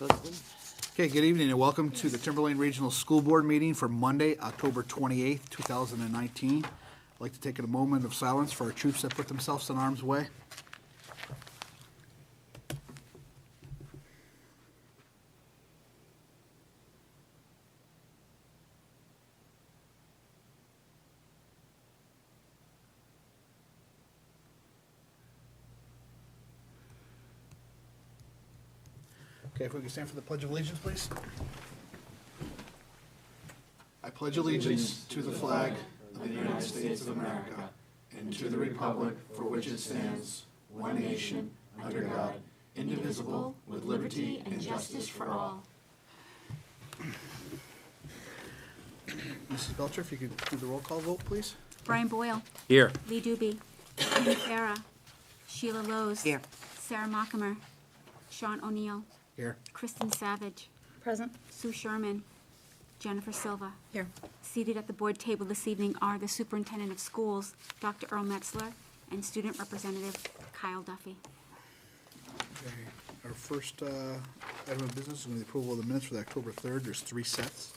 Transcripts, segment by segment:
Okay, good evening and welcome to the Timberlane Regional School Board meeting for Monday, October 28th, 2019. I'd like to take a moment of silence for our troops that put themselves in harm's way. Okay, if we can stand for the Pledge of Allegiance, please. I pledge allegiance to the flag of the United States of America and to the republic for which it stands, one nation, under God, indivisible, with liberty and justice for all. Mrs. Belcher, if you could do the roll call vote, please. Brian Boyle. Here. Lee Doobie. Amy Farah. Sheila Lowe's. Here. Sarah Mockamer. Sean O'Neill. Here. Kristen Savage. Present. Sue Sherman. Jennifer Silva. Here. Seated at the board table this evening are the Superintendent of Schools, Dr. Earl Metzler, and Student Representative Kyle Duffy. Okay. Our first item of business is going to be the approval of the minutes for the October 3rd. There's 3 sets.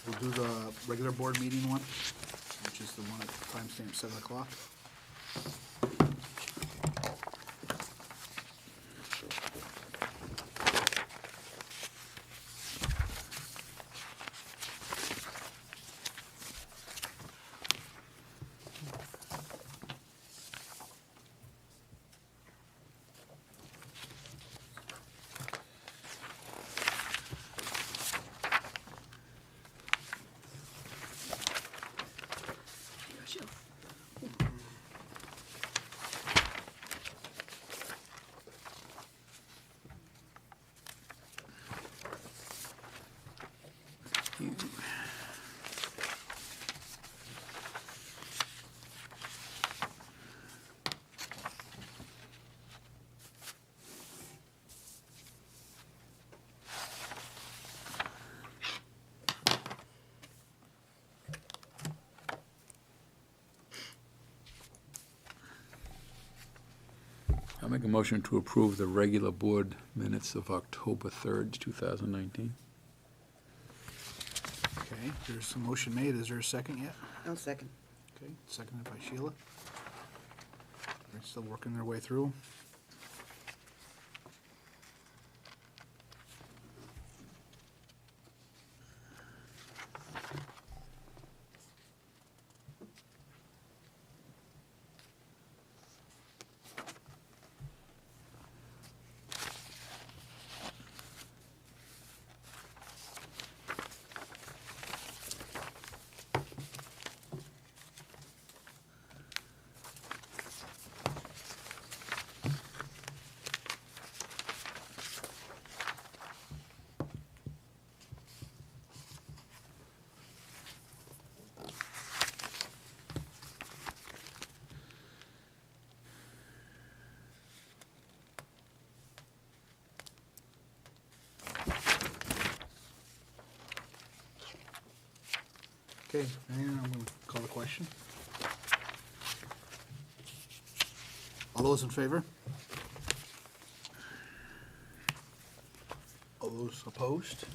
We'll do the regular board meeting one, which is the one at timestamp 7 o'clock. I'll make a motion to approve the regular board minutes of October 3rd, 2019. Okay, there's a motion made. Is there a second yet? I'll second. Okay, seconded by Sheila. They're still working their way through. Okay, and I'm going to call the question. All those in favor? All those opposed?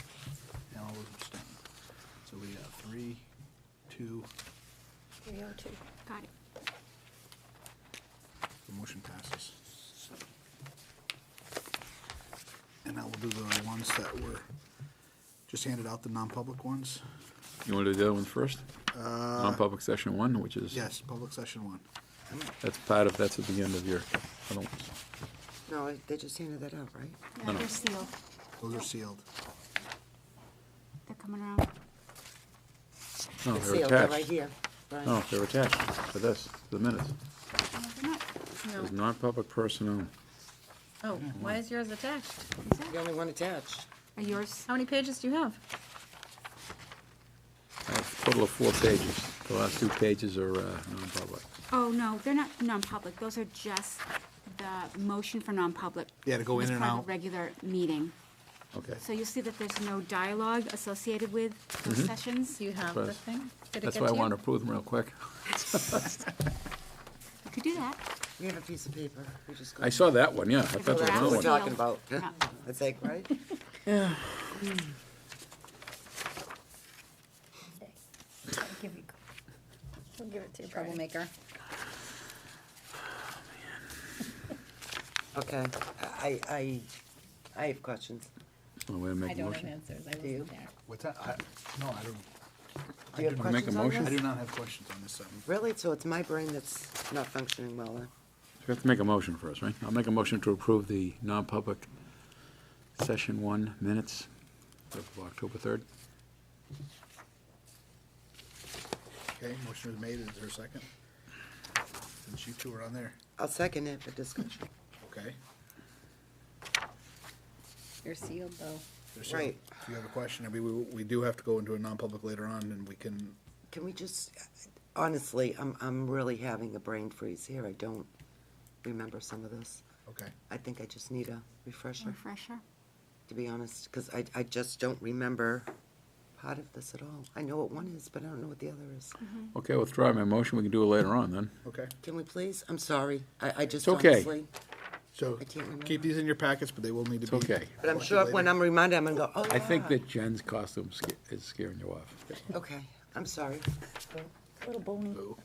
And all those abstaining. So we have 3, 2, 302. Got it. the motion passes. And now we'll do the ones that were just handed out, the non-public ones. You want to do the other one first? Non-public session 1, which is, Yes, public session 1. that's at the end of your other ones. No, they just handed that out, right? Yeah, they're sealed. Those are sealed. They're coming around. No, They're they're sealed, they're right attached. here. Brian. No, they're attached to this, the minutes. No, they're not. There's non-public personnel. Oh, why is yours attached? The only one attached. Are yours? How many pages do you have? I have a total of 4 pages. The last 2 pages are non-public. Oh, no, they're not non-public. Those are just the motion for non-public. Yeah, to go in as and part of out. the regular meeting. Okay. So you'll see that there's no dialogue associated with those sessions. Do you have the Yes. thing? Did it That's get why I to you? want to approve them real quick. could do that. We have a piece of paper. We just go. I saw that one, yeah. I thought That's that That's was what we're another one. talking about. Yeah. It's like, right? We'll give it to you, troublemaker. Okay, I have questions. Oh, we're gonna I make a don't have motion. answers, I Do you? wasn't there. What's that? No, I don't. Do you have Can we make a questions on motion? I this? do not have questions on this. Really? So it's my brain that's not functioning well then? We have to make a motion first, right? I'll make a motion to approve the non-public session 1 minutes of October 3rd. Okay, motion is made. Is there a second? Since you two are on there. I'll second it for discussion. Okay. You're sealed, though. There's Right. If you have a question, I mean, we do have to go into a non-public later on, and we can, Can we just, honestly, I'm really having a brain freeze here. I don't remember some of this. okay. I think I just need a refresher, Refresher. to be honest, because I just don't remember part of this at all. I know what one is, but I don't know what the other is. Okay, I'll withdraw my motion. We can do it later on then. Okay. Can we please? I'm sorry. I just It's okay. honestly, So I can't remember. keep these in your packets, but they will need to It's be. okay. but I'm collected sure when later. I'm reminded, I'm gonna go, oh, I think yeah. that Jen's costume is scaring you off. Okay, I'm sorry. Little bony. Boo.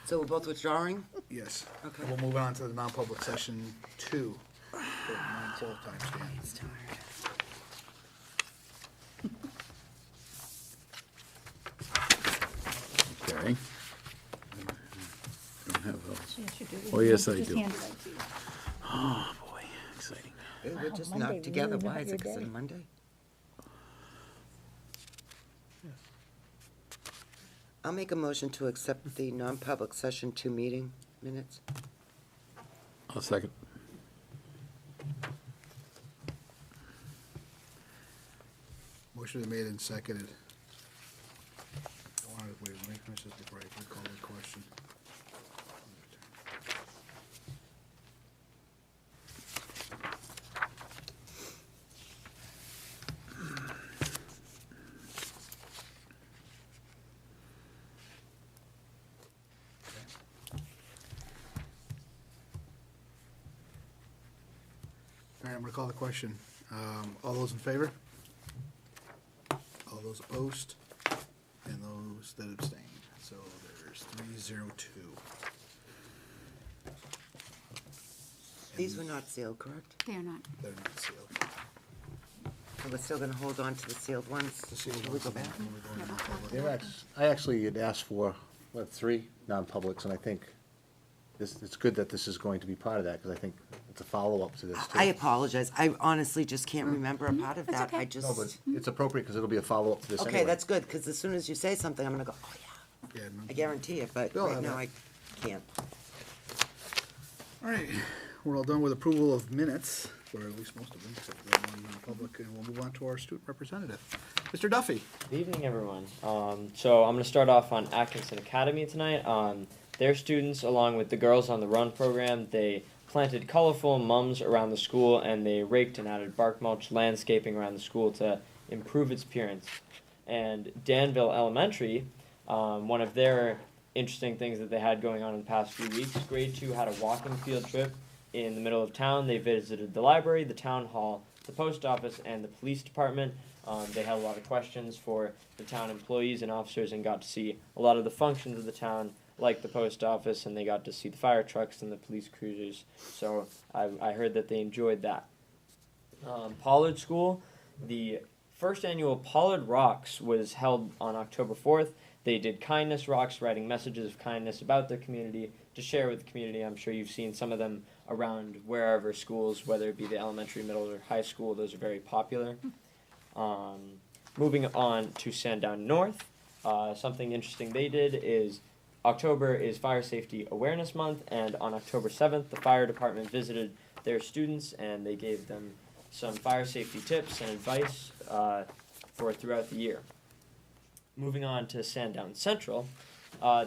So we're both withdrawing? Yes. Okay. And we'll move on to the non-public session 2. For non-closed timestamp. Okay. I don't have those. Yes, you do. Oh, yes, I Just do. hand it out to you. Oh, boy, exciting. We're just Monday knocked together. really Why not is your it, because day. it's Monday? I'll make a motion to accept the non-public session 2 meeting minutes. I'll second. Motion is made and seconded. I wanted, wait, let me finish this before I recall the question. All right, I'm gonna call the question. All those in favor? All those opposed? And those that abstain. So there's 302. These were not sealed, correct? They are not. They're not sealed. So we're still gonna hold on to the sealed ones The sealed until we ones go and back? then we're going to non-public. I actually had asked for, 3 non-publics, and I think it's good that this is going to be part of that, because I think it's a follow-up to this, too. I apologize. I honestly just can't remember a part of that. okay. I No, just, but it's appropriate, because it'll be a follow-up to this anyway. okay, that's good, because as soon as you say something, I'm gonna go, oh, yeah, Yeah, no- I guarantee it, but We'll right have now that. I can't. All right, we're all done with approval of minutes, or at least most of them, except for that one non-public, and we'll move on to our student representative. Mr. Duffy. Good evening, everyone. So I'm going to start off on Atkinson Academy tonight. Their students, along with the Girls on the Run program, they planted colorful mums around the school, and they raked and added bark mulch landscaping around the school to improve its appearance. And Danville Elementary, one of their interesting things that they had going on in the past few weeks, grade 2 had a walking field trip in the middle of town. They visited the library, the town hall, the post office, and the police department. They had a lot of questions for the town employees and officers and got to see a lot of the functions of the town, like the post office, and they got to see the fire trucks and the police cruisers. So I heard that they enjoyed that. Pollard School, the first annual Pollard Rocks was held on October 4th. They did kindness rocks, writing messages of kindness about their community to share with the community. I'm sure you've seen some of them around wherever schools, whether it be the elementary, middle, or high school. Those are very popular. Moving on to Sandown North, something interesting they did is October is Fire Safety Awareness Month, and on October 7th, the fire department visited their students and they gave them some fire safety tips and advice for throughout the year. Moving on to Sandown Central,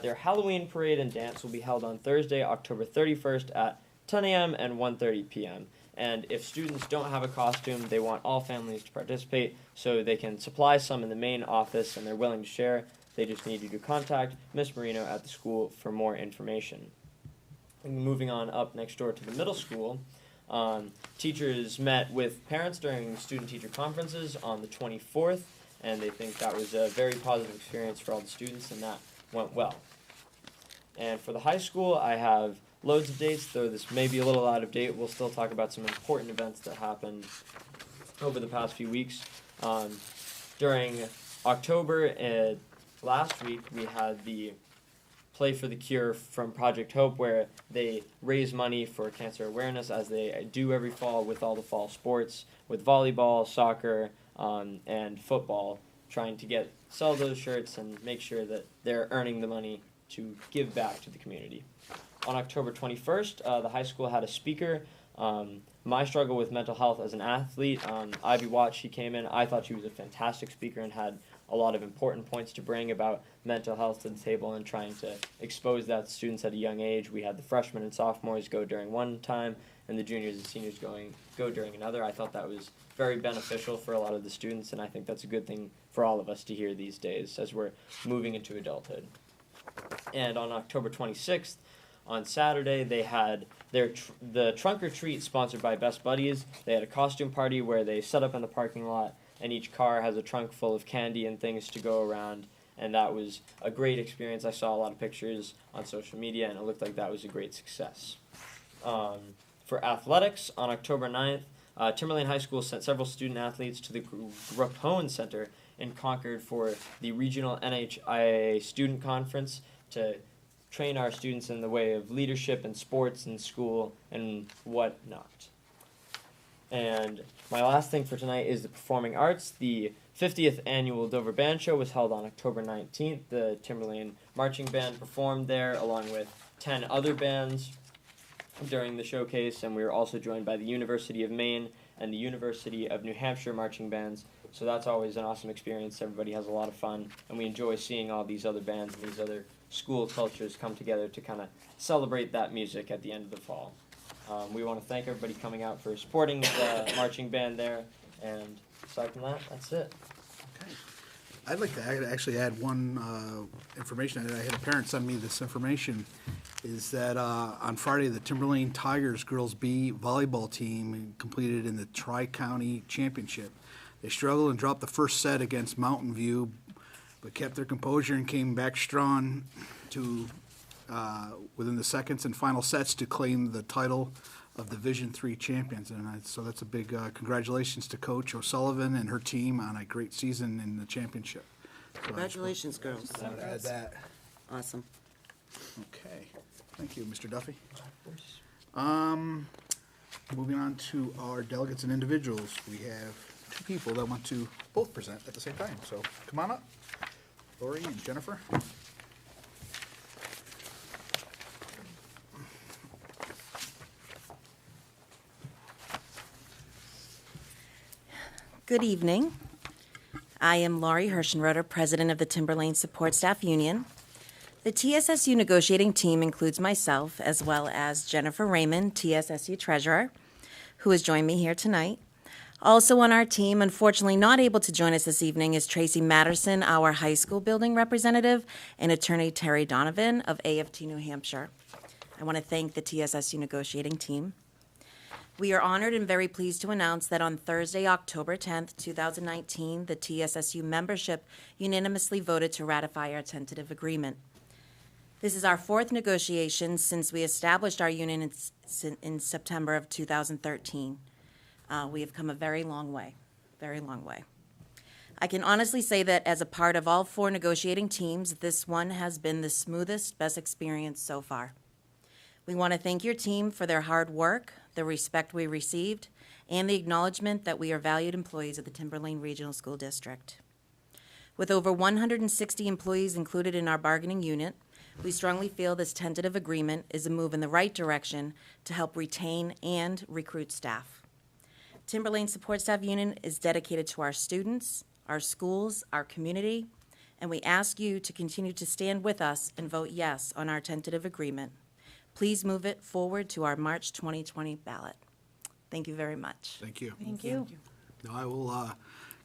their Halloween parade and dance will be held on Thursday, October 31st at 10 a.m. and 1:30 p.m. And if students don't have a costume, they want all families to participate, so they can supply some in the main office and they're willing to share. They just need you to contact Miss Marino at the school for more information. moving on up next door to the middle school, teachers met with parents during student-teacher conferences on the 24th, and they think that was a very positive experience for all the students, and that went well. And for the high school, I have loads of dates, though this may be a little out of date. We'll still talk about some important events that happened over the past few weeks. During October, last week, we had the Play for the Cure from Project Hope, where they raise money for cancer awareness, as they do every fall with all the fall sports, with volleyball, soccer, and football, trying to sell those shirts and make sure that they're earning the money to give back to the community. On October 21st, the high school had a speaker, my struggle with mental health as an athlete. Ivy Watts, she came in. I thought she was a fantastic speaker and had a lot of important points to bring about mental health to the table and trying to expose that to students at a young age. We had the freshmen and sophomores go during one time, and the juniors and seniors go during another. I thought that was very beneficial for a lot of the students, and I think that's a good thing for all of us to hear these days as we're moving into adulthood. And on October 26th, on Saturday, they had the trunk or treat sponsored by Best Buddies. They had a costume party where they set up in the parking lot, and each car has a trunk full of candy and things to go around, and that was a great experience. I saw a lot of pictures on social media, and it looked like that was a great success. For athletics, on October 9th, Timberlane High School sent several student athletes to the Grappone Center in Concord for the regional NHIAA student conference to train our students in the way of leadership and sports and school and whatnot. And my last thing for tonight is the performing arts. The 50th annual Dover Band Show was held on October 19th. The Timberlane Marching Band performed there along with 10 other bands during the showcase, and we were also joined by the University of Maine and the University of New Hampshire marching bands. So that's always an awesome experience. Everybody has a lot of fun, and we enjoy seeing all these other bands and these other school cultures come together to kind of celebrate that music at the end of the fall. We want to thank everybody coming out for supporting the marching band there, and aside from that, that's it. Okay. I'd like to actually add one information. I had a parent send me this information, is that on Friday, the Timberlane Tigers Girls B volleyball team completed in the Tri-County Championship. They struggled and dropped the first set against Mountain View, but kept their composure and came back strong to within the seconds and final sets to claim the title of Division III champions. And so that's a big congratulations to Coach O'Sullivan and her team on a great season in the championship. So Congratulations, girls. I would add that. Awesome. Okay, thank you, Mr. Duffy. Moving on to our delegates and individuals. We have two people that want to both present at the same time, so come on up. Lori and Jennifer. Good evening. I am Laurie Hirschenroder, President of the Timberlane Support Staff Union. The TSSU negotiating team includes myself as well as Jennifer Raymond, TSSU Treasurer, who has joined me here tonight. Also on our team, unfortunately not able to join us this evening, is Tracy Matterson, our high school building representative, and Attorney Terry Donovan of AFT New Hampshire. I want to thank the TSSU negotiating team. We are honored and very pleased to announce that on Thursday, October 10th, 2019, the TSSU membership unanimously voted to ratify our tentative agreement. This is our fourth negotiation since we established our union in September of 2013. We have come a very long way, very long way. I can honestly say that as a part of all four negotiating teams, this one has been the smoothest, best experience so far. We want to thank your team for their hard work, the respect we received, and the acknowledgement that we are valued employees of the Timberlane Regional School District. With over 160 employees included in our bargaining unit, we strongly feel this tentative agreement is a move in the right direction to help retain and recruit staff. Timberlane Support Staff Union is dedicated to our students, our schools, our community, and we ask you to continue to stand with us and vote yes on our tentative agreement. Please move it forward to our March 2020 ballot. Thank you very much. Thank you. Thank you. No, I will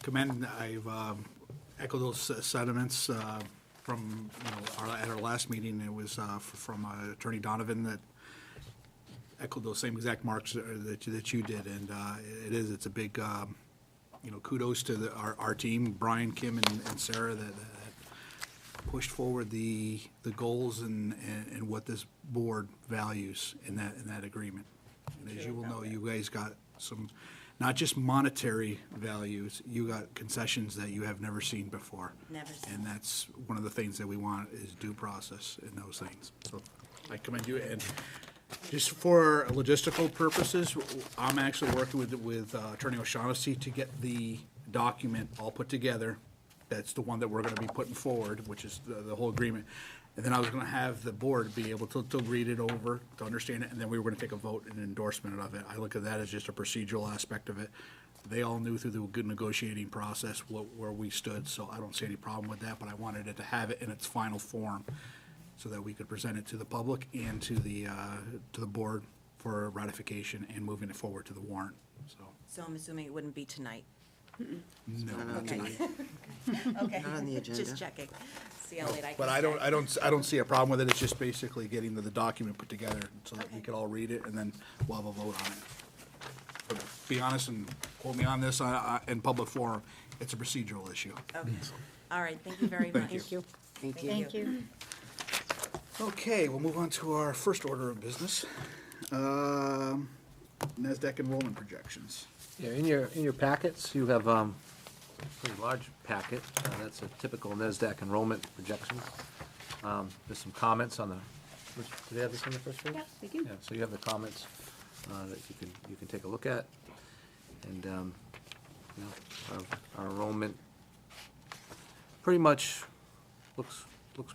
commend, I've echoed those sentiments from, at our last meeting. It was from Attorney Donovan that echo those same exact marks that you did, and it's a big, kudos to our team, Brian, Kim, and Sarah, that pushed forward the goals and what this board values in that agreement. And as you will know, you guys got some, not just monetary values, you got concessions that you have never seen before. Never seen. And that's one of the things that we want is due process in those things. So I commend you. And just for logistical purposes, I'm actually working with Attorney O'Shaughnessy to get the document all put together. That's the one that we're gonna be putting forward, which is the whole agreement. And then I was gonna have the board be able to read it over, to understand it, and then we were gonna take a vote and endorsement of it. I look at that as just a procedural aspect of it. They all knew through the good negotiating process where we stood, so I don't see any problem with that, but I wanted it to have it in its final form so that we could present it to the public and to the board for ratification and moving it forward to the warrant, so. So I'm assuming it wouldn't be tonight? No, Not on not the- tonight. Okay. Not on the agenda. Just checking. See how late I can But I don't see a problem with it, it's just basically getting the document put together so that we could all read it, and then we'll have a vote on it. But be honest and quote me on this, in public forum, it's a procedural issue. Okay. All right, thank you very much. Thank you. Thank you. Thank you. Okay, we'll move on to our first order of business. NASDAQ enrollment projections. Yeah, in your packets, you have a pretty large packet. That's a typical NASDAQ enrollment projection. There's some comments on the, do they have this on the first page? Yep, they do. Yeah, so you have the comments that you can take a look at. And, our enrollment pretty much looks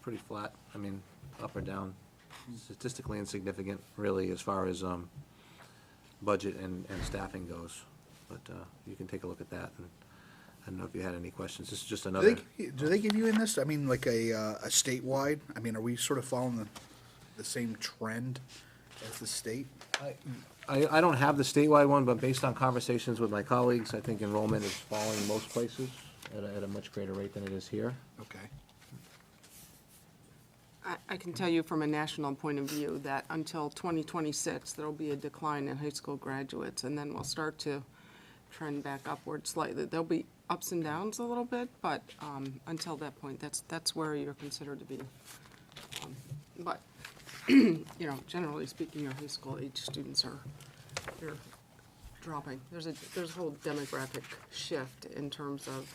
pretty flat. I mean, up or down, statistically insignificant, really, as far as budget and staffing goes. But you can take a look at that, and I don't know if you had any questions. This is just another. Do they give you in this, I mean, like a statewide? I mean, are we sort of following the same trend as the state? I don't have the statewide one, but based on conversations with my colleagues, I think enrollment is falling most places at a much greater rate than it is here. Okay. I can tell you from a national point of view that until 2026, there'll be a decline in high school graduates, and then we'll start to trend back upward slightly. There'll be ups and downs a little bit, but until that point, that's where you're considered to be. But, generally speaking, your high school age students they're dropping. There's a whole demographic shift in terms of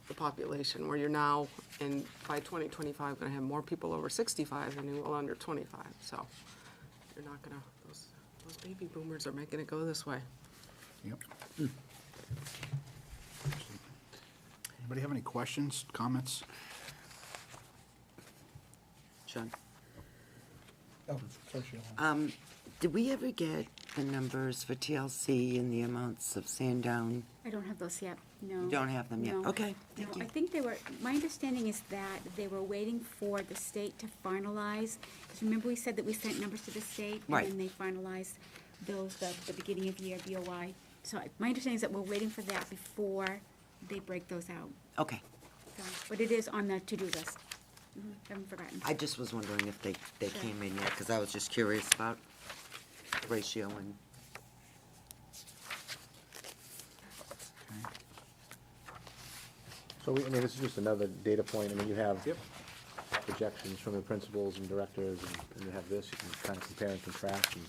the population, where you're now, and by 2025, going to have more people over 65 than you will under 25. So you're not going to, those baby boomers are making it go this way. Yep. Anybody have any questions, comments? John, Oh, sorry, Sheila. did we ever get the numbers for TLC and the amounts of Sandown? I don't have those yet, no. You don't have them yet? No. Okay, thank No, you. I think my understanding is that they were waiting for the state to finalize, because remember we said that we sent numbers to the state? Right. And then they finalized those, the beginning of year BOI. So my understanding is that we're waiting for that before they break those out. Okay. So, but it is on the to-do list. Haven't forgotten. I just was wondering if they came in yet, because I was just curious about the ratio and. So, I mean, this is just another data point. I mean, you have Yep. projections from the principals and directors, and you have this, you can kind of compare and contrast. And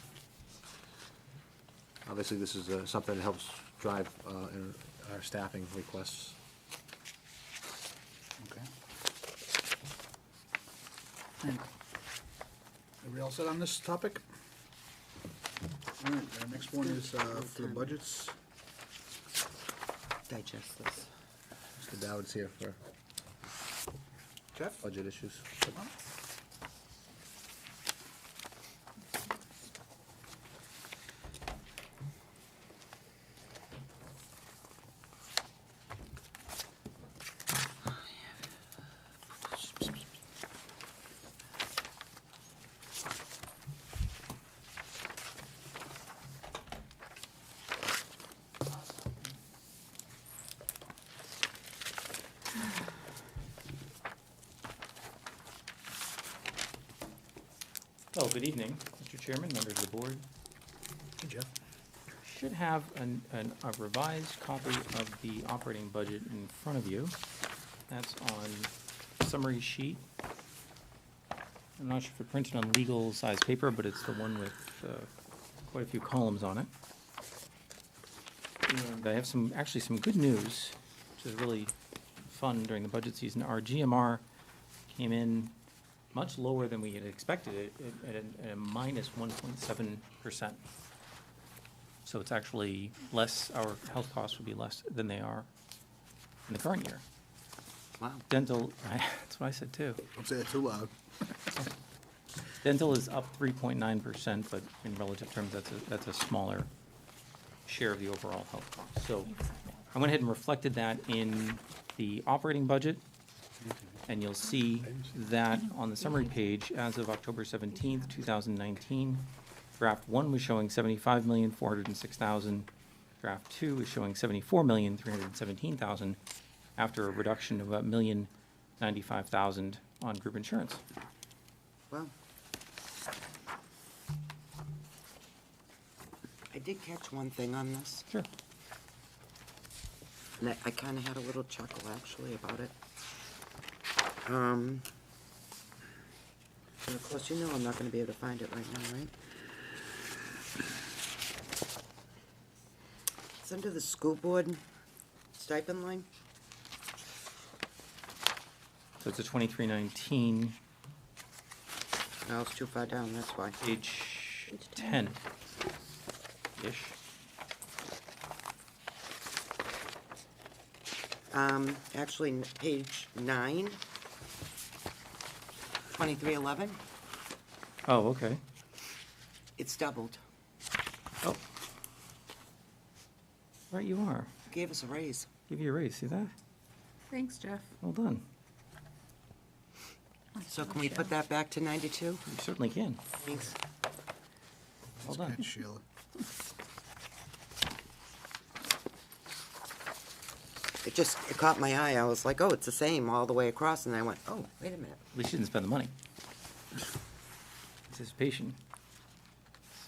obviously, this is something that helps drive our staffing requests. Okay. And everybody all set on this topic? All right, our next one is for the budgets. Digest this. Mr. Dowd's here for Jeff? budget issues. Oh, good evening, Mr. Chairman, members of the board. Jeff. Should have a revised copy of the operating budget in front of you. That's on summary sheet. I'm not sure if it printed on legal size paper, but it's the one with quite a few columns on it. And I have actually some good news, which is really fun during the budget season. Our GMR came in much lower than we had expected it, at a minus 1.7%. So it's actually less, our health costs would be less than they are in the current year. Wow. Dental, that's what I said too. Don't say it too loud. Dental is up 3.9%, but in relative terms, that's a smaller share of the overall health cost. So I went ahead and reflected that in the operating budget, and you'll see that on the summary page, as of October 17th, 2019, draft 1 was showing $75,406,000. Draft 2 is showing $74,317,000 after a reduction of about $1,095,000 on group insurance. Well, I did catch one thing on this, Sure. and I kind of had a little chuckle actually about it. And of course, you know I'm not going to be able to find it right now, right? It's under the school board stipend line. So it's a 2319, No, it's too far down, that's why. page 10-ish. Actually, page 9, 2311, Oh, okay. it's doubled. Oh. Right you are. Gave us a raise. Give you a raise, see that? Thanks, Jeff. Well done. So can we put that back to 92? You certainly can. Thanks. Well done. Good, Sheila. It caught my eye. I was like, oh, it's the same all the way across. And I went, oh, wait a minute. At least you didn't spend the money. Anticipation.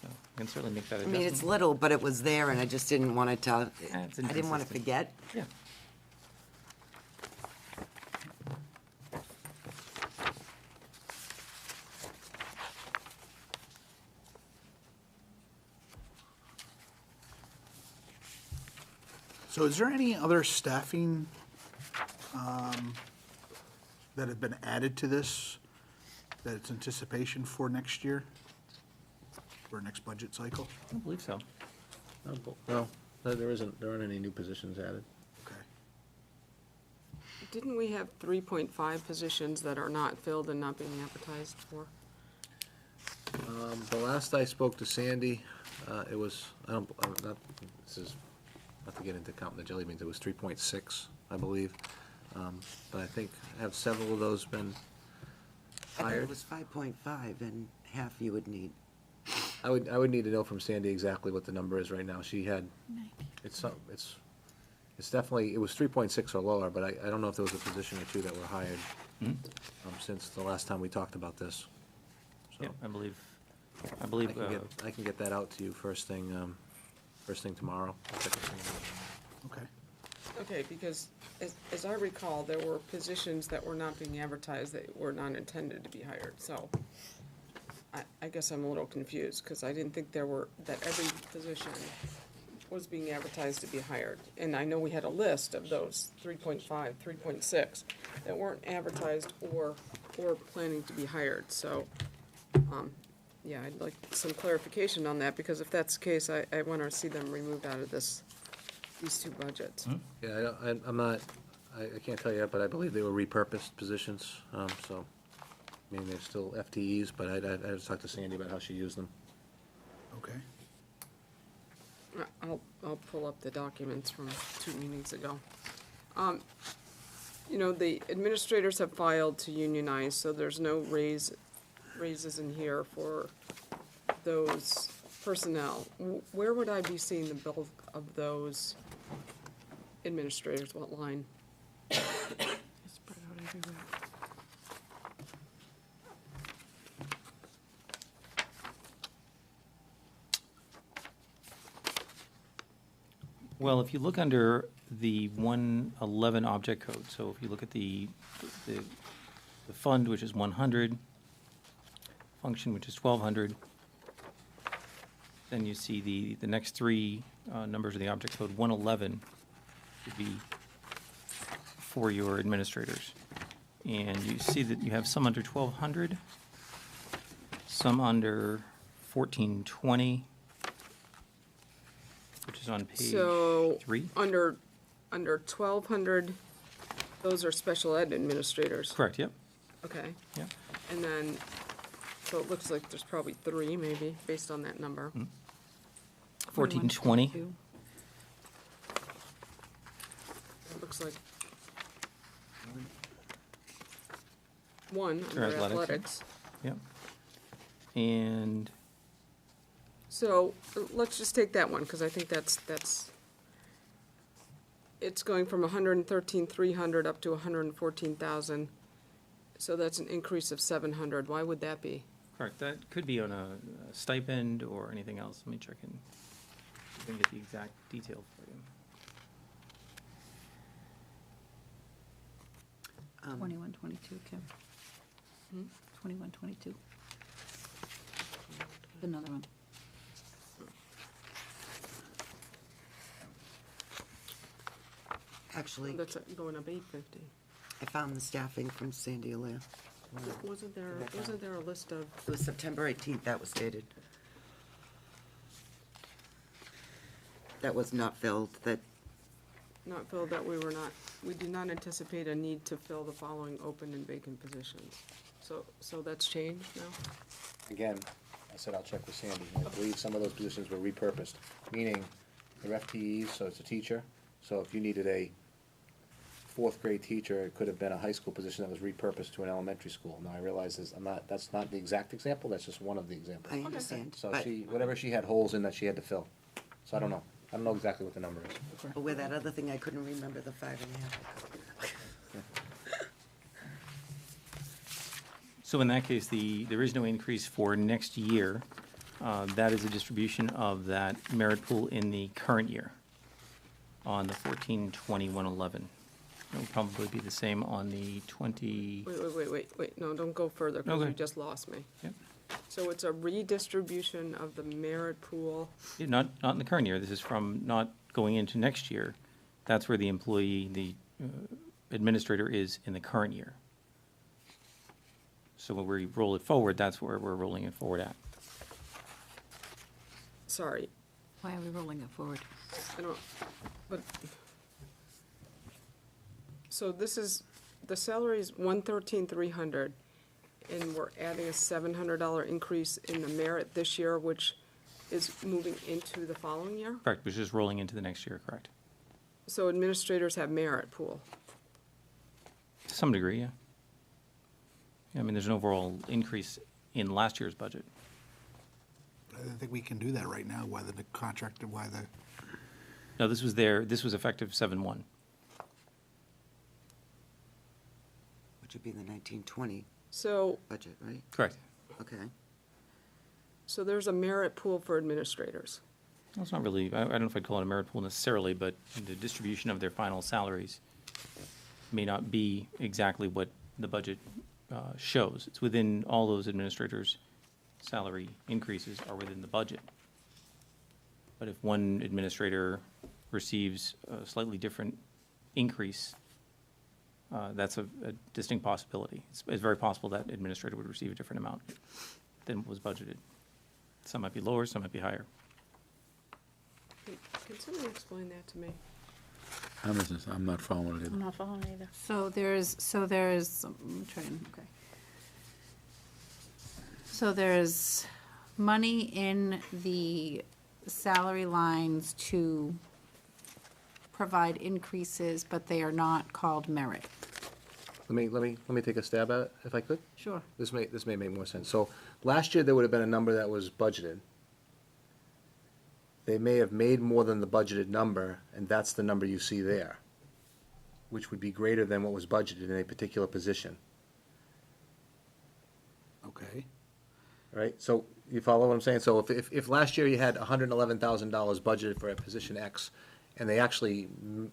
So I can certainly make that I adjustment. mean, it's little, but it was there, and I just didn't want it to, It's I didn't want to inconsistent. forget. Yeah. So is there any other staffing that have been added to this, that it's anticipation for next year? For next budget cycle? I don't believe so. No, there aren't any new positions added. Okay. Didn't we have 3.5 positions that are not filled and not being advertised for? The last I spoke to Sandy, it was, not to get into counting the jelly beans, it was 3.6, I believe. But I think, have several of those been I thought hired? it was 5.5, and half you would need. I would need to know from Sandy exactly what the number is right now. She had, it's definitely, it was 3.6 or lower, but I don't know if there was a position or two that were hired since the last time we talked about this. So Yeah, I believe, I can get that out to you first thing tomorrow. Okay. Okay, because as I recall, there were positions that were not being advertised that were not intended to be hired, so I guess I'm a little confused, because I didn't think that every position was being advertised to be hired. And I know we had a list of those 3.5, 3.6 that weren't advertised or planning to be hired, so, yeah, I'd like some clarification on that, because if that's the case, I want to see them removed out of these two budgets. Yeah, I'm not, I can't tell you yet, but I believe they were repurposed positions, so, I mean, they're still FTEs, but I'd have to talk to Sandy about how she used them. Okay. I'll pull up the documents from 2 meetings ago. You know, the administrators have filed to unionize, so there's no raises in here for those personnel. Where would I be seeing the bulk of those administrators? What line? Spread out everywhere. Well, if you look under the 111 object code, so if you look at the fund, which is 100, function, which is 1,200, then you see the next three numbers of the object code, 111 would be for your administrators. And you see that you have some under 1,200, some under 1,420, which is on page So, 3. under 1,200, those are special ed administrators. Correct, yep, Okay, yep. and then, so it looks like there's probably 3 maybe, based on that number. 1,420, It looks like 1 For under athletics, yeah. athletics. yep. And So, let's just take that one, because I think that's, it's going from 113,300 up to 114,000. So that's an increase of 700. Why would that be? correct, that could be on a stipend or anything else. Let me check and get the exact detail for you. 21, 22, Kim. Hmm? 21, 22. Another one. Actually, That's going up 850. I found the staffing from Sandy Alaire. Wasn't there a list of, It was September 18th, that was dated. That was not filled, that, not filled, that we do not anticipate a need to fill the following open and vacant positions. So that's changed now? Again, I said I'll check with Sandy. I believe some of those positions were repurposed, meaning they're FTEs, so it's a teacher. So if you needed a fourth grade teacher, it could have been a high school position that was repurposed to an elementary school. Now, I realize that's not the exact example, that's just one of the examples. I understand. So But whatever she had holes in that she had to fill. So I don't know exactly what the number is. but with that other thing, I couldn't remember the 5.5. So in that case, there is no increase for next year. That is a distribution of that merit pool in the current year on the 1420, 111. It will probably be the same on the 20, Wait, no, don't go further, because Okay. you just lost me. Yep. So it's a redistribution of the merit pool. Yeah, not in the current year. This is from not going into next year. That's where the employee, the administrator is in the current year. So when we roll it forward, that's where we're rolling it forward at. Sorry, Why are we rolling it forward? I don't, but, so this is, the salary is 113,300, and we're adding a $700 increase in the merit this year, which is moving into the following year? Correct, which is rolling into the next year, correct? So administrators have merit pool. To some degree, yeah. I mean, there's an overall increase in last year's budget. I don't think we can do that right now, whether the contractor, why the, No, this was effective 7/1. Which would be the 1920 So, budget, right? Correct. Okay. so there's a merit pool for administrators. Well, it's not really, I don't know if I'd call it a merit pool necessarily, but the distribution of their final salaries may not be exactly what the budget shows. It's within all those administrators' salary increases are within the budget. But if one administrator receives a slightly different increase, that's a distinct possibility. It's very possible that administrator would receive a different amount than was budgeted. Some might be lower, some might be higher. Can somebody explain that to me? I'm not following it I'm either. not following either. So I'm trying, okay. So there's money in the salary lines to provide increases, but they are not called merit. Let me take a stab at it, if I could. Sure. This may make more sense. So, last year, there would have been a number that was budgeted. They may have made more than the budgeted number, and that's the number you see there, which would be greater than what was budgeted in a particular position, okay. right? So, you follow what I'm saying? So if last year you had $111,000 budgeted for a position X, and they actually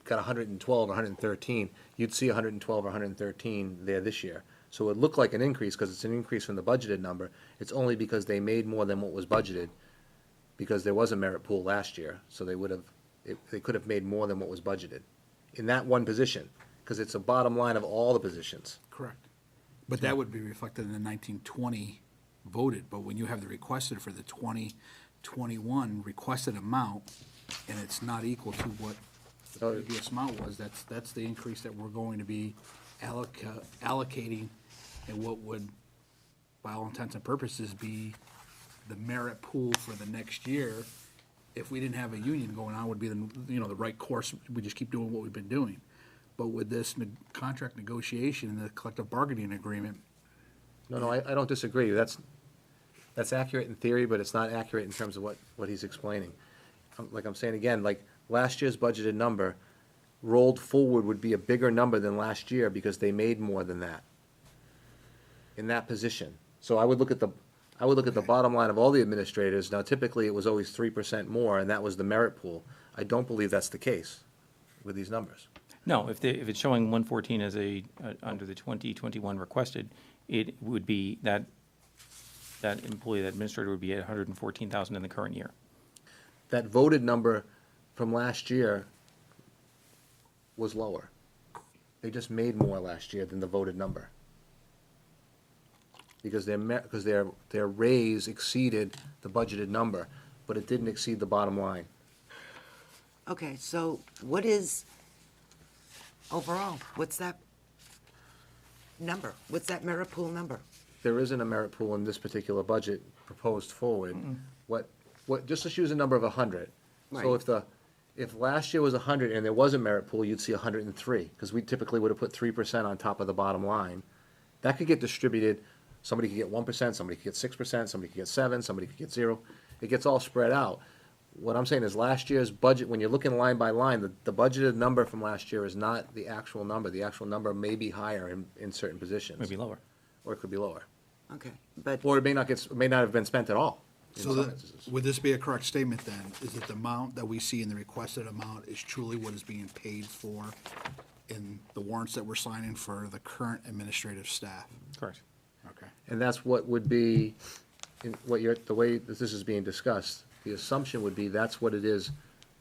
got 112 or 113, you'd see 112 or 113 there this year. So it looked like an increase, because it's an increase from the budgeted number. It's only because they made more than what was budgeted, because there was a merit pool last year, so they they could have made more than what was budgeted in that one position, because it's a bottom line of all the positions. Correct. But that would be reflected in the 1920 voted, but when you have the requested for the 2021 requested amount, and it's not equal to what the previous amount was, that's the increase that we're going to be allocating, and what would, by all intents and purposes, be the merit pool for the next year. If we didn't have a union going on, would be the right course. We just keep doing what we've been doing. But with this contract negotiation and the collective bargaining agreement, No, I don't disagree. That's accurate in theory, but it's not accurate in terms of what he's explaining. Like I'm saying again, like last year's budgeted number rolled forward would be a bigger number than last year because they made more than that in that position. So I would look at the bottom line of all the administrators. Now typically it was always 3% more, and that was the merit pool. I don't believe that's the case with these numbers. No, if it's showing 114 as under the 2021 requested, it would be that employee, that administrator would be at 114,000 in the current year. That voted number from last year was lower. They just made more last year than the voted number. Because their raise exceeded the budgeted number, but it didn't exceed the bottom line. Okay, so what is overall? What's that number? What's that merit pool number? There isn't a merit pool in this particular budget proposed forward. Just let's use a number of 100. So Right. if last year was 100 and there was a merit pool, you'd see 103, because we typically would have put 3% on top of the bottom line. That could get distributed. Somebody could get 1%, somebody could get 6%, somebody could get 7%, somebody could get 0. It gets all spread out. What I'm saying is last year's budget, when you're looking line by line, the budgeted number from last year is not the actual number. The actual number may be higher in certain positions. Maybe lower. Or it could be lower. Okay, but, Or it may not have been spent at all in so some instances. would this be a correct statement then? Is that the amount that we see in the requested amount is truly what is being paid for in the warrants that we're signing for the current administrative staff? Correct. Okay. And that's what would be, the way that this is being discussed, the assumption would be that's what it is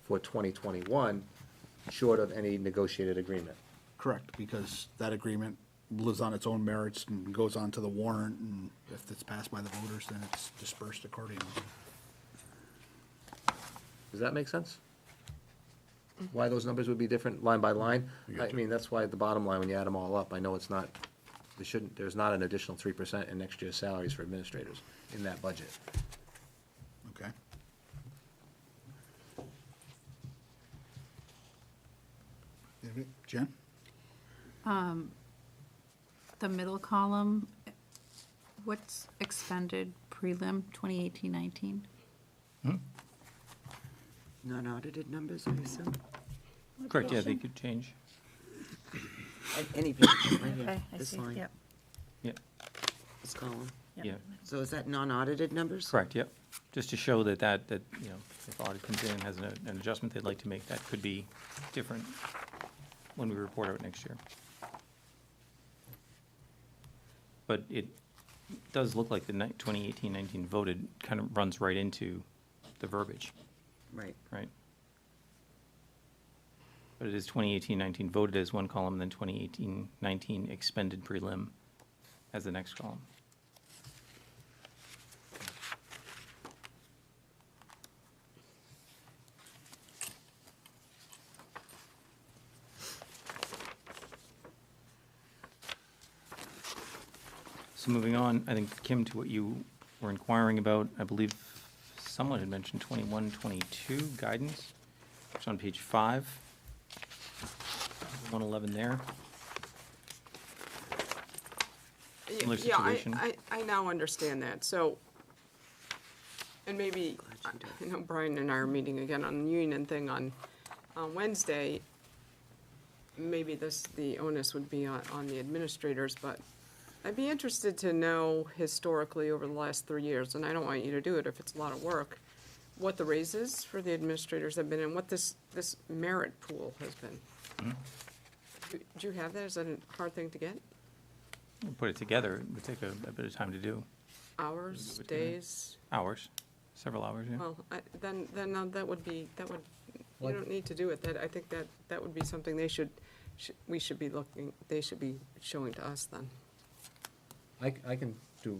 for 2021, short of any negotiated agreement. Correct, because that agreement lives on its own merits and goes on to the warrant, and if it's passed by the voters, then it's dispersed accordingly. Does that make sense? Why those numbers would be different line by line? I mean, that's why the bottom line, when you add them all up, I know it's not, there's not an additional 3% in next year's salaries for administrators in that budget. Okay. Jen? The middle column, what's expended prelim 2018-19? non-audited numbers, I assume? Correct, yeah, they could change. Any page, right here, this line, Yep, this column. yeah, So is that non-audited numbers? correct, yep. Just to show that, if audit comes in and has an adjustment they'd like to make, that could be different when we report out next year. But it does look like the 2018-19 voted kind of runs right into the verbiage, Right. right? But it is 2018-19 voted as one column, then 2018-19 expended prelim as the next column. So moving on, I think, Kim, to what you were inquiring about, I believe someone had mentioned 21-22 guidance. It's on page 5. 111 there. Similar Yeah, situation. I now understand that, so, and maybe, I know Brian and I are meeting again on the union thing on Wednesday. Maybe the onus would be on the administrators, but I'd be interested to know historically over the last 3 years, and I don't want you to do it if it's a lot of work, what the raises for the administrators have been and what this merit pool has been? Do you have that? Is that a hard thing to get? We'll put it together. It would take a bit of time to do. Hours, Would- days? Hours, several hours, yeah. Well, then that would, you don't need to do it. I think that would be something they should be showing to us then. I can do,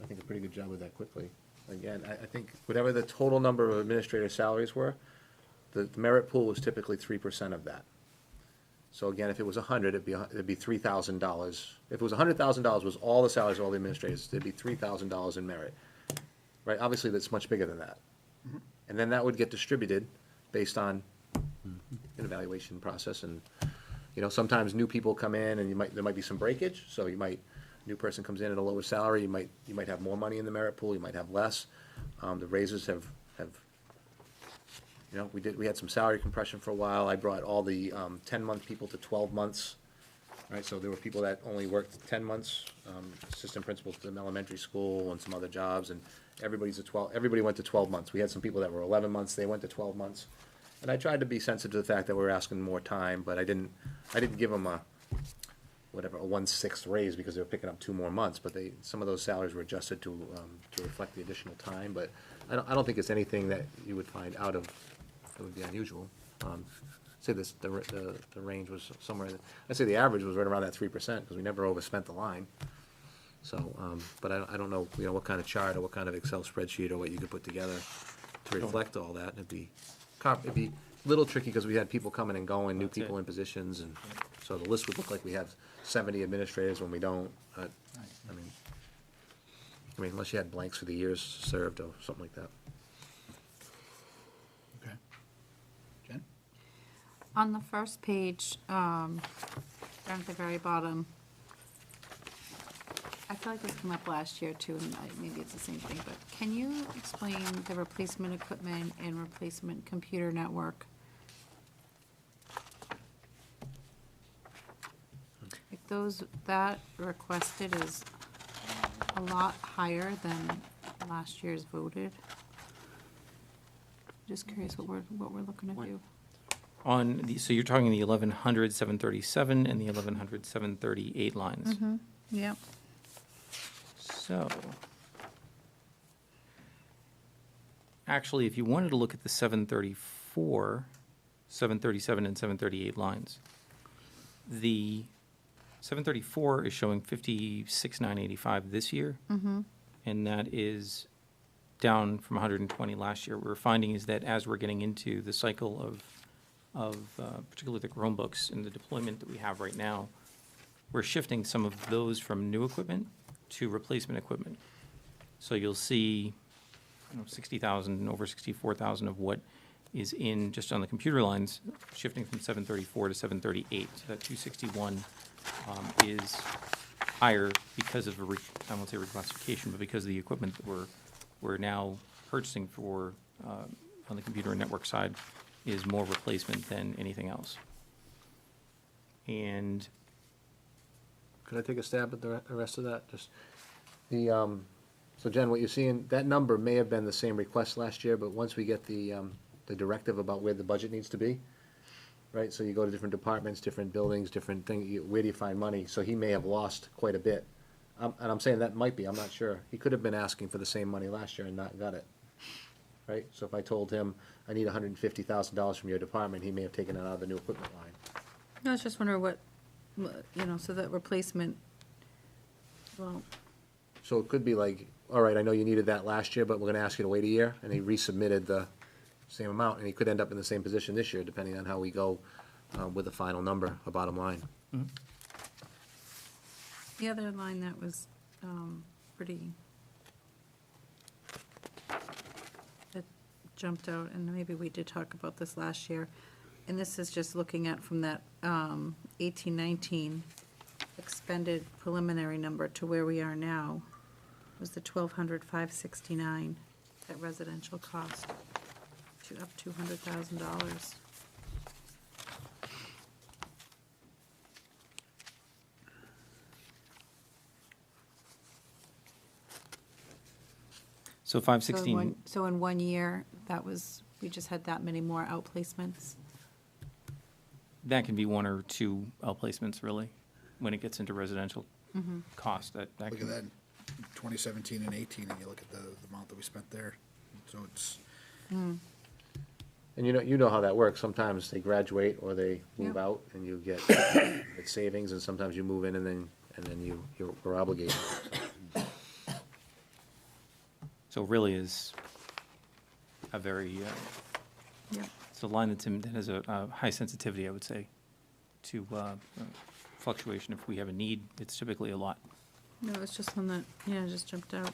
I think, a pretty good job with that quickly. Again, I think whatever the total number of administrator salaries were, the merit pool was typically 3% of that. So again, if it was 100, it'd be $3,000. If it was $100,000 was all the salaries of all the administrators, it'd be $3,000 in merit. Right, obviously, that's much bigger than that. And then that would get distributed based on an evaluation process, and, you know, sometimes new people come in and there might be some breakage, so new person comes in at a lower salary, you might have more money in the merit pool, you might have less. The raises have, you know, we had some salary compression for a while. I brought all the 10-month people to 12 months, right? So there were people that only worked 10 months, assistant principals in elementary school and some other jobs, and everybody went to 12 months. We had some people that were 11 months, they went to 12 months. And I tried to be sensitive to the fact that we were asking more time, but I didn't give them a 1/6 raise because they were picking up 2 more months, but some of those salaries were adjusted to reflect the additional time, but I don't think it's anything that you would find that would be unusual. Say the range was somewhere, I'd say the average was right around that 3%, because we never overspent the line. So, but I don't know, you know, what kind of chart or what kind of Excel spreadsheet or what you could put together to reflect all that. It'd be a little tricky, because we had people coming and going, new people in positions, and so the list would look like we have 70 administrators when we don't. I mean, unless you had blanks for the years served or something like that. Okay. Jen? On the first page, down at the very bottom, I feel like this came up last year too, and maybe it's the same thing, but can you explain the replacement equipment and replacement computer network? Like that requested is a lot higher than last year's voted. Just curious what we're looking to do. So you're talking the 1100, 737, and the 1100, 738 lines. Yep. So, actually, if you wanted to look at the 734, 737, and 738 lines, the 734 is showing 56,985 this year, and that is down from 120 last year. What we're finding is that as we're getting into the cycle of particularly the Chromebooks and the deployment that we have right now, we're shifting some of those from new equipment to replacement equipment. So you'll see, 60,000, over 64,000 of what is in just on the computer lines, shifting from 734 to 738. So that 261 is higher because of I won't say reclassification, but because of the equipment that we're now purchasing for on the computer and network side is more replacement than anything else. And Could I take a stab at the rest of that? Just so Jen, what you're seeing, that number may have been the same request last year, but once we get the directive about where the budget needs to be, right? So you go to different departments, different buildings, different things, where do you find money? So he may have lost quite a bit. And I'm saying that might be, I'm not sure. He could have been asking for the same money last year and not got it, right? So if I told him, I need $150,000 from your department, he may have taken it out of the new equipment line. I was just wondering so that replacement, well, So it could be like, all right, I know you needed that last year, but we're gonna ask you to wait a year, and he resubmitted the same amount, and he could end up in the same position this year, depending on how we go with the final number, a bottom line. the other line that was pretty, that jumped out, and maybe we did talk about this last year, and this is just looking at from that 1819 expended preliminary number to where we are now, was the 1,200,569 at residential cost, to up $200,000. So So in 516, so in 1 year, we just had that many more outplacements? that can be 1 or 2 outplacements, really, when it gets into residential cost. That Look at can- that, 2017 and 18, and you look at the amount that we spent there. So it's, And you know how that works. Sometimes they graduate or they move Yeah. out and you get it's savings, and sometimes you move in and then you're obligated. So it really is a very, Yep. it's a line that has a high sensitivity, I would say, to fluctuation. If we have a need, it's typically a lot. No, it's just one that, yeah, just jumped out.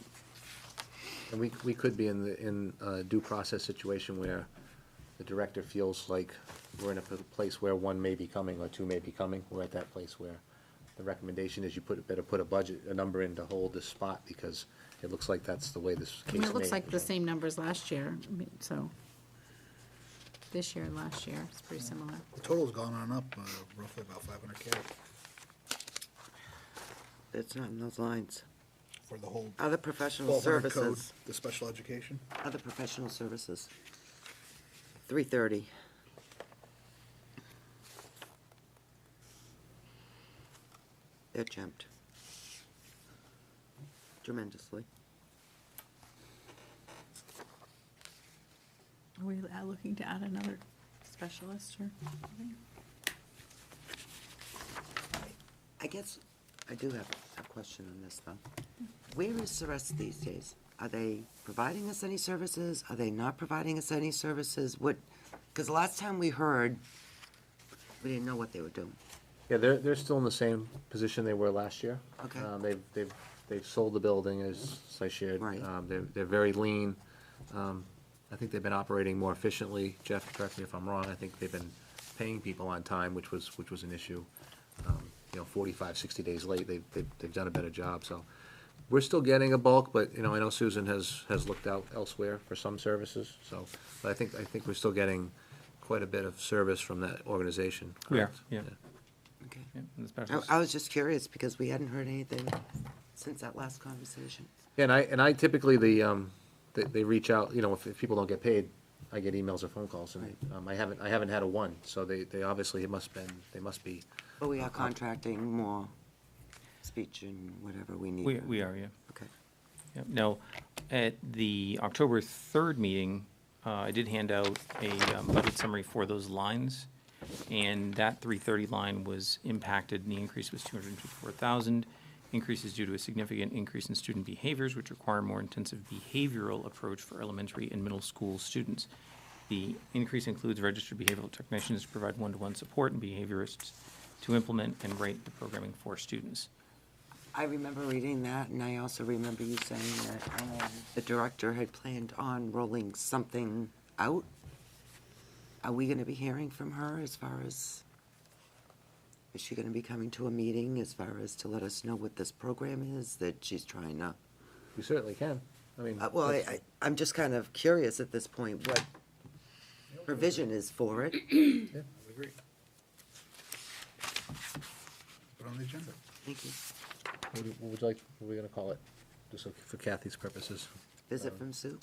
And we could be in a due process situation where the director feels like we're in a place where 1 may be coming or 2 may be coming. We're at that place where the recommendation is you better put a number in to hold this spot, because it looks like that's the way this I case mean, it looks may like the same numbers last year, I mean, so this year and last year, it's pretty similar. the total's gone on up roughly about 500K It's not in those lines. for the whole Other professional 1200 code, services, the special education. other professional services. 330. It jumped tremendously. Are we looking to add another specialist or something? I guess I do have a question on this, though. Where is the rest these days? Are they providing us any services? Are they not providing us any services? Because the last time we heard, we didn't know what they were doing. Yeah, they're still in the same position they were last year. Okay. They've sold the building, as I shared. Right. They're very lean. I think they've been operating more efficiently. Jeff, correct me if I'm wrong, I think they've been paying people on time, which was an issue. 45, 60 days late, they've done a better job, so. We're still getting a bulk, but, I know Susan has looked out elsewhere for some services, so, but I think we're still getting quite a bit of service from that organization. We are, correct? yeah. Okay. Yeah, and the specialists. I was just curious because we hadn't heard anything since that last conversation. Yeah, and I typically, they reach out, if people don't get paid, I get emails or phone calls, and, I haven't had a one, so they obviously, they must be. But we are contracting more speech and whatever we need. We are, yeah. Okay. Yep. Now, at the October 3rd meeting, I did hand out a budget summary for those lines, and that 330 line was impacted, and the increase was 254,000. Increase is due to a significant increase in student behaviors, which require more intensive behavioral approach for elementary and middle school students. The increase includes registered behavioral technicians to provide one-to-one support and behaviorists to implement and rate the programming for students. I remember reading that, and I also remember you saying that the director had planned on rolling something out. Are we going to be hearing from her as far as, is she going to be coming to a meeting as far as to let us know what this program is that she's trying to? You certainly can, I mean. Well, I'm just kind of curious at this point what her vision is for it. Yeah, I would agree. Put on the agenda. Thank you. What would you like, what are we gonna call it, just for Kathy's purposes? Visit from Sue?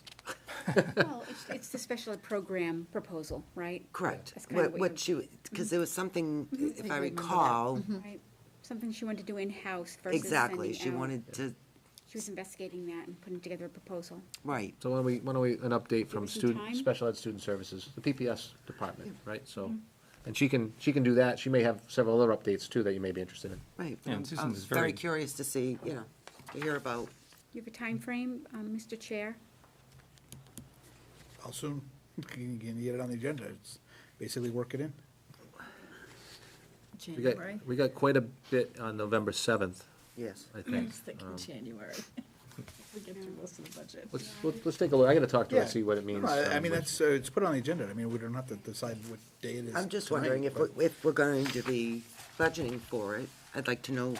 Well, it's the special ed program proposal, right? Correct. That's kind of What you- she, because there was something, if I remember that. recall, Right, something she wanted to do in-house versus exactly, sending she out. wanted to, She was investigating that and putting together a proposal. right. So why don't we, an update from us some student, time? special ed student services, the PPS department, right, so. And she can do that, she may have several other updates too that you may be interested in. Right. Yeah, and I'm Susan was very very- curious to see, to hear about, You have a time frame, Mr. Chair? How soon can you get it on the agenda? It's basically work it in. We got quite a bit on November 7th, yes. I think. thinking January. We get through most of the budget. Let's take a look, I gotta talk to her and Yeah. see what it means. No, I mean, what- that's, it's put on the agenda. I mean, we don't have to decide what day it is. I'm just tonight, wondering but- if we're going to be budgeting for it, I'd like to know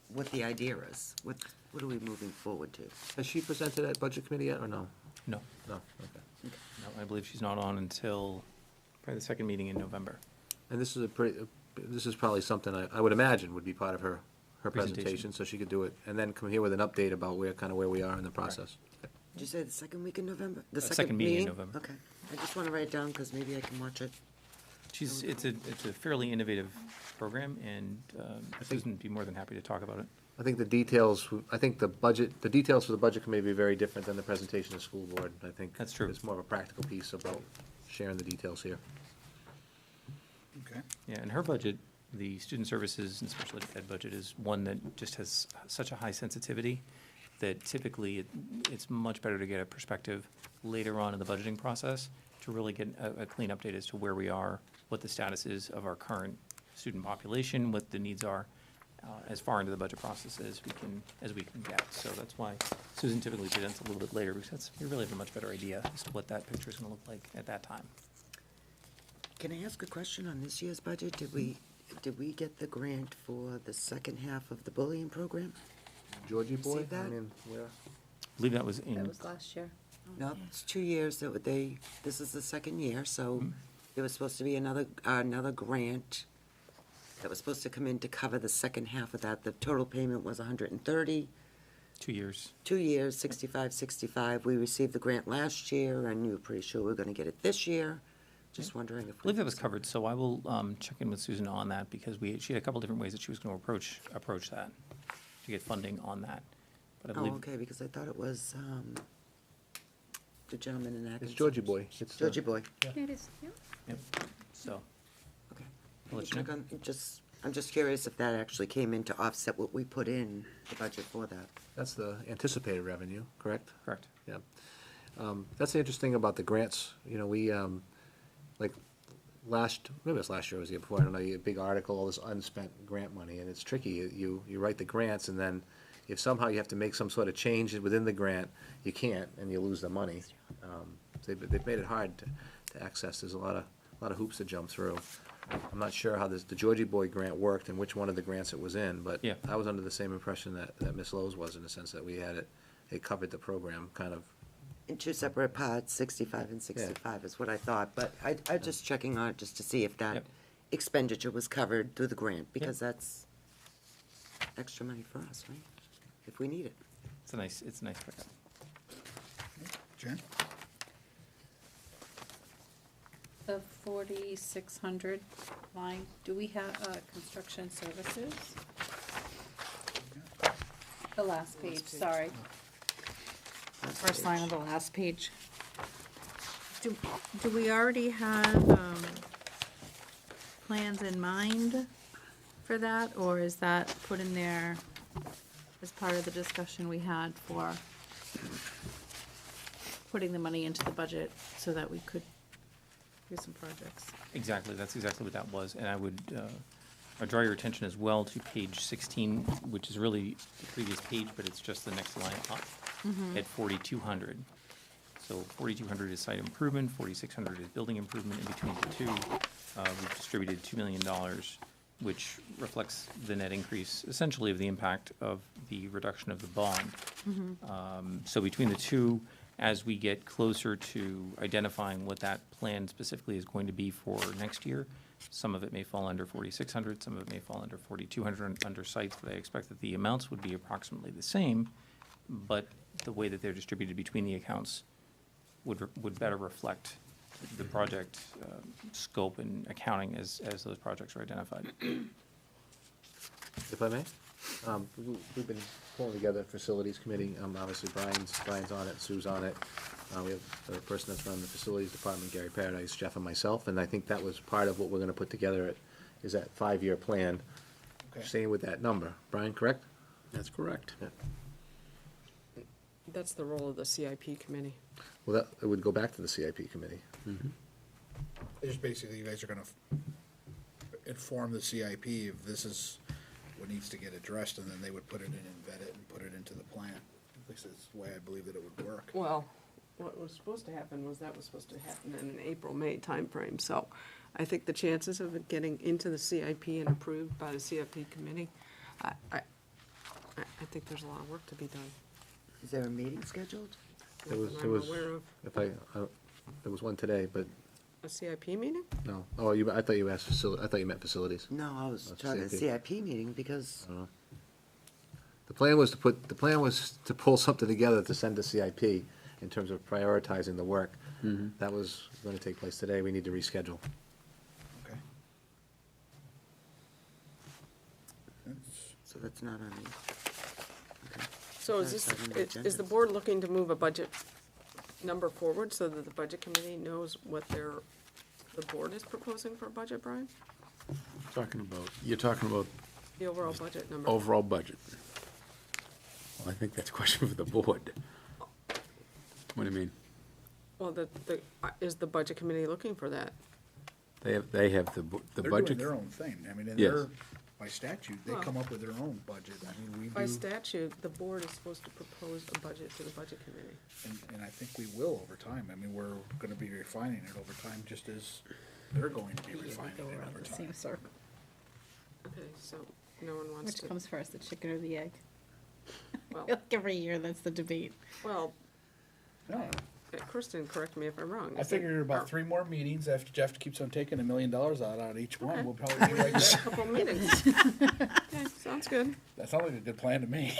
what the idea is. What are we moving forward to? Has she presented at budget committee yet, or no? No, No, okay. no, I believe she's not on until probably the second meeting in November. And this is probably something I would imagine would be part of her Presentation. presentation, so she could do it, and then come here with an update about where we are in the process. Did you say the second week in November? The second meeting in November. Okay. I just want to write it down because maybe I can watch it. It's a fairly innovative program, and Susan would be more than happy to talk about it. I think the details, the details for the budget committee be very different than the presentation to the school board. I think That's true. it's more of a practical piece about sharing the details here. Okay. Yeah, and her budget, the student services and special ed budget, is one that just has such a high sensitivity that typically it's much better to get a perspective later on in the budgeting process to really get a clean update as to where we are, what the status is of our current student population, what the needs are, as far into the budget process as we can get. So that's why Susan typically presents a little bit later, because we really have a much better idea as to what that picture is gonna look like at that time. Can I ask a question on this year's budget? Did we get the grant for the second half of the bullying program? Georgie boy? that? I mean, where? I believe that was in. That was last year. No, it's 2 years that this is the second year, so Mhm. there was supposed to be another grant that was supposed to come in to cover the second half of that. The total payment was 130. 2 years. 2 years, 65. We received the grant last year, and you were pretty sure we were gonna get it this year. Just wondering if. I believe that was covered, so I will check in with Susan on that, because she had a couple different ways that she was going to approach that, to get funding on that. But I Oh, believe, okay, because I thought it was, the gentleman in Atkinson. It's Georgie boy. It's, Georgie boy, It is, yeah. yep, so, okay. I'll let you know. I'm just curious if that actually came in to offset what we put in the budget for that. That's the anticipated revenue, correct? Correct. Yeah. That's the interesting about the grants. You know, we, like, maybe it was last year, or it was the year before, I don't know, you had a big article, all this unspent grant money, and it's tricky. You write the grants, and then if somehow you have to make some sort of change within the grant, you can't, and you lose the money. They've made it hard to access. There's a lot of hoops to jump through. I'm not sure how the Georgie Boy grant worked and which one of the grants it was in, but Yeah. I was under the same impression that Ms. Lowe's was, in the sense that we had it covered the program, kind of. In two separate parts, 65 and 65 is what I thought, but I just checking on it just to see if that Yep. expenditure was covered through the grant, because that's extra money for us, right? If we need it. It's a nice pickup. Jen? The 4,600 line, do we have, construction services? The last page, sorry. First line of the last page. Do we already have, plans in mind for that, or is that put in there as part of the discussion we had for putting the money into the budget so that we could do some projects? Exactly, that's exactly what that was, and I would draw your attention as well to page 16, which is really the previous page, but it's just the next line up at 4,200. So 4,200 is site improvement, 4,600 is building improvement. In between the two, we've distributed $2 million, which reflects the net increase, essentially, of the impact of the reduction of the bond. So between the two, as we get closer to identifying what that plan specifically is going to be for next year, some of it may fall under 4,600, some of it may fall under 4,200 under sites, but I expect that the amounts would be approximately the same, but the way that they're distributed between the accounts would better reflect the project scope and accounting as those projects are identified. If I may, we've been pulling together a facilities committee. Obviously, Brian's on it, Sue's on it. We have a person that's running the facilities department, Gary Paradise, Jeff, and myself, and I think that was part of what we're gonna put together, is that 5-year plan, Okay. staying with that number. Brian, correct? That's correct. Yeah. That's the role of the CIP committee. Well, it would go back to the CIP committee. It's just basically, you guys are gonna inform the CIP if this is what needs to get addressed, and then they would put it in and vet it and put it into the plan. At least that's the way I believe that it would work. Well, what was supposed to happen was that was supposed to happen in an April-May timeframe, so I think the chances of it getting into the CIP and approved by the CIP committee, I think there's a lot of work to be done. Is there a meeting scheduled? There was, Nothing I'm aware of. there was one today, but A CIP meeting? no. Oh, I thought you meant facilities. No, I was That's talking CIP. CIP meeting because, The plan was to pull something together to send to CIP, in terms of prioritizing the work. That was going to take place today. We need to reschedule. Okay. So that's not on the, okay. So is That's this, not on the is the agenda. board looking to move a budget number forward so that the budget committee knows what the board is proposing for a budget, Brian? You're talking about The overall budget number? overall budget. Well, I think that's a question for the board. What do you mean? Well, is the budget committee looking for that? They have the They're budget. doing their own thing. I mean, and Yes. they're, by statute, they Well- come up with their own budget. I mean, we By do, statute, the board is supposed to propose a budget to the budget committee. and I think we will over time. I mean, we're gonna be refining it over time, just as they're going to be refining Go it around over the time. same circle. Okay, so no one wants Which to, comes first, the chicken or the egg? well, Like every year, that's the debate. well, No, Kristen, correct me if I'm wrong. I is it- figure about or- 3 more meetings after Jeff keeps on taking $1 million out each one, Okay. we'll probably be right A there. couple meetings. Okay, sounds good. That sounds like a good plan to me.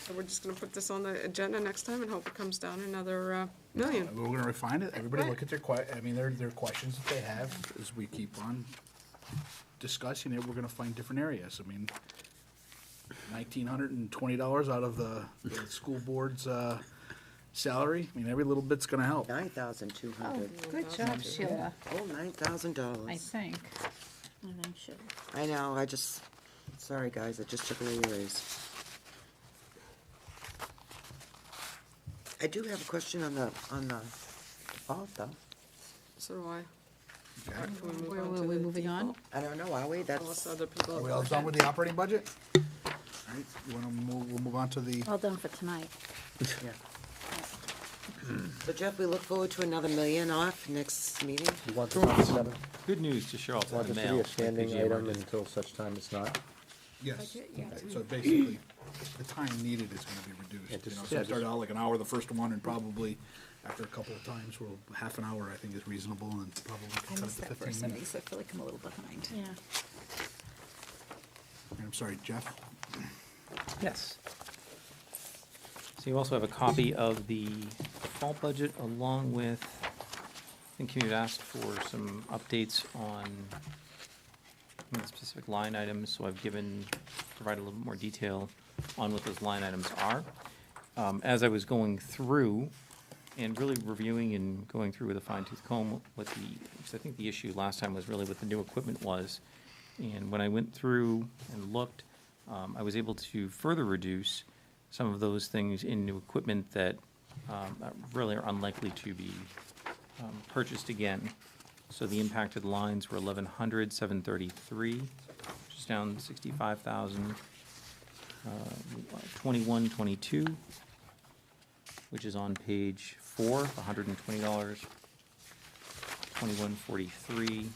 So we're just gonna put this on the agenda next time and hope it comes down another million. We're gonna refine it, everybody Right. look at their I mean, their questions that they have, as we keep on discussing it, we're gonna find different areas, I mean, $1,920 out of the school board's, salary, I mean, every little bit's gonna help. $9,200. Good job, Sheila. Oh, $9,000. I think. I know, sorry, guys, I just took away your raise. I do have a question on the default, though. So do I. Okay. Can we move Where on were to we the moving on? default? I don't know, are we? Unless That's, other people. Are we have all done with the operating budget? All right, you wanna we'll move on to the, All done for tonight. yeah. So Jeff, we look forward to another million off next meeting. You want this on the 7th? Good news to show up Want in the this to mail. be a standing like PGMR item did. until such time it's not? yes, okay, so basically, the time needed is gonna be reduced, Yeah, you just- know, yeah, so just- start out like an hour the first one, and probably after a couple of times, we'll, half an hour, I think is reasonable, and probably I cut it missed to that 15 first meeting, minutes. so I feel like I'm a little behind. Yeah. I'm sorry, Jeff? Yes. So you also have a copy of the default budget along with, I think you had asked for some updates on the specific line items, so I've provided a little more detail on what those line items are. As I was going through and really reviewing and going through with a fine tooth comb because I think the issue last time was really what the new equipment was. And when I went through and looked, I was able to further reduce some of those things in new equipment that really are unlikely to be purchased again. So the impacted lines were 1,100, 733, which is down 65,000. 2122, which is on page 4, $120. 2143,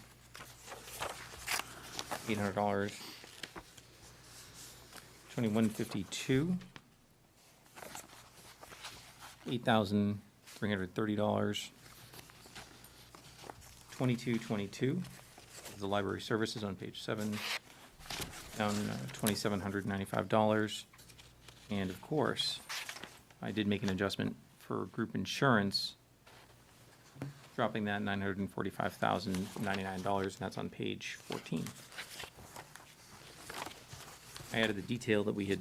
$800. 2152, $8,330. 2222 is the library services on page 7, down $2,795. And of course, I did make an adjustment for group insurance, dropping that $945,099, and that's on page 14. I added the detail that we had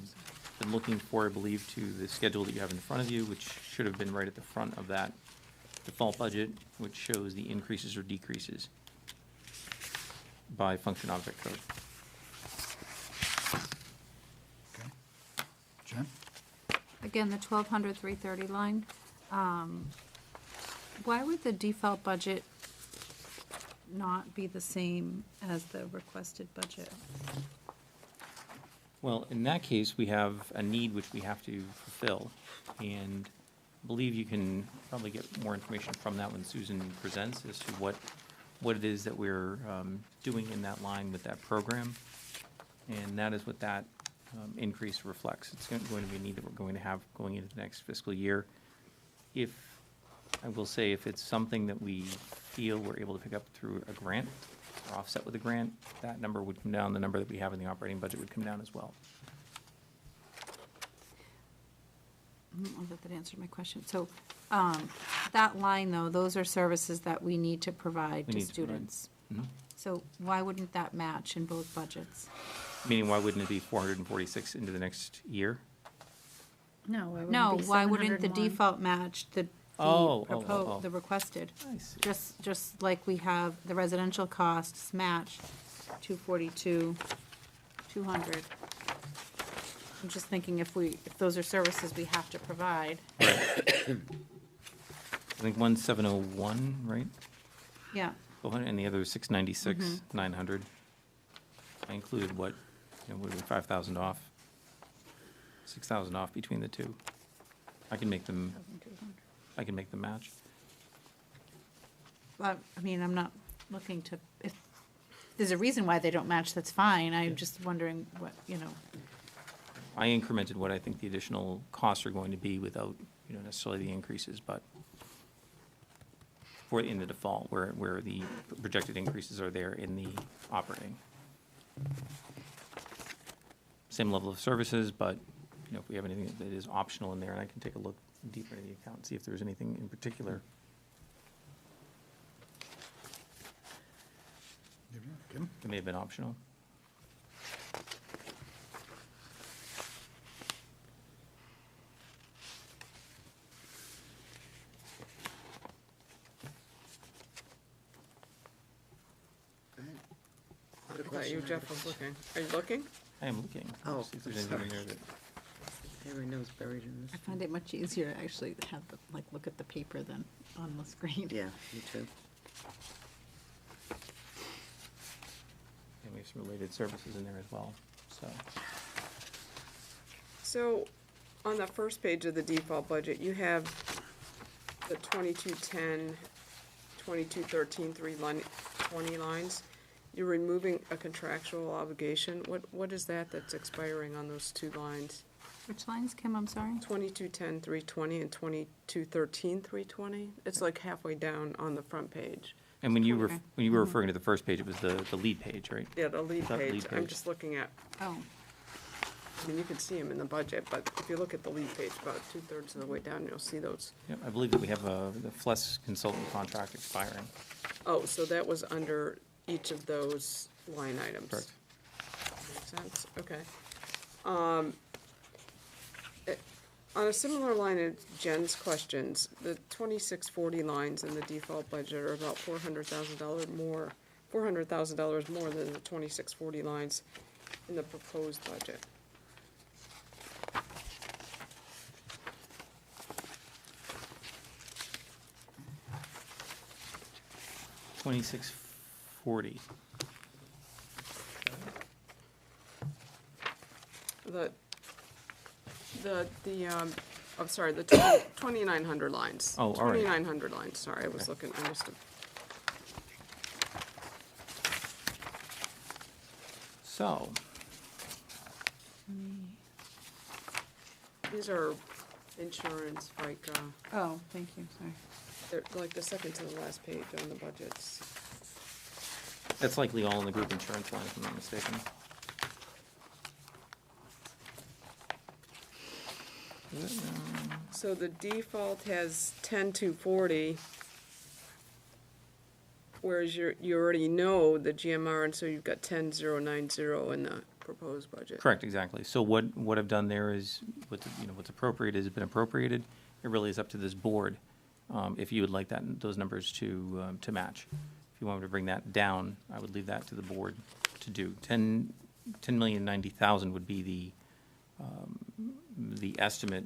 been looking for, I believe, to the schedule that you have in front of you, which should have been right at the front of that default budget, which shows the increases or decreases by function object code. Okay. Jen? Again, the 1,200, 330 line. Why would the default budget not be the same as the requested budget? Well, in that case, we have a need which we have to fulfill, and I believe you can probably get more information from that when Susan presents as to what it is that we're doing in that line with that program, and that is what that increase reflects. It's going to be a need that we're going to have going into the next fiscal year. I will say, if it's something that we feel we're able to pick up through a grant or offset with a grant, that number would come down, the number that we have in the operating budget would come down as well. don't know that answered my question. So, that line, though, those are services that we need to provide We to need to provide. students. Mhm. So why wouldn't that match in both budgets? Meaning, why wouldn't it be 446 into the next year? No, why No, wouldn't it be why wouldn't the 701? default match the Oh. the requested? I see. Just like we have the residential costs match 242, 200. I'm just thinking if those are services we have to provide. I think 1701, right? Yeah, And the other is 696, 900. I included what, would be 5,000 off, 6,000 off between the two. I can make them match. I mean, I'm not looking to, if there's a reason why they don't match, that's fine. I'm just wondering what, I incremented what I think the additional costs are going to be without, necessarily the increases, but for in the default, where the projected increases are there in the operating. Same level of services, but, if we have anything that is optional in there, and I can take a look deeper into the account and see if there's anything in particular. Kim? That may have been optional. You, Jeff, was looking. Are you looking? I am looking. Oh, See if there's anything in there that, Everyone knows buried in this. I find it much easier to actually have look at the paper than on the screen. Yeah, me too. and we have some related services in there as well, so. So, on the first page of the default budget, you have the 2210, 2213, 20 lines. You're removing a contractual obligation. What is that that's expiring on those two lines? Which lines, Kim, I'm sorry? 2210, 320, and 2213, 320? It's like halfway down on the front page. And when you were, Okay. when you were referring to the first page, it was the lead page, right? Yeah, the lead That page. lead I'm page. just looking at, Oh, I mean, you can see them in the budget, but if you look at the lead page, about 2/3 of the way down, you'll see those. Yep, I believe that we have the FLES consultant contract expiring. Oh, so that was under each of those line items? Correct. Makes sense, okay. On a similar line of Jen's questions, the 2640 lines in the default budget are about $400,000 more than the 2640 lines in the proposed budget. $2640. I'm sorry, the 2,900 lines. Oh, all right. 2,900 lines, sorry, I was looking, I must have. So, These are insurance, FICA, oh, thank you, sorry. they're like the second to the last page on the budgets. that's likely all in the group insurance line, if I'm not mistaken. So the default has 10,240, whereas you already know the GMR, and so you've got 10,090 in the proposed budget. Correct, exactly. So what I've done there is, what's appropriated has been appropriated. It really is up to this board, if you would like those numbers to match. If you want me to bring that down, I would leave that to the board to do. 10,090,000 would be the estimate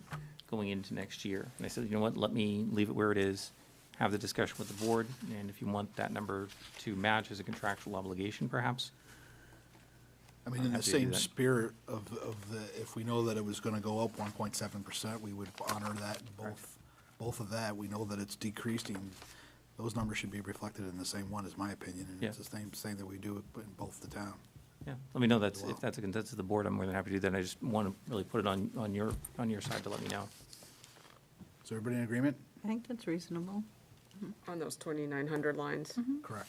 going into next year. And I said, you know what, let me leave it where it is, have the discussion with the board, and if you want that number to match as a contractual obligation, perhaps. I mean, in the Happy to do same that. spirit of if we know that it was gonna go up 1.7%, we would honor that in both of that. We know that it's decreasing. Those numbers should be reflected in the same one, is my opinion, and it's the same that we do in both the town. Yeah, let me know if Well. that's a consensus of the board, I'm more than happy to do that. I just want to really put it on your side to let me know. Is everybody in agreement? I think that's reasonable. On those 2,900 lines. Correct.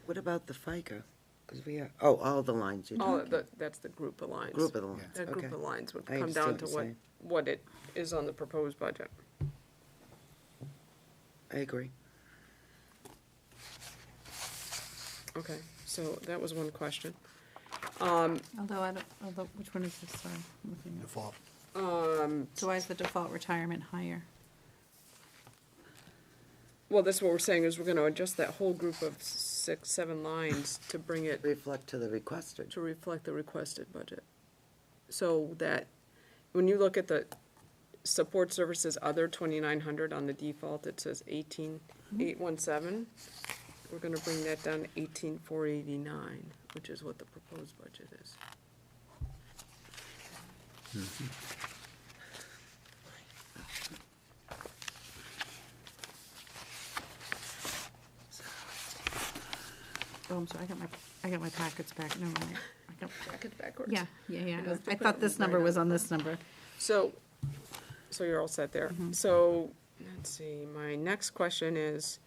What about the FICA? Because we have, all the lines you're Oh, talking. that's the group of lines. Group of the lines, That okay. group of lines would I come down understand to what what you're what it is on the proposed budget. I agree. Okay, so that was one question. Although, which one is this, sorry, I'm looking at. Default. So why is the default retirement higher? Well, that's what we're saying, is we're gonna adjust that whole group of 6, 7 lines to bring it Reflect to the requested. to reflect the requested budget. So that, when you look at the support services other 2,900 on the default, it says 18,817. We're gonna bring that down to 18,489, which is what the proposed budget is. Oh, I'm sorry, I got my packets back, no, mind. I got- Back it backwards. Yeah. have to I put thought it this number right was up. on this number. So you're all set there. So, let's see, my next question is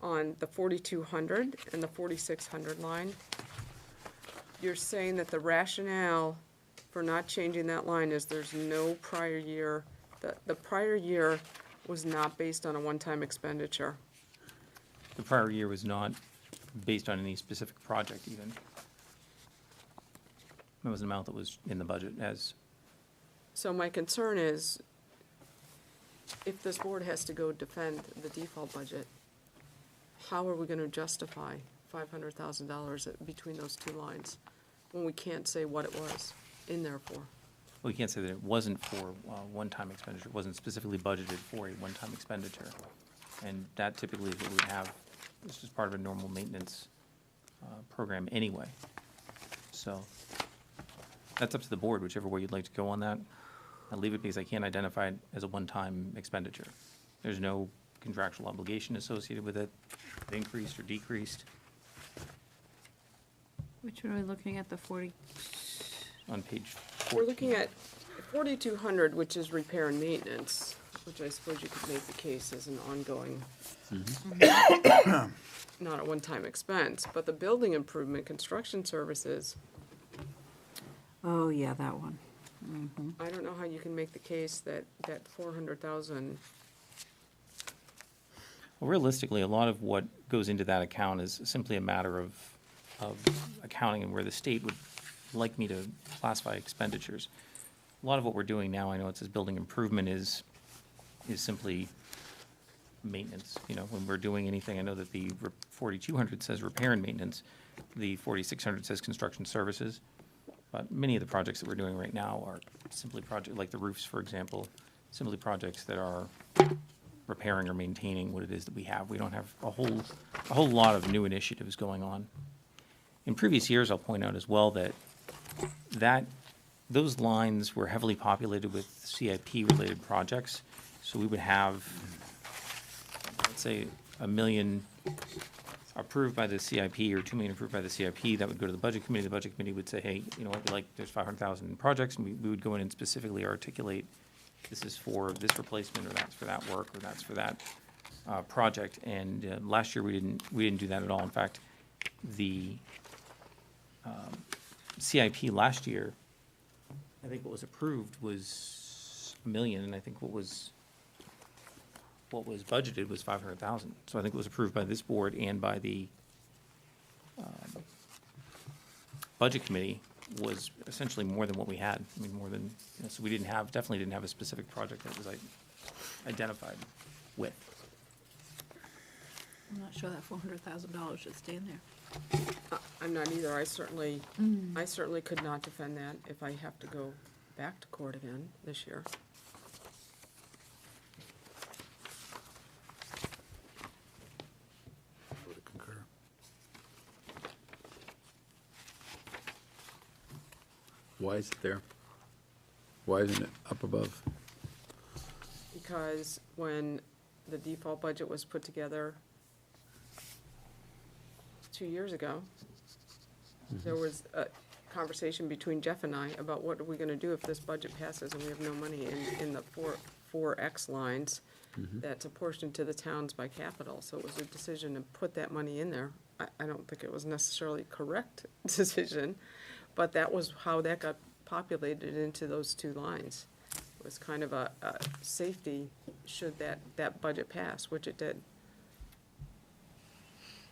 on the 4,200 and the 4,600 line. You're saying that the rationale for not changing that line is there's no prior year, the prior year was not based on a one-time expenditure. The prior year was not based on any specific project even. It was an amount that was in the budget as, So my concern is, if this board has to go defend the default budget, how are we gonna justify $500,000 between those two lines when we can't say what it was in there for? we can't say that it wasn't for one-time expenditure. It wasn't specifically budgeted for a one-time expenditure. And that typically is what we would have, it's just part of a normal maintenance program anyway. So that's up to the board, whichever way you'd like to go on that. I leave it because I can't identify it as a one-time expenditure. There's no contractual obligation associated with it, increased or decreased. Which one are we looking at, the 40? On page 14. We're looking at 4,200, which is repair and maintenance, which I suppose you could make the case as an ongoing, not a one-time expense, but the building improvement, construction services, Oh, yeah, that one. I don't know how you can make the case that 400,000, Well, realistically, a lot of what goes into that account is simply a matter of accounting and where the state would like me to classify expenditures. A lot of what we're doing now, I know it says building improvement is simply maintenance. You know, when we're doing anything, I know that the 4,200 says repair and maintenance, the 4,600 says construction services. But many of the projects that we're doing right now are simply project, like the roofs, for example, simply projects that are repairing or maintaining what it is that we have. We don't have a whole lot of new initiatives going on. In previous years, I'll point out as well that those lines were heavily populated with CIP-related projects. So we would have, let's say, $1 million approved by the CIP or $2 million approved by the CIP. That would go to the budget committee. The budget committee would say, hey, you know what, there's 500,000 in projects, and we would go in and specifically articulate, this is for this replacement, or that's for that work, or that's for that project. And last year we didn't do that at all. In fact, the CIP last year, I think what was approved was $1 million, and I think what was budgeted was 500,000. So I think it was approved by this board and by the budget committee was essentially more than what we had. I mean, more than, you know, so we definitely didn't have a specific project that was identified with. I'm not sure that $400,000 should stay in there. I'm not either. I certainly could not defend that if I have to go back to court again this year. I would concur. Why is it there? Why isn't it up above? Because when the default budget was put together 2 years ago, there was a conversation between Jeff and I about what are we gonna do if this budget passes and we have no money in the four X lines that's apportioned to the towns by capital. So it was a decision to put that money in there. I don't think it was necessarily a correct decision, but that was how that got populated into those two lines. It was kind of a safety should that budget pass, which it did.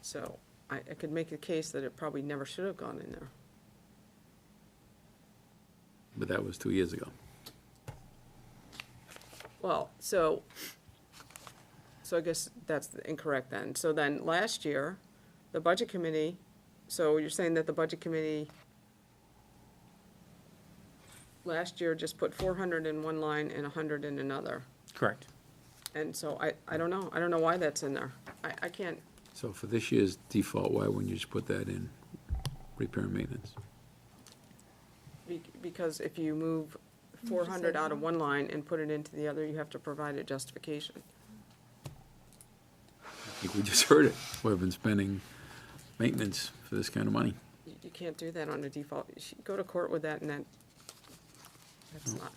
So I could make a case that it probably never should have gone in there. But that was 2 years ago. Well, so I guess that's incorrect then. So then last year, the budget committee, so you're saying that the budget committee last year just put 400 in one line and 100 in another. Correct. And so I don't know. I don't know why that's in there. I can't, So for this year's default, why wouldn't you just put that in repair and maintenance? because if you move 400 out of one line and put it into the other, you have to provide a justification. I think we just heard it. We've been spending maintenance for this kind of money. You can't do that on a default. You should go to court with that, and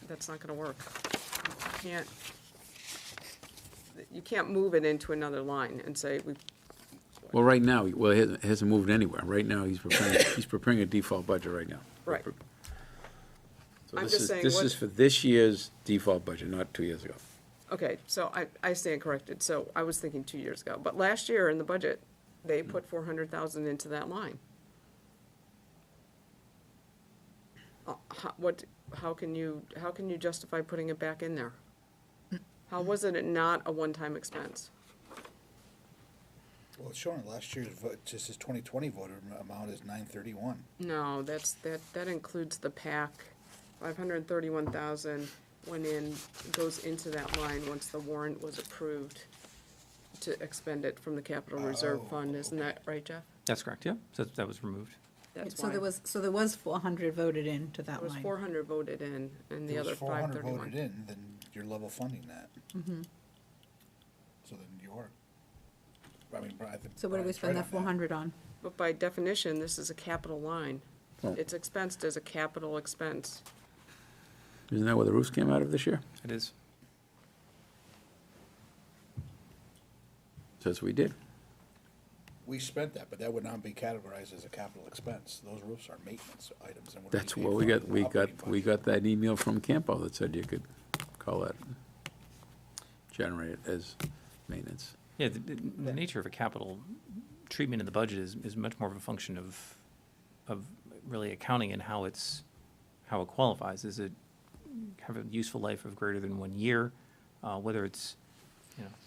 that's not gonna work. You can't move it into another line and say, Well, right now, it hasn't moved anywhere. Right now, he's preparing a default budget right now. right. So I'm this just is- saying This what- is for this year's default budget, not 2 years ago. Okay, so I stand corrected. So I was thinking 2 years ago. But last year in the budget, they put 400,000 into that line. How can you justify putting it back in there? How was it not a one-time expense? Well, it's showing last year's, just his 2020 voter amount is 931. No, that includes the PAC. 531,000 went in, goes into that line once the warrant was approved to expend it from the capital reserve Oh, fund. Isn't that right, Jeff? That's correct, yeah. So that was removed. That's So why. there was 400 voted into that There was line. 400 voted in, and the If it other was 400 531. voted in, then you're level funding that. So then you are. I mean, I think. So what do we Brian's spend right that on 400 on? But by definition, this is a capital line. Oh. It's expensed as a capital expense. Isn't that where the roofs came out of this year? It is. Says we did. We spent that, but that would not be categorized as a capital expense. Those roofs are maintenance items. And would That's be what paid we for got, in the operating budget. got that email from Campo that said you could call that, generate it as maintenance. Yeah, the nature of a capital treatment in the budget is much more of a function of really accounting and how it qualifies. Is it have a useful life of greater than 1 year? Whether it's,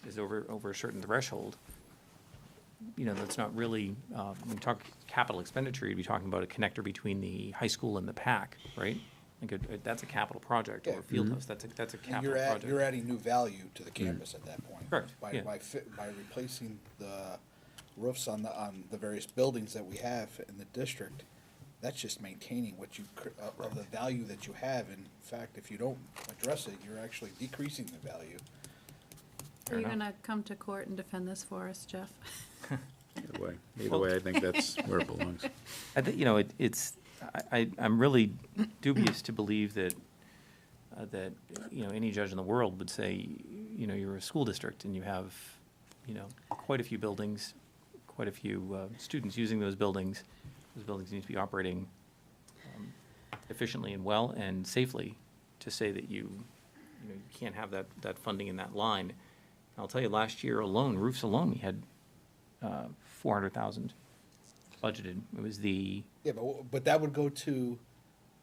is over a certain threshold. That's not really, when you talk capital expenditure, you'd be talking about a connector between the high school and the PAC, right? Like that's a capital project, or Yeah. a field house, that's a And capital you're project. adding new value to the campus at that point. Correct, yeah. By replacing the roofs on the various buildings that we have in the district, that's just maintaining what of the value that you have. In fact, if you don't address it, you're actually decreasing the value. Are you enough. gonna come to court and defend this for us, Jeff? Either way, I think that's where it belongs. I think, I'm really dubious to believe that any judge in the world would say, you're a school district and you have, quite a few buildings, quite a few students using those buildings. Those buildings need to be operating efficiently and well and safely, to say that you can't have that funding in that line. I'll tell you, last year alone, roofs alone, we had 400,000 budgeted. It was the Yeah, but that would go to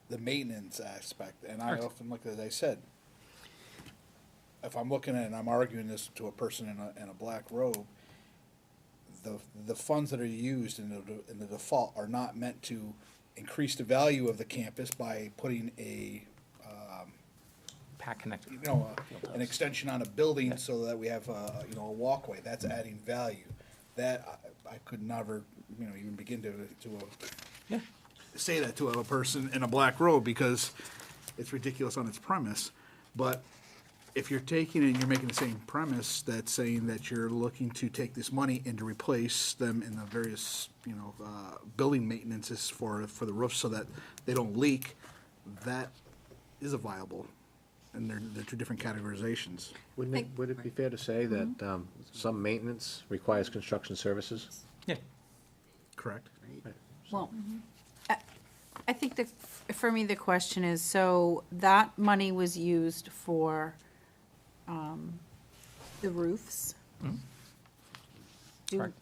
the maintenance aspect, and I Correct. often look at it, as I said, if I'm looking at it and I'm arguing this to a person in a black robe, the funds that are used in the default are not meant to increase the value of the campus by putting a PAC connector. an extension on a building so that we have a walkway. That's adding value. That I could never even begin to Yeah. say that to a person in a black robe, because it's ridiculous on its premise. But if you're taking it and you're making the same premise, that's saying that you're looking to take this money and to replace them in the various building maintenances for the roofs so that they don't leak, that is a viable. And they're two different categorizations. Would it be fair to say that some maintenance requires construction services? Yeah. Correct. Well, I think for me, the question is, so that money was used for the roofs? Do- Correct.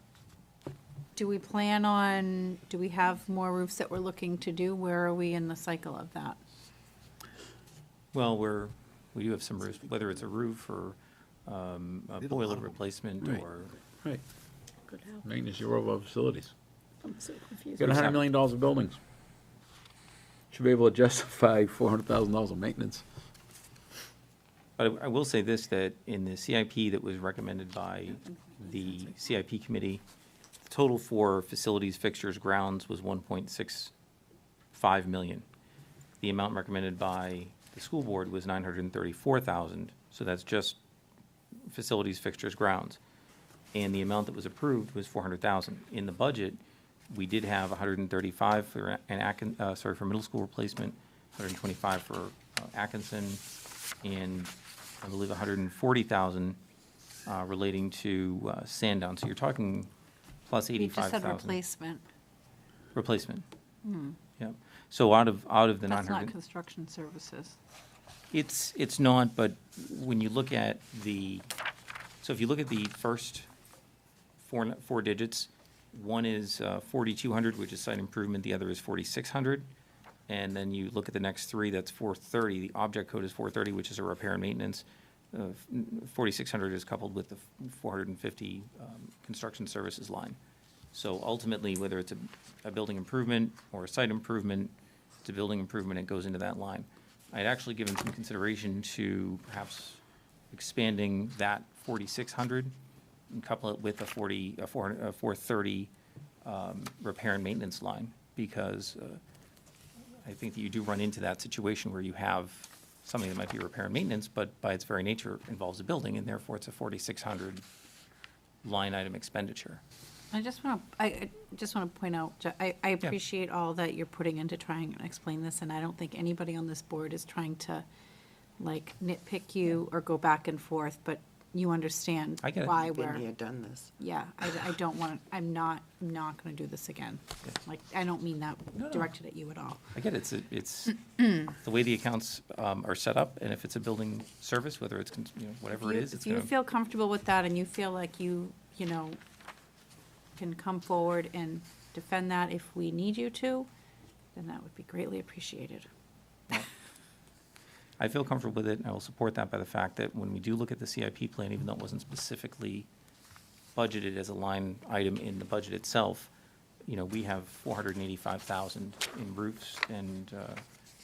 Do we plan on, do we have more roofs that we're looking to do? Where are we in the cycle of that? Well, we do have some roofs, whether it's a roof or a boiler replacement Right. or, Right. Good help. Maintenance your overall facilities. I'm so confused. Got $100 million of buildings. Should be able to justify $400,000 of maintenance. but I will say this, that in the CIP that was recommended by the CIP committee, the total for facilities, fixtures, grounds was 1.65 million. The amount recommended by the school board was 934,000, so that's just facilities, fixtures, grounds. And the amount that was approved was 400,000. In the budget, we did have 135 for for middle school replacement, 125 for Atkinson, and I believe 140,000 relating to Sandown. So you're talking plus You just 85,000. said replacement. Replacement. Yep. So out of the That's 900. not construction services. It's not, but when you look at so if you look at the first four digits, one is 4,200, which is site improvement, the other is 4,600. And then you look at the next three, that's 430. The object code is 430, which is a repair and maintenance. 4,600 is coupled with the 450 construction services line. So ultimately, whether it's a building improvement or a site improvement, it's a building improvement, it goes into that line. I'd actually given some consideration to perhaps expanding that 4,600 and couple it with a 430 repair and maintenance line, because I think that you do run into that situation where you have something that might be repair and maintenance, but by its very nature involves a building, and therefore it's a 4,600 line item expenditure. I just want to point out, I appreciate all that you're putting into trying and explain this, and I don't think anybody on this board is trying to, like, nitpick you or go back and forth, but you understand I get it. why Been we're, here, done this. yeah, I don't want, I'm not going to do this again. Like, I don't mean that directed at you at all. I get it. It's the way the accounts are set up, and if it's a building service, whether it's, whatever it is, it's If you going to. feel comfortable with that and you feel like you can come forward and defend that if we need you to, then that would be greatly appreciated. I feel comfortable with it, and I will support that by the fact that when we do look at the CIP plan, even though it wasn't specifically budgeted as a line item in the budget itself, we have 485,000 in roofs and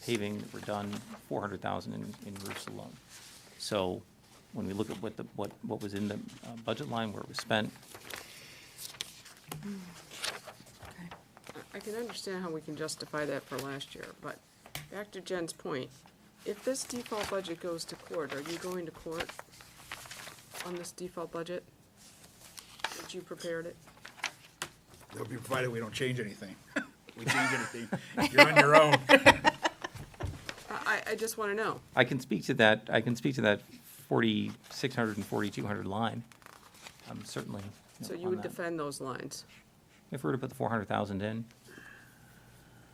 paving that were done, 400,000 in roofs alone. So when we look at what was in the budget line, where it was spent, I can understand how we can justify that for last year, but back to Jen's point, if this default budget goes to court, are you going to court on this default budget? That you prepared it? That would be provided we don't change anything. We change anything, you're on your own. I just want to know. I can speak to that 4,600 and 4,200 line. Certainly. So you on would that. defend those lines? If we were to put the 400,000 in,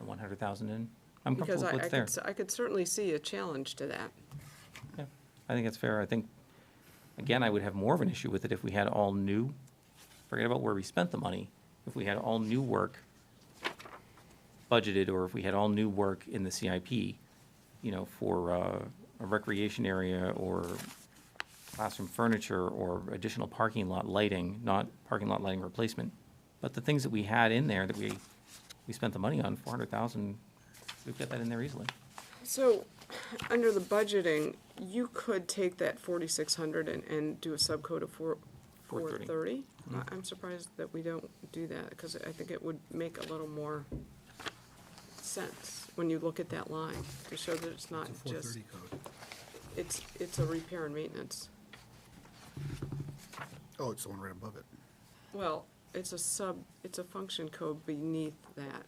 or 100,000 in, I'm Because comfortable with what's there. I could certainly see a challenge to that. Yeah, I think that's fair. I think, again, I would have more of an issue with it if we had all new, forget about where we spent the money, if we had all new work budgeted, or if we had all new work in the CIP, for a recreation area or classroom furniture or additional parking lot lighting, not parking lot lighting replacement. But the things that we had in there that we spent the money on, 400,000, we've got that in there easily. So, under the budgeting, you could take that 4,600 and do a subcode of 430? I'm surprised that we don't do that, because I think it would make a little more sense when you look at that line, to show that it's not It's a just, 430 code. it's a repair and maintenance. Oh, it's the one right above it. Well, it's a function code beneath that.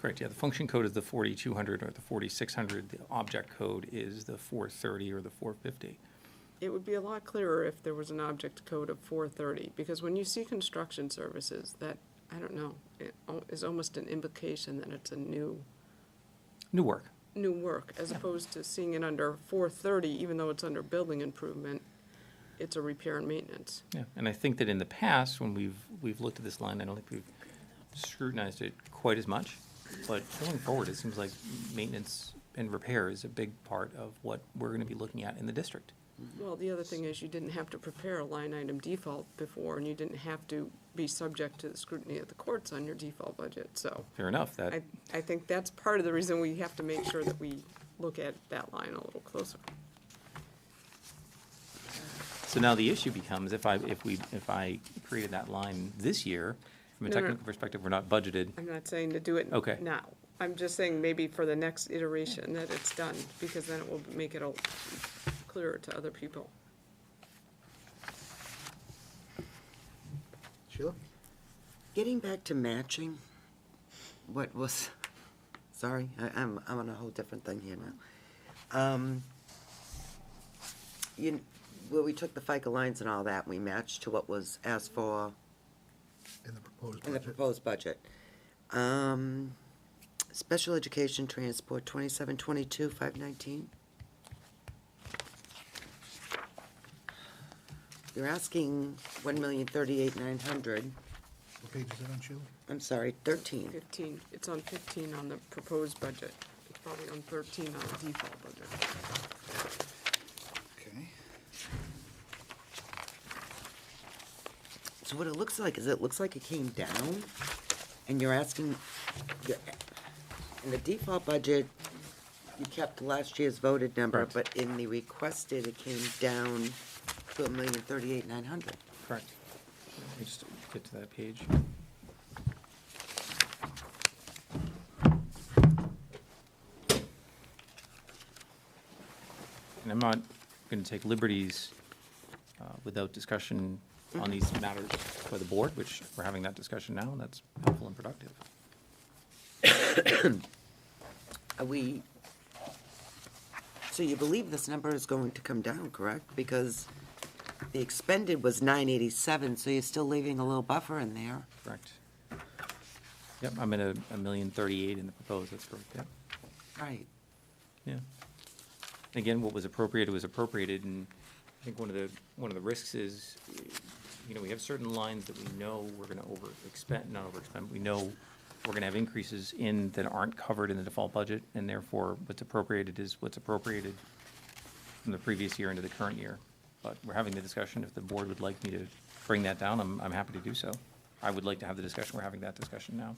Correct, yeah, the function code is the 4,200 or the 4,600, the object code is the 430 or the 450. It would be a lot clearer if there was an object code of 430, because when you see construction services, that, I don't know, it is almost an implication that it's a new New work. new work, as opposed to seeing it under 430, even though it's under building improvement, it's a repair and maintenance. Yeah, and I think that in the past, when we've looked at this line, I don't think we've scrutinized it quite as much. But going forward, it seems like maintenance and repair is a big part of what we're gonna be looking at in the district. Well, the other thing is you didn't have to prepare a line item default before, and you didn't have to be subject to the scrutiny of the courts on your default budget, so. Fair enough, that, I think that's part of the reason we have to make sure that we look at that line a little closer. so now the issue becomes, if I created that line this year, from a No, no. technical perspective, we're not budgeted. I'm not saying to do it Okay. now. I'm just saying maybe for the next iteration that it's done, because then it will make it clearer to other people. Sheila? Getting back to matching, what was, sorry, I'm on a whole different thing here now. Where we took the FICA lines and all that, we matched to what was asked for In the proposed in the budget. proposed budget. Special education transport, 2722, 519. You're asking 1,038,900. What page is that on, Sheila? I'm sorry, 13. 15, it's on 15 on the proposed budget. It's probably on 13 on the default budget. Okay. So what it looks like is it looks like it came down, and you're asking, in the default budget, you kept last year's voted number, Correct. but in the requested, it came down to 1,038,900. Correct. Let me just get to that page. And I'm not going to take liberties without discussion on these matters by the board, which we're having that discussion now, and that's helpful and productive. Are we, so you believe this number is going to come down, correct? Because the expended was 987, so you're still leaving a little buffer in there. Correct. Yep, I'm at a 1,038,000 in the proposed, that's correct, yep. Right. Yeah. Again, what was appropriated was appropriated, and I think one of the risks is, we have certain lines that we know we're gonna we know we're gonna have increases in that aren't covered in the default budget, and therefore, what's appropriated is what's appropriated from the previous year into the current year. But we're having the discussion, if the board would like me to bring that down, I'm happy to do so. I would like to have the discussion, we're having that discussion now.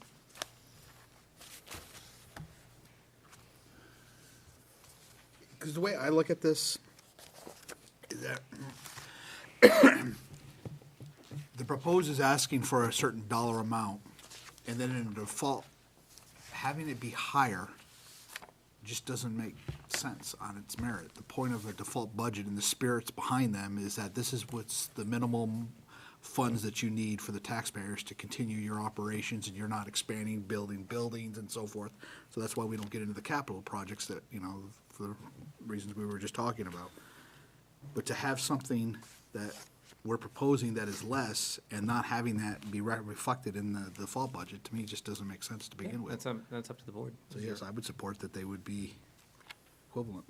Because the way I look at this is that the proposed is asking for a certain dollar amount, and then in default, having it be higher just doesn't make sense on its merit. The point of a default budget and the spirits behind them is that this is what's the minimum funds that you need for the taxpayers to continue your operations, and you're not expanding, building buildings and so forth. So that's why we don't get into the capital projects that, for the reasons we were just talking about. But to have something that we're proposing that is less and not having that be reflected in the default budget, to me, just doesn't make sense to begin with. That's up to the board. So yes, I would support that they would be equivalent.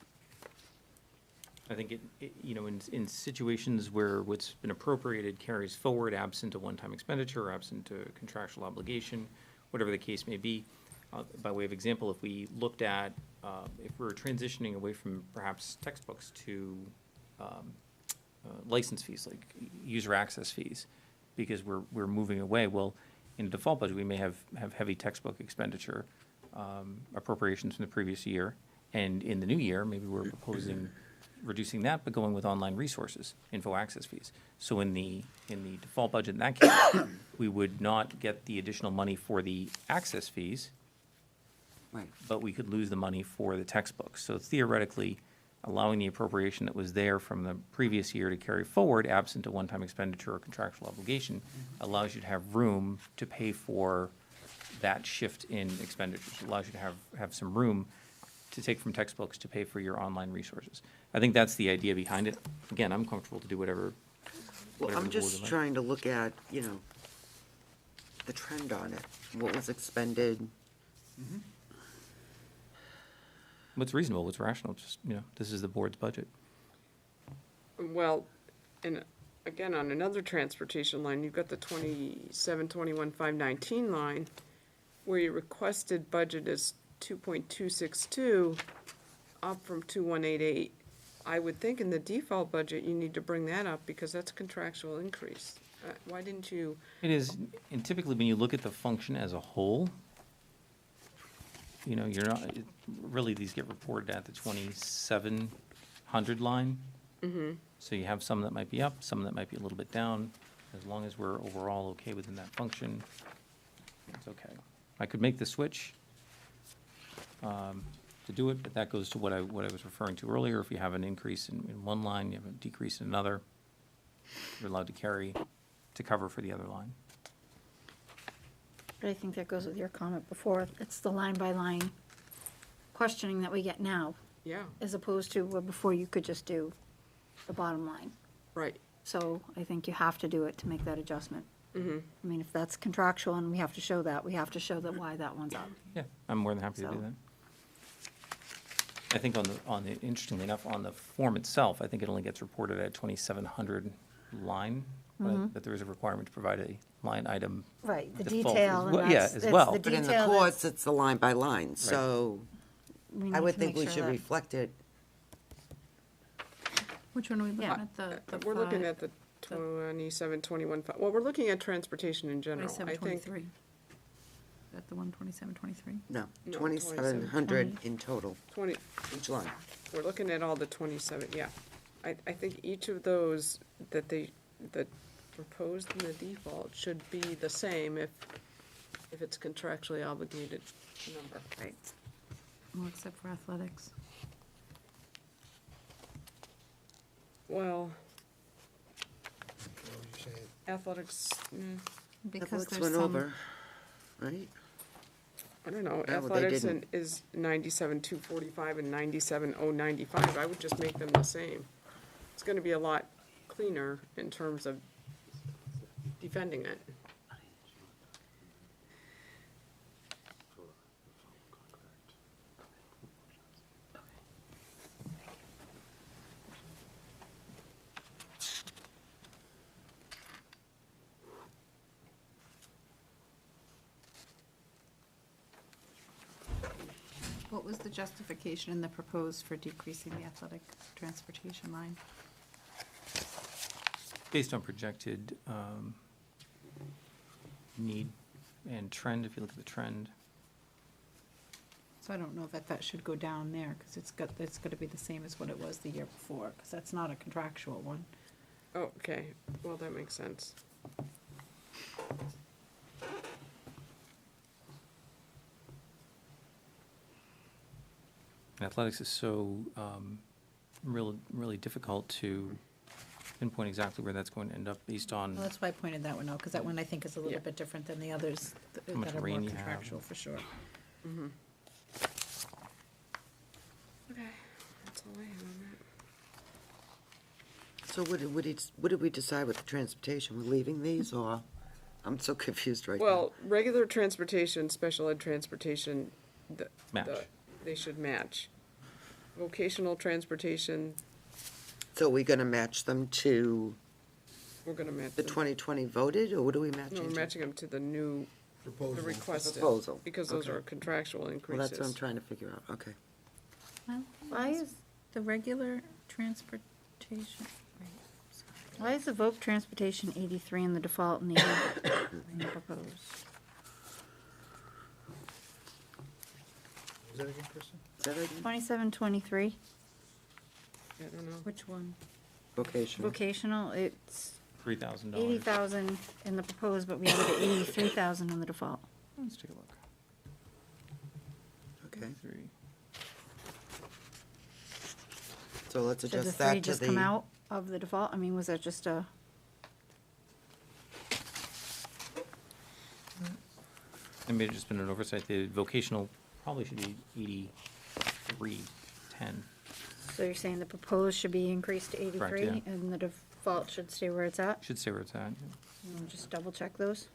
I think in situations where what's been appropriated carries forward absent a one-time expenditure or absent a contractual obligation, whatever the case may be, by way of example, if we looked at, if we're transitioning away from perhaps textbooks to license fees, like user access fees, because we're moving away, well, in a default budget, we may have heavy textbook expenditure appropriations from the previous year, and in the new year, maybe we're proposing reducing that, but going with online resources, info access fees. So in the default budget, in that case, we would not get the additional money for the access fees, Right. but we could lose the money for the textbooks. So theoretically, allowing the appropriation that was there from the previous year to carry forward, absent a one-time expenditure or contractual obligation, allows you to have room to pay for that shift in expenditures. It allows you to have some room to take from textbooks to pay for your online resources. I think that's the idea behind it. Again, I'm comfortable to do whatever. Well, whatever I'm the board just would like. trying to look at, the trend on it, what was expended. what's reasonable, what's rational, just, this is the board's budget. Well, and again, on another transportation line, you've got the 27-21-519 line, where your requested budget is 2.262, up from 2.188. I would think in the default budget, you need to bring that up, because that's a contractual increase. Why didn't you? It is, and typically when you look at the function as a whole, you're not, really, these get reported at the 2,700 line. So you have some that might be up, some that might be a little bit down. As long as we're overall okay within that function, it's okay. I could make the switch to do it, but that goes to what I was referring to earlier. If you have an increase in one line, you have a decrease in another, you're allowed to carry to cover for the other line. But I think that goes with your comment before. It's the line-by-line questioning that we get now, Yeah, as opposed to where before you could just do the bottom line. right. So I think you have to do it to make that adjustment. I mean, if that's contractual and we have to show that, we have to show that why that one's up. Yeah, I'm more than happy to do So- that. I think interestingly enough, on the form itself, I think it only gets reported at 2,700 line, that there is a requirement to provide a line item. Right, the default detail, as and well- that's, yeah, it's as the well. But in the detail courts, that's, it's the line by line, so we I need would to think make we sure should that- reflect it. Which one are we looking Yeah. at? The We're looking five- at the 27-21-5, well, we're looking at transportation in general. I 2723. think Is that the one, 2723? No, No, 2,700 in total, 20, each line. we're looking at all the 27, yeah. I think each of those that proposed in the default should be the same if it's contractually obligated number. right. Well, except for athletics. Well, athletics, Because Athletics there's went some, over, right? I don't know, they athletics didn't. is 97,245 and 97,095, I would just make them the same. It's gonna be a lot cleaner in terms of defending it. what was the justification in the proposed for decreasing the athletic transportation line? Based on projected need and trend, if you look at the trend. So I don't know that that should go down there, because it's gonna be the same as what it was the year before, because that's not a contractual one. Oh, okay, well, that makes sense. Athletics is so really difficult to pinpoint exactly where that's going to end up based on Well, that's why I pointed that one out, because that one I think is a little Yeah. bit different than the others How much that are rain more you have. contractual, for sure. Okay, that's all I have on that. So what did we decide with the transportation? We're leaving these, or, I'm so confused right now. Well, regular transportation, special ed transportation, match. they should match. Vocational transportation, So we're gonna match them to we're gonna match the them. 2020 voted, or what are we No, matching we're to? matching them to the new, the requested. Proposal, Because those okay. are contractual Well, increases. that's what I'm trying to figure out, okay. Why is, The regular transportation, why is the voc transportation 83 in the default and the 80 in the proposed? Was that again, Kristen? Is that it? 2723, I don't know. which one? Vocational. vocational, it's $3,000. 80,000 in the proposed, but we have it at 83,000 in the default. Let's take a look. Okay, 3. so let's Did the adjust three that to just come the, out of the default? I mean, was that just a, It may have just been an oversight. The vocational probably should be 8310. so you're saying the proposed should be increased to 83? Correct, yeah. And the default should stay where it's at? Should say where it's at. We'll just double check those.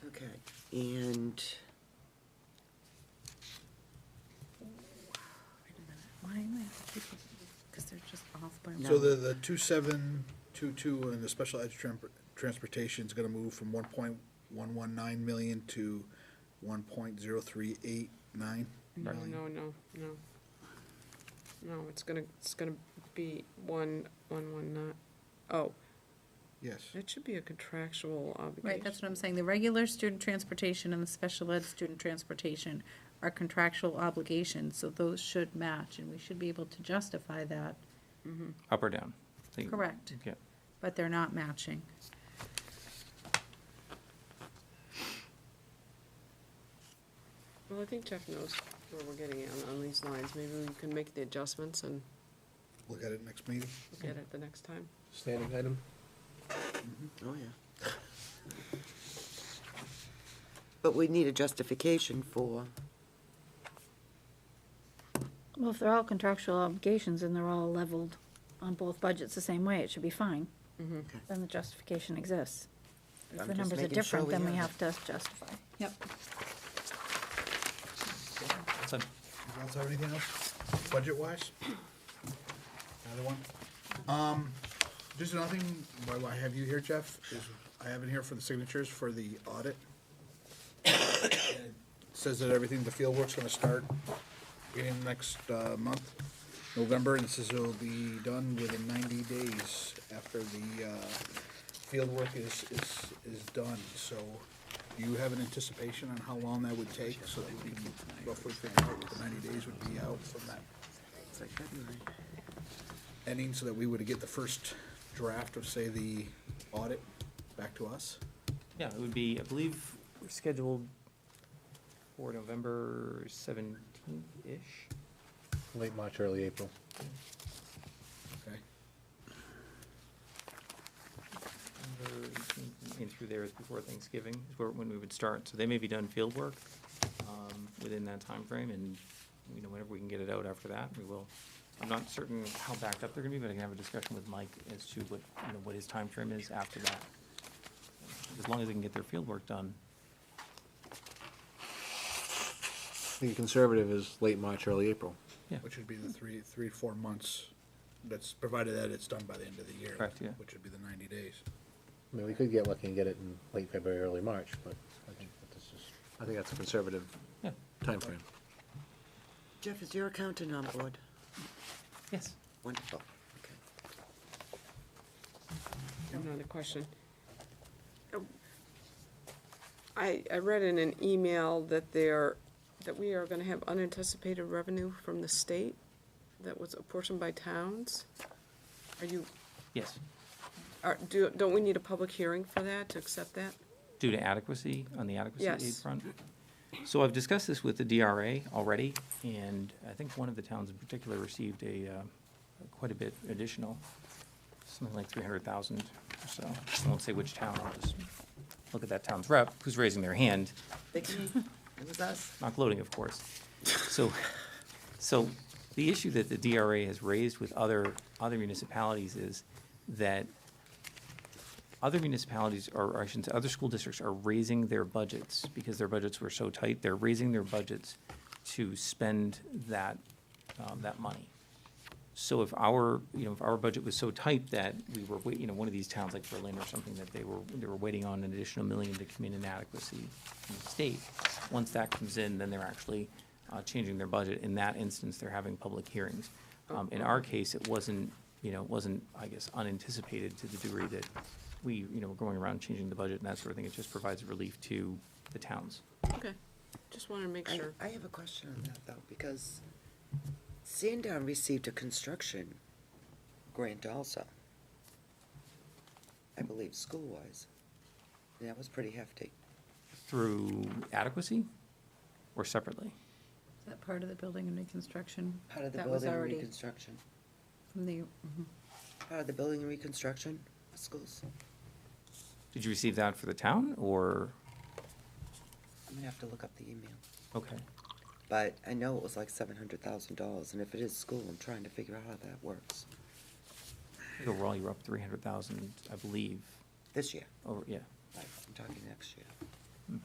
okay. And Why am I, because they're just off by. So the 2722 and the special ed transportation is gonna move from 1.119 million to 1.0389 No, million. No, it's gonna be 1,119. Oh, Yes. it should be a contractual obligation. Right, that's what I'm saying. The regular student transportation and the special ed student transportation are contractual obligations, so those should match, and we should be able to justify that. Up or down? They- Correct. Yeah. But they're not matching. Well, I think Jeff knows where we're getting at on these lines. Maybe we can make the adjustments and Look at it next meeting. look at it the next time. Standing item? oh, yeah. But we need a justification for, Well, if they're all contractual obligations and they're all leveled on both budgets the same way, it should be fine. Then the justification exists. If I'm the just numbers are making sure different, we then we have have to justify. Yep. So, You guys have anything else, budget-wise? Another one? Just another thing, why I have you here, Jeff, is I have in here for the signatures for the audit. It says that everything, the field work's gonna start in next month, November, and it says it'll be done within 90 days after the field work is done. So do you have an anticipation on how long that would take, so that we can roughly figure out what the 90 days would be out from that it's like February. ending, so that we would get the first draft of, say, the audit back to us? yeah, it would be, I believe, we're scheduled for November 17th-ish. Late March, early April. Okay. November 18th, and through there is before Thanksgiving, is when we would start. So they may be done field work within that time frame, and, whenever we can get it out after that, we will. I'm not certain how backed up they're gonna be, but I can have a discussion with Mike as to what his time frame is after that. As long as they can get their field work done. I think conservative is late March, early April. Yeah. Which would be the 4 months, that's provided that it's done by the end of the year. Correct, yeah. Which would be the 90 days. I mean, we could get lucky and get it in late February, early March, but I think that's a conservative Yeah. timeframe. Jeff, is your accountant on board? Yes. Wonderful, okay. Another question. I read in an email that we are gonna have unanticipated revenue from the state that was apportioned by towns. Yes. Don't we need a public hearing for that, to accept that? Due to adequacy, on the adequacy Yes. aid front? So I've discussed this with the DRA already, and I think one of the towns in particular received quite a bit additional, something like 300,000 or so. I won't say which town, I'll just look at that town's rep, who's raising their hand, Vicky, it was us. not gloating, of course. So the issue that the DRA has raised with other municipalities is that other municipalities, or I shouldn't say, other school districts are raising their budgets because their budgets were so tight. They're raising their budgets to spend that money. So if our budget was so tight that we were, one of these towns like Berlin or something, that they were waiting on an additional $1 million to come in adequacy from the state. Once that comes in, then they're actually changing their budget. In that instance, they're having public hearings. In our case, it wasn't, I guess, unanticipated to the degree that we, were going around changing the budget and that sort of thing. It just provides relief to the towns. Okay, just wanted to make sure. I have a question on that, though, because Sandown received a construction grant also, I believe, school-wise. And that was pretty hefty. Through adequacy or separately? Is that part of the building and reconstruction? Part of the That was building and already reconstruction. from the, Part of the building and reconstruction of schools. Did you receive that for the town or? I'm gonna have to look up the email. Okay. But I know it was like $700,000, and if it is school, I'm trying to figure out how that works. Overall, you're up 300,000, I believe. This year, Over, yeah. right, I'm talking next year.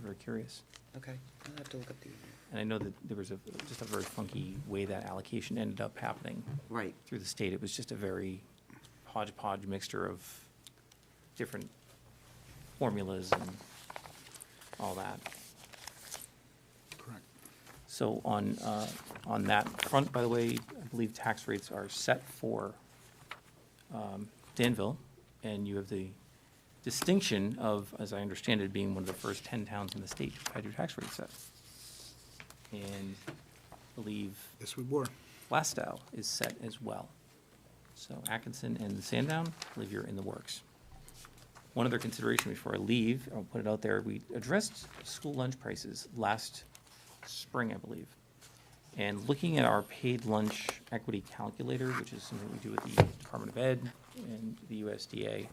very curious. Okay, I'll have to look up the, And I know that there was just a very funky way that allocation ended up happening right. through the state. It was just a very hodgepodge mixture of different formulas and all that. Correct. So on that front, by the way, I believe tax rates are set for Danville, and you have the distinction of, as I understand it, being one of the first 10 towns in the state who had your tax rate set. And I believe Yes, we were. Blastow is set as well. So Atkinson and Sandown, I believe you're in the works. One other consideration before I leave, I'll put it out there, we addressed school lunch prices last spring, I believe. And looking at our paid lunch equity calculator, which is something we do with the Department of Ed and the USDA,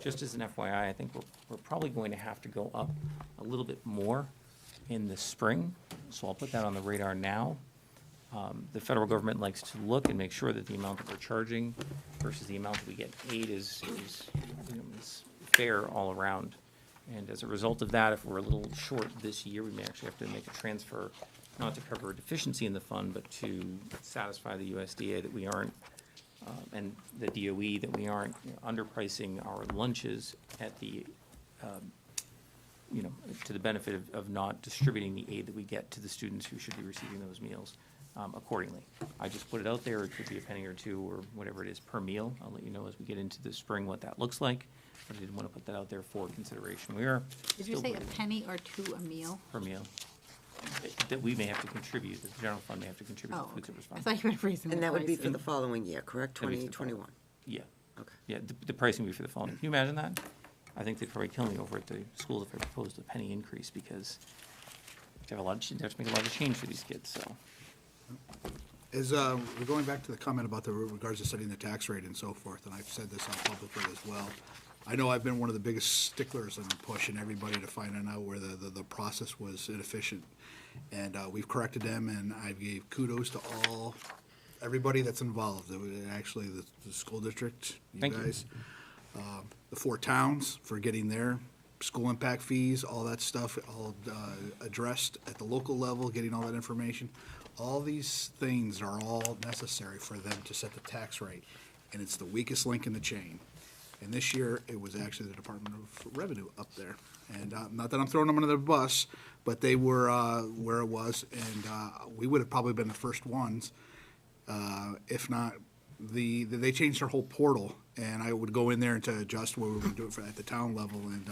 just as an FYI, I think we're probably going to have to go up a little bit more in the spring, so I'll put that on the radar now. The federal government likes to look and make sure that the amount that we're charging versus the amount that we get paid is fair all around. And as a result of that, if we're a little short this year, we may actually have to make a transfer, not to cover a deficiency in the fund, but to satisfy the USDA that we aren't, and the DOE, that we aren't underpricing our lunches at the, to the benefit of not distributing the aid that we get to the students who should be receiving those meals accordingly. I just put it out there. It could be a penny or two or whatever it is per meal. I'll let you know as we get into the spring what that looks like. But I didn't want to put that out there for consideration. We are Did you still say a budgeting penny or two a meal? per meal that we may have to contribute, that the general fund may have to contribute to Oh, the food okay. service I fund. thought you were raising the And that would be for price. the following year, correct? That'd be for the 2021? Yeah, Okay. yeah, the pricing would be for the following. Can you imagine that? I think they'd probably kill me over at the schools if I proposed a penny increase, because they have to make a lot of change for these kids, so. We're going back to the comment about the regards to setting the tax rate and so forth, and I've said this out publicly as well. I know I've been one of the biggest sticklers in pushing everybody to find out where the process was inefficient. And we've corrected them, and I gave kudos to everybody that's involved. Actually, the school district, you Thank you. guys, the 4 towns for getting their school impact fees, all that stuff, all addressed at the local level, getting all that information. All these things are all necessary for them to set the tax rate, and it's the weakest link in the chain. And this year, it was actually the Department of Revenue up there. And not that I'm throwing them under the bus, but they were where it was, and we would have probably been the first ones, if not, they changed their whole portal, and I would go in there and to adjust what we were going to do it at the town level, and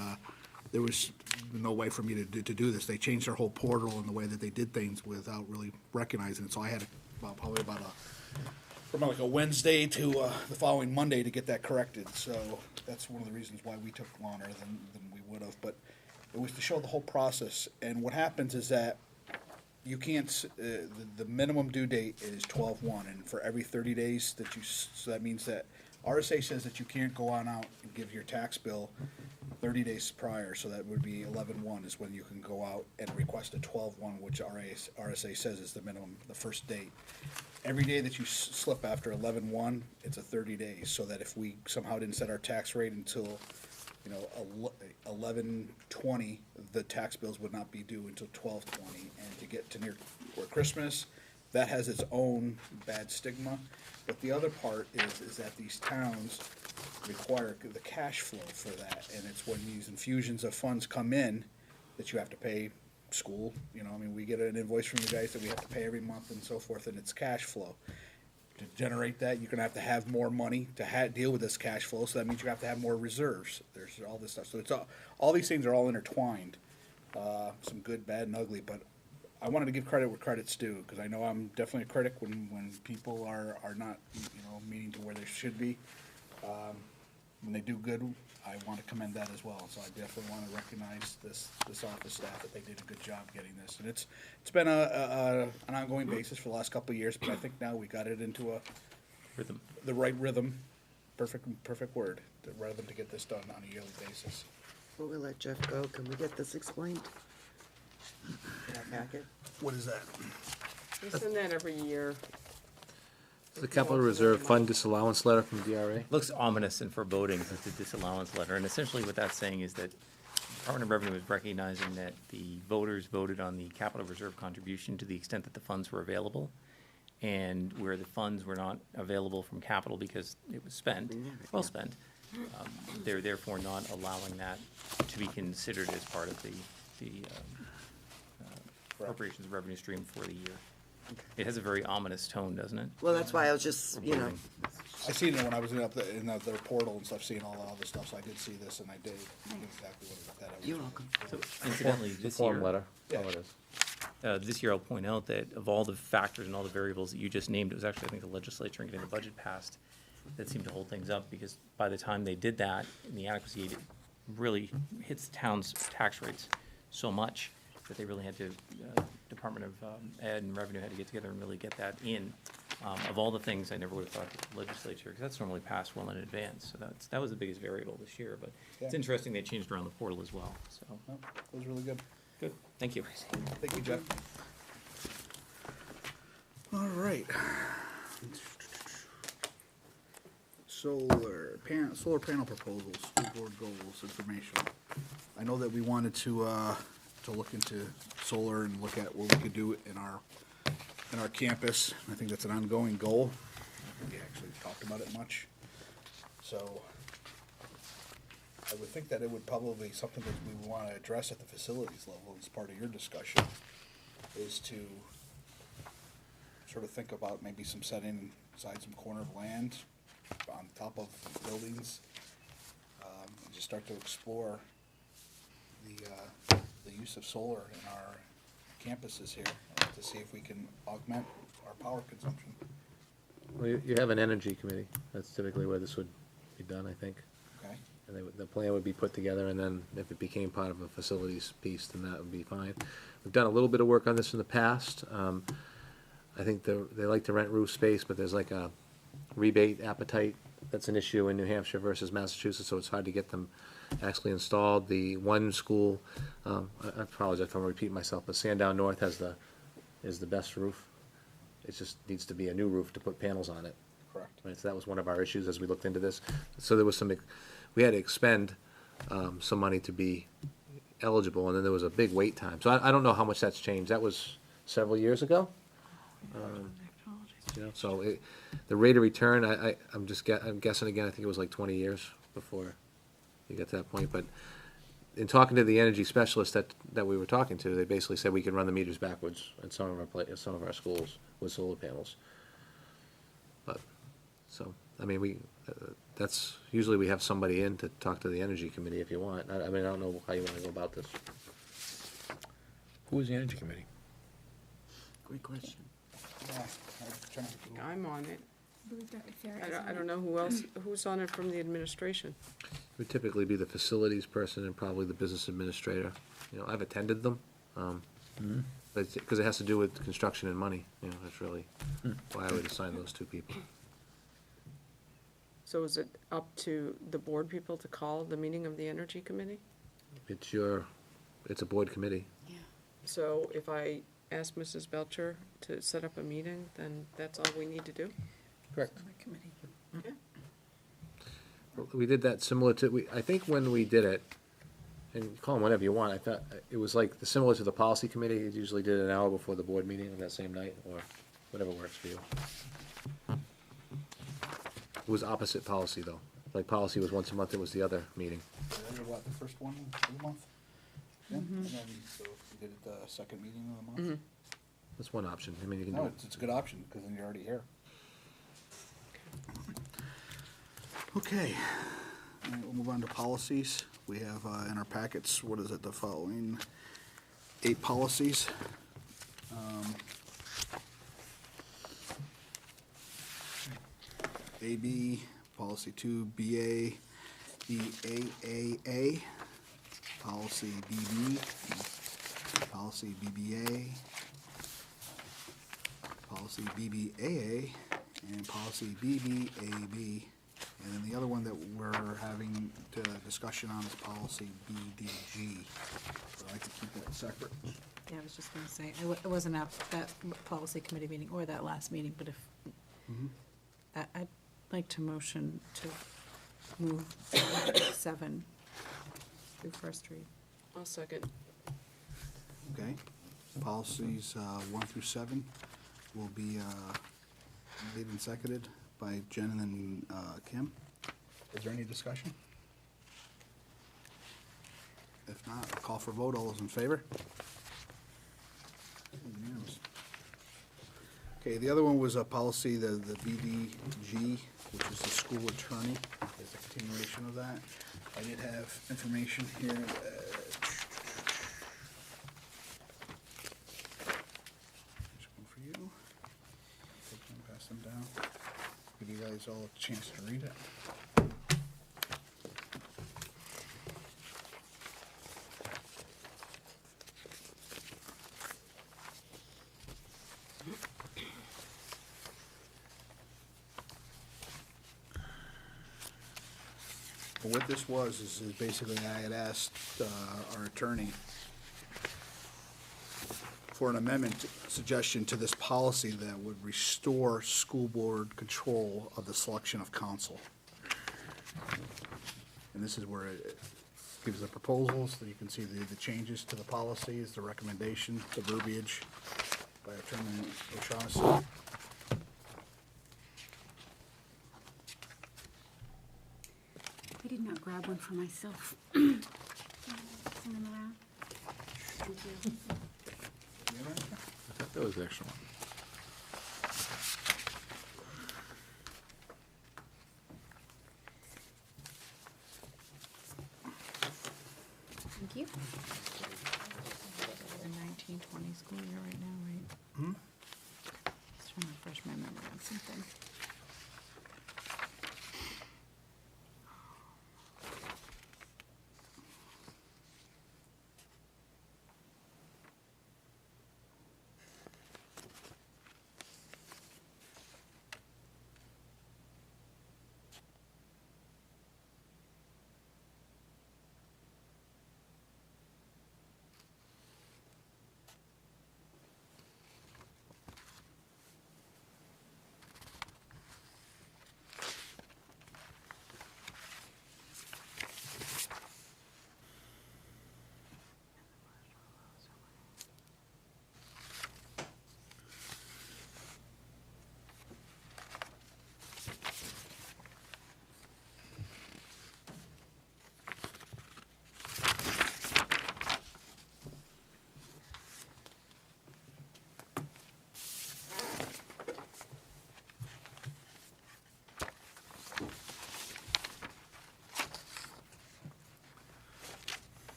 there was no way for me to do this. They changed their whole portal and the way that they did things without really recognizing it, so I had from like a Wednesday to the following Monday to get that corrected. So that's one of the reasons why we took longer than we would have. But it was to show the whole process. And what happens is that you can't, the minimum due date is 12/1. And for every 30 days that so that means that RSA says that you can't go on out and give your tax bill 30 days prior. So that would be 11/1 is when you can go out and request a 12/1, which RSA says is the minimum, the first date. Every day that you slip after 11/1, it's a 30 days, so that if we somehow didn't set our tax rate until, 11/20, the tax bills would not be due until 12/20. And to get to near Christmas, that has its own bad stigma. But the other part is that these towns require the cash flow for that, and it's when these infusions of funds come in that you have to pay school, we get an invoice from you guys that we have to pay every month and so forth, and it's cash flow. To generate that, you're gonna have to have more money to deal with this cash flow, so that means you have to have more reserves. There's all this stuff, so it's all these things are all intertwined, some good, bad, and ugly, but I wanted to give credit where credit's due, because I know I'm definitely a critic when people are not, meeting to where they should be. When they do good, I want to commend that as well. So I definitely want to recognize this office staff that they did a good job getting this. And it's been an ongoing basis for the last couple of years, but I think now we got it into Rhythm. the right rhythm, perfect word, the rhythm to get this done on a yearly basis. Before we let Jeff go, can we get this explained? In our packet? What is that? We send that every year. The Capital Reserve Fund disallowance letter from DRA. Looks ominous and foreboding since the disallowance letter, and essentially what that's saying is that Department of Revenue is recognizing that the voters voted on the capital reserve contribution to the extent that the funds were available. And where the funds were not available from capital because it was spent, well spent, they're therefore not allowing that to be considered as part of the appropriations revenue stream for the year. It has a very ominous tone, doesn't it? Well, that's why I was just, Reporting. I seen it when I was up in their portal and stuff, seeing all the other stuff, so I did see this, and I did exactly what that was. You're welcome. So incidentally, The this form year, letter, all it is. this year I'll point out that of all the factors and all the variables that you just named, it was actually, I think, the legislature in getting the budget passed that seemed to hold things up, because by the time they did that, and the adequacy aid really hits the town's tax rates so much that they really had to, Department of Ed and Revenue had to get together and really get that in. Of all the things, I never would have thought the legislature, because that's normally passed well in advance, so that was the biggest variable this year, but it's Yeah. interesting they changed around the portal as well, so, No, it was really good. good, thank you. Thank you, Jeff. All right. Solar panel proposals, school board goals, information. I know that we wanted to look into solar and look at what we could do in our campus. I think that's an ongoing goal. We actually talked about it much. So I would think that it would probably be something that we want to address at the facilities level as part of your discussion, is to sort of think about maybe setting aside some corner of land on top of buildings, and just start to explore the use of solar in our campuses here, to see if we can augment our power consumption. Well, you have an energy committee. That's typically where this would be done, I think. Okay? And the plan would be put together, and then if it became part of a facilities piece, then that would be fine. We've done a little bit of work on this in the past. I think they like to rent roof space, but there's like a rebate appetite that's an issue in New Hampshire versus Massachusetts, so it's hard to get them actually installed. The one school, I apologize if I'm repeating myself, but Sandown North is the best roof. It just needs to be a new roof to put panels on it. Correct. Right, so that was one of our issues as we looked into this. So there was we had to expend some money to be eligible, and then there was a big wait time. So I don't know how much that's changed. That was several years ago. So the rate of return, I'm guessing again, I think it was like 20 years before you get to that point. But in talking to the energy specialist that we were talking to, they basically said we can run the meters backwards in some of our schools with solar panels. But, so, I mean, that's, usually we have somebody in to talk to the energy committee if you want. I mean, I don't know how you want to go about this. Who was the energy committee? Great question. Yeah, I'm on it. I believe Dr. Farrell is on I don't it. know who else, who's on it from the administration. It would typically be the facilities person and probably the business administrator. You know, I've attended them, but because it has to do with construction and money, you know, that's really why I would assign those two people. So is it up to the board people to call the meeting of the energy committee? It's a board committee. So if I ask Mrs. Belcher to set up a meeting, then that's all we need to do? Correct. Okay. We did that similar to, I think when we did it, and call them whatever you want, I thought, it was like similar to the policy committee. It usually did an hour before the board meeting on that same night, or whatever works for you. It was opposite policy, though. Like policy was once a month, it was the other meeting. What, the first one of the month? Yeah, and then, so we did it the second meeting of the month? That's one option. I mean, you can do No, it. it's a good option, because then you're already here. Okay, all right, we'll move on to policies. We have in our packets, what is it, the following 8 policies. AB, policy 2, BA, BAAA, policy BB, policy BBA, policy BBAA, and policy BBAB. And then the other one that we're having discussion on is policy BDG. So I'd like to keep that separate. Yeah, I was just gonna say, I wasn't at that policy committee meeting or that last meeting, but if, I'd like to motion to move 7 through first read. I'll second. Okay. Policies 1 through 7 will be made and seconded by Jen and then Kim. Is there any discussion? If not, I'll call for vote. All those in favor? Unanimous. Okay, the other one was a policy, the BDG, which is the school attorney, is a continuation of that. I did have information here. There's one for you. Take them, pass them down. Give you guys all a chance to read it. But what this was is basically I had asked our attorney for an amendment suggestion to this policy that would restore school board control of the selection of counsel. And this is where it gives the proposals, that you can see the changes to the policies, the recommendation, the verbiage by Attorney O'Shaughnessy. I did not grab one for myself. Send them around. Thank you. I thought that was the extra one. Thank you. The 1920 school year right now, right? Just trying to refresh my memory on something.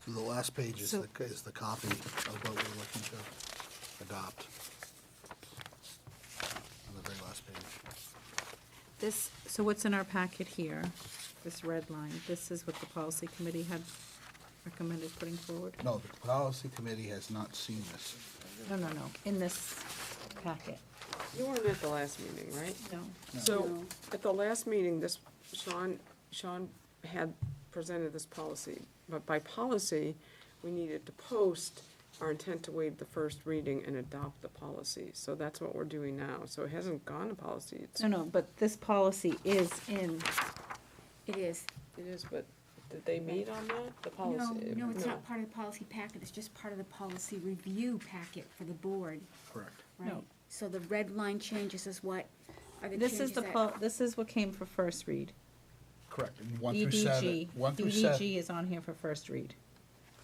So the last page is So- the copy of what we're looking to adopt. On the very last page. This, so what's in our packet here, this red line, this is what the policy committee had recommended putting forward? No, the policy committee has not seen this. No, in this packet, You weren't at the last meeting, right? no. So, No. at the last meeting, Sean had presented this policy, but by policy, we needed to post our intent to waive the first reading and adopt the policy. So that's what we're doing now. So it hasn't gone to policy. No, but this policy is in, It is. It is, but did they meet on that, the policy? No, it's not part of the policy packet, it's just part of the policy review packet for the board, Correct. right? No. So the red line changes is what are the this changes is the, that? this is what came for first read. Correct. And 1 through 7. BDG, 1 through 7. BDG is on here for first read.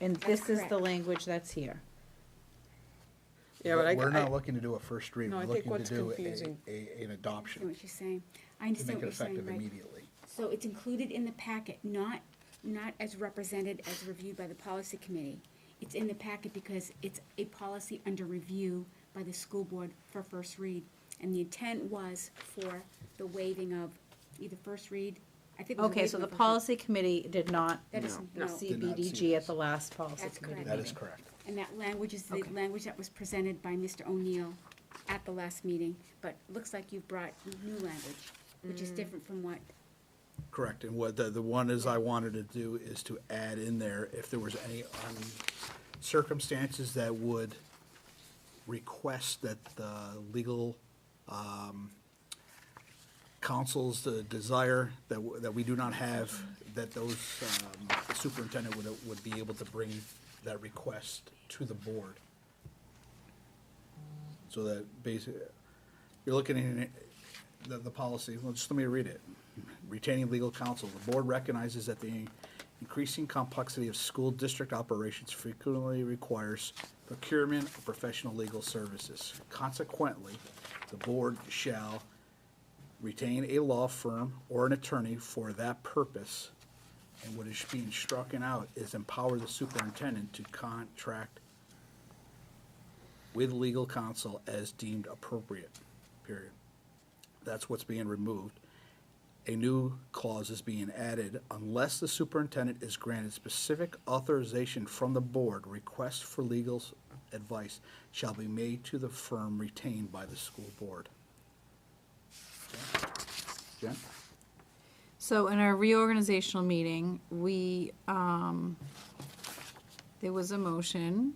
And That's this is the correct. language that's here. Yeah, but We're not looking to do a first read. No, We're I think looking what's to do confusing- an I understand adoption what you're saying. I to understand make what it you're saying, effective right? immediately. So it's included in the packet, not as represented as reviewed by the policy committee. It's in the packet because it's a policy under review by the school board for first read. And the intent was for the waiving of either first read, I think it was a Okay, so waiving the of first read. policy committee did not That is, no. see Did not see BDG at this. the last policy That's committee correct. That meeting. is correct. And that language is the Okay. language that was presented by Mr. O'Neill at the last meeting. But looks like you've brought new language, which is different from what, Correct. And what the one is I wanted to do is to add in there if there was any circumstances that would request that the legal council's desire that we do not have, that those, the superintendent would be able to bring that request to the board. So that basically, you're looking at the policy, well, just let me read it. Retaining legal counsel, the board recognizes that the increasing complexity of school district operations frequently requires procurement of professional legal services. Consequently, the board shall retain a law firm or an attorney for that purpose, and what is being struck out is empower the superintendent to contract with legal counsel as deemed appropriate, period. That's what's being removed. A new clause is being added, unless the superintendent is granted specific authorization from the board, requests for legal advice shall be made to the firm retained by the school board. Jen? So in our reorganizational meeting, we, there was a motion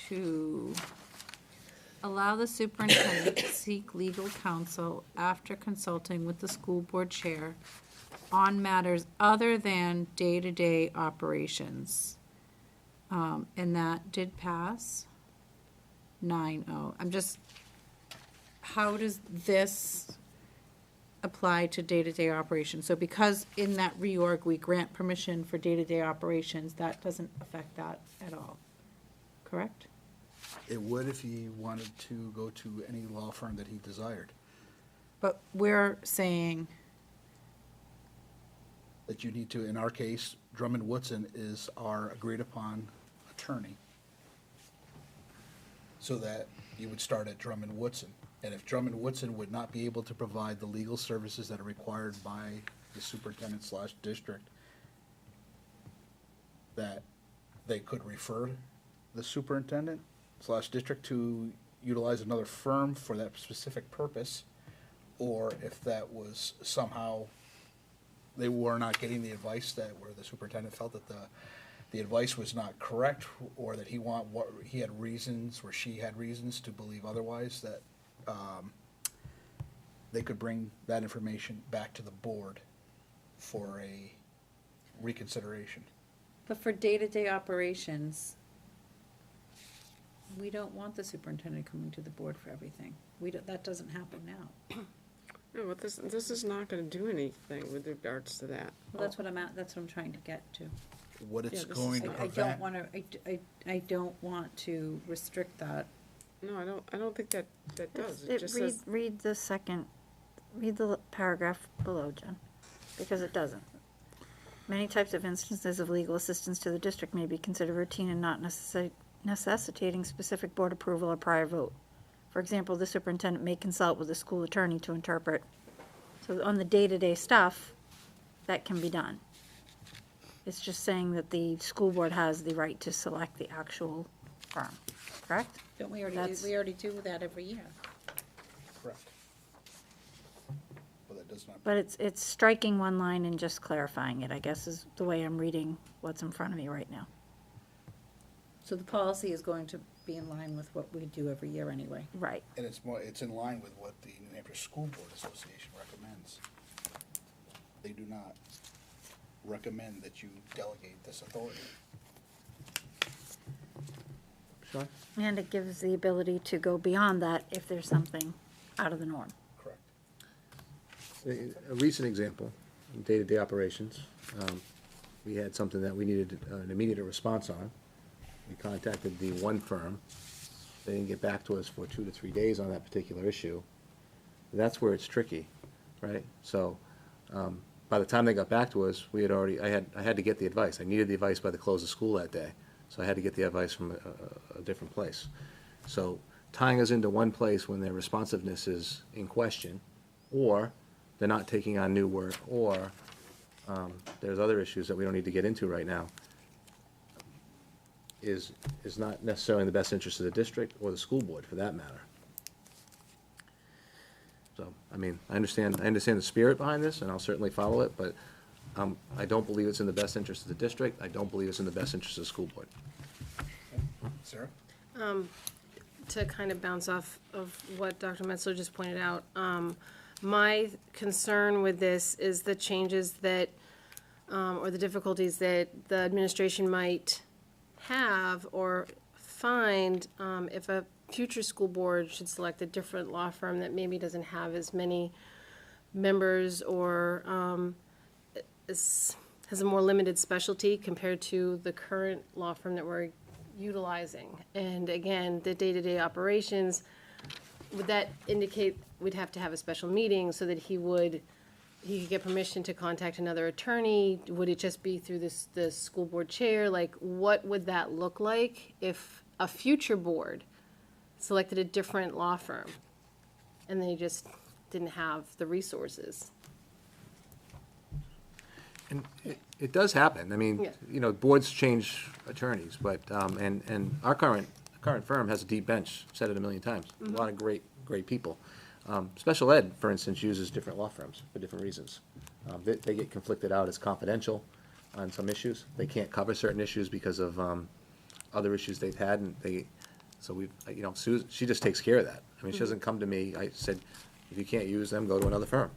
to allow the superintendent to seek legal counsel after consulting with the school board chair on matters other than day-to-day operations. And that did pass 9-0. How does this apply to day-to-day operations? So because in that reorg, we grant permission for day-to-day operations, that doesn't affect that at all, correct? It would if he wanted to go to any law firm that he desired. But we're saying, That you need to, in our case, Drummond Woodson is our agreed-upon attorney. So that you would start at Drummond Woodson. And if Drummond Woodson would not be able to provide the legal services that are required by the superintendent/district, that they could refer the superintendent/district to utilize another firm for that specific purpose, or if that was somehow, they were not getting the advice that, where the superintendent felt that the advice was not correct, or that he had reasons, or she had reasons to believe otherwise, that they could bring that information back to the board for a reconsideration. but for day-to-day operations, we don't want the superintendent coming to the board for everything. That doesn't happen now. No, but this is not gonna do anything with regards to that. Well, that's what I'm trying to get to. What it's Yeah, this going is- to I don't prevent. wanna, I don't want to restrict that. No, I don't think that does. It just says, Read the paragraph below, Jen, because it doesn't. Many types of instances of legal assistance to the district may be considered routine and not necessitating specific board approval or prior vote. For example, the superintendent may consult with the school attorney to interpret. So on the day-to-day stuff, that can be done. It's just saying that the school board has the right to select the actual firm, correct? Don't we That's- we already do that every year? Correct. But that does not. But it's striking one line and just clarifying it, I guess, is the way I'm reading what's in front of me right now. So the policy is going to be in line with what we do every year anyway. Right. And it's in line with what the New Hampshire School Board Association recommends. They do not recommend that you delegate this authority. Sean? And it gives the ability to go beyond that if there's something out of the norm. Correct. A recent example, in day-to-day operations, we had something that we needed an immediate response on. We contacted the one firm. They didn't get back to us for 2 to 3 days on that particular issue. That's where it's tricky, right? So, by the time they got back to us, we had already, I had to get the advice. I needed the advice by the close of school that day. So I had to get the advice from a different place. So tying us into one place when their responsiveness is in question, or they're not taking on new work, or there's other issues that we don't need to get into right now, is not necessarily in the best interest of the district or the school board, for that matter. So, I mean, I understand the spirit behind this, and I'll certainly follow it, but I don't believe it's in the best interest of the district. I don't believe it's in the best interest of the school board. Sarah? To kind of bounce off of what Dr. Metzler just pointed out, My concern with this is the changes that, or the difficulties that the administration might have or find if a future school board should select a different law firm that maybe doesn't have as many members or has a more limited specialty compared to the current law firm that we're utilizing. And again, the day-to-day operations, would that indicate we'd have to have a special meeting so that he could get permission to contact another attorney? Would it just be through the school board chair? Like, what would that look like if a future board selected a different law firm and they just didn't have the resources? And it does happen. I mean, Yeah. you know, boards change attorneys, but, and our current firm has a deep bench, said it a million times. A lot of great people. Special ed, for instance, uses different law firms for different reasons. They get conflicted out as confidential on some issues. They can't cover certain issues because of other issues they've had, and so we've, you know, Susan, she just takes care of that. I mean, she doesn't come to me. I said, if you can't use them, go to another firm,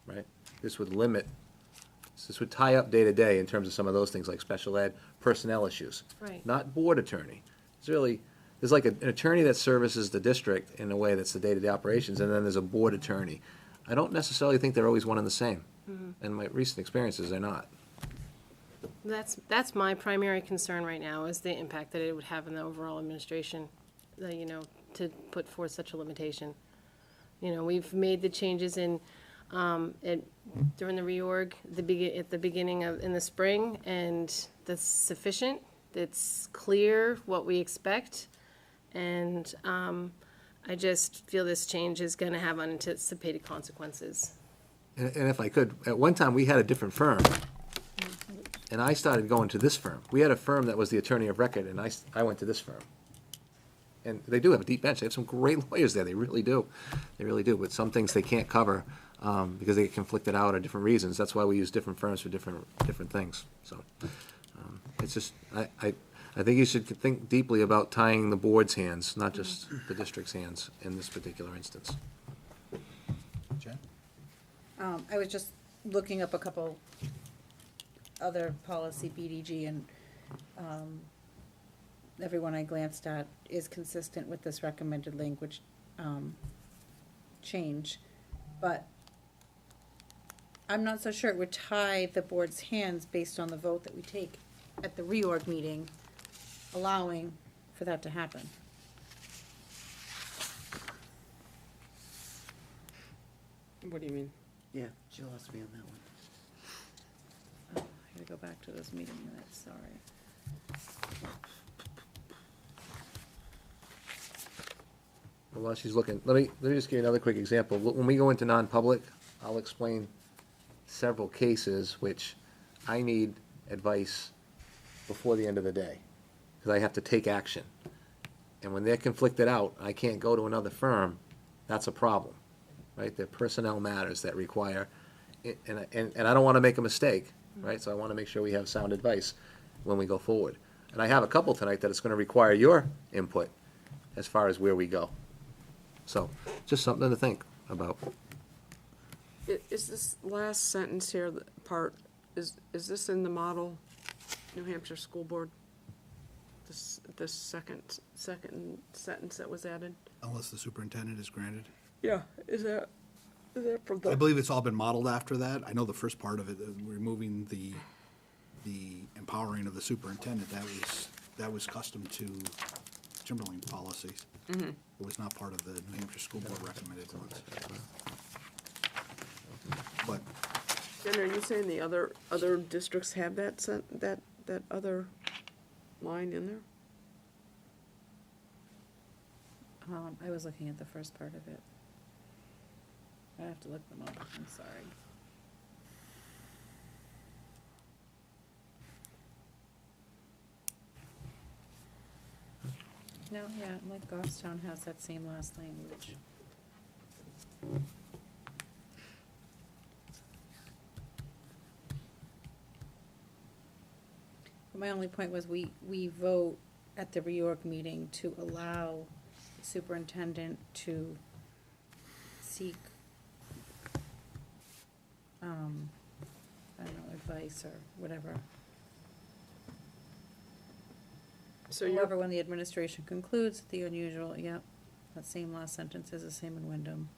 right? This would tie up day to day in terms of some of those things like special ed, personnel issues. Right. Not board attorney. There's like an attorney that services the district in a way that's the day-to-day operations, and then there's a board attorney. I don't necessarily think they're always one and the same. In my recent experiences, they're not. That's my primary concern right now, is the impact that it would have in the overall administration, you know, to put forth such a limitation. You know, we've made the changes during the reorg, at the beginning in the spring, and that's sufficient. It's clear what we expect, and I just feel this change is going to have unanticipated consequences. And if I could, at one time, we had a different firm, and I started going to this firm. We had a firm that was the attorney of record, and I went to this firm. And they do have a deep bench. They have some great lawyers there. They really do. They really do. But some things they can't cover because they get conflicted out or different reasons. That's why we use different firms for different things. So it's just, I think you should think deeply about tying the board's hands, not just the district's hands in this particular instance. Jen? I was just looking up a couple other policy BDG, and everyone I glanced at is consistent with this recommended language change. But I'm not so sure it would tie the board's hands based on the vote that we take at the reorg meeting, allowing for that to happen. What do you mean? Yeah, she lost me on that one. Oh, I gotta go back to those meeting minutes, sorry. Well, while she's looking, let me just give you another quick example. When we go into non-public, I'll explain several cases which I need advice before the end of the day, because I have to take action. And when they're conflicted out, I can't go to another firm, that's a problem, right? They're personnel matters that require, and I don't want to make a mistake, right? So I want to make sure we have sound advice when we go forward. And I have a couple tonight that it's going to require your input as far as where we go. So, just something to think about. Is this last sentence here, the part, is this in the model New Hampshire School Board? This second sentence that was added? Unless the superintendent is granted. Yeah, is that from I believe it's all been modeled after that. I know the first part of it, removing the empowering of the superintendent, that was custom to Timberlane's policies. Mm-hmm. It was not part of the New Hampshire School Board recommended ones. But Jen, are you saying the other districts have that other line in there? I was looking at the first part of it. I have to look them up, I'm sorry. No, yeah, like Goffstown has that same last language. My only point was we vote at the reorg meeting to allow the superintendent to seek I don't know, advice or whatever. So you're, However, when the administration concludes the unusual, yep, that same last sentence is the same in Wyndham.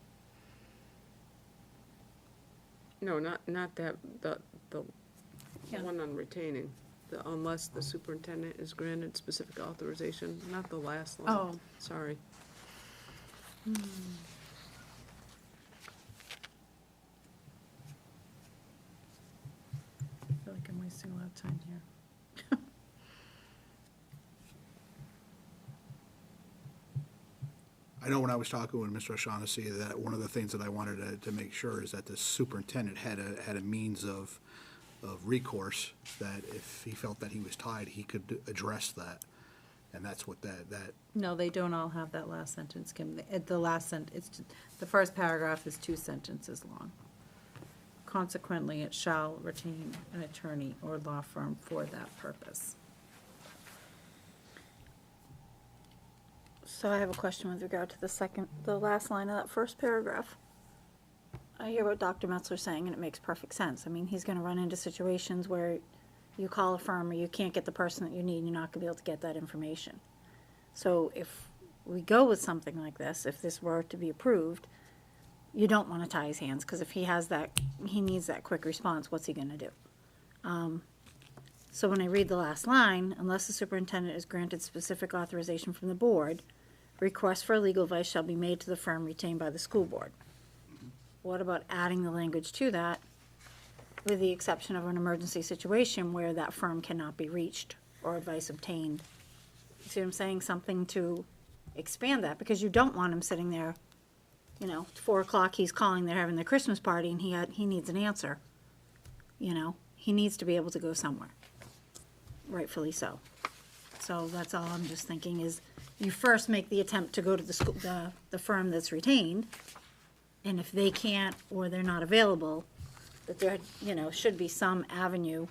no, not that, the Yeah. one on retaining, the unless the superintendent is granted specific authorization, not the last line. Oh. Sorry. I feel like I'm wasting a lot of time here. I know when I was talking with Mr. O'Shaughnessy, that one of the things that I wanted to make sure is that the superintendent had a means of recourse, that if he felt that he was tied, he could address that. And that's what that No, they don't all have that last sentence, Kim. The last it's, the first paragraph is 2 sentences long. Consequently, it shall retain an attorney or law firm for that purpose. So I have a question with regard to the last line of that first paragraph. I hear what Dr. Metzler's saying, and it makes perfect sense. I mean, he's gonna run into situations where you call a firm or you can't get the person that you need, and you're not gonna be able to get that information. So if we go with something like this, if this were to be approved, you don't wanna tie his hands, because if he has that, he needs that quick response, what's he gonna do? So when I read the last line, unless the superintendent is granted specific authorization from the board, request for legal advice shall be made to the firm retained by the school board. What about adding the language to that, with the exception of an emergency situation where that firm cannot be reached or advice obtained? You see what I'm saying? Something to expand that, because you don't want him sitting there, 4 o'clock, he's calling, they're having their Christmas party, and he needs an answer. He needs to be able to go somewhere, rightfully so. So that's all I'm just thinking is, you first make the attempt to go to the school, the firm that's retained, and if they can't or they're not available, that there, should be some avenue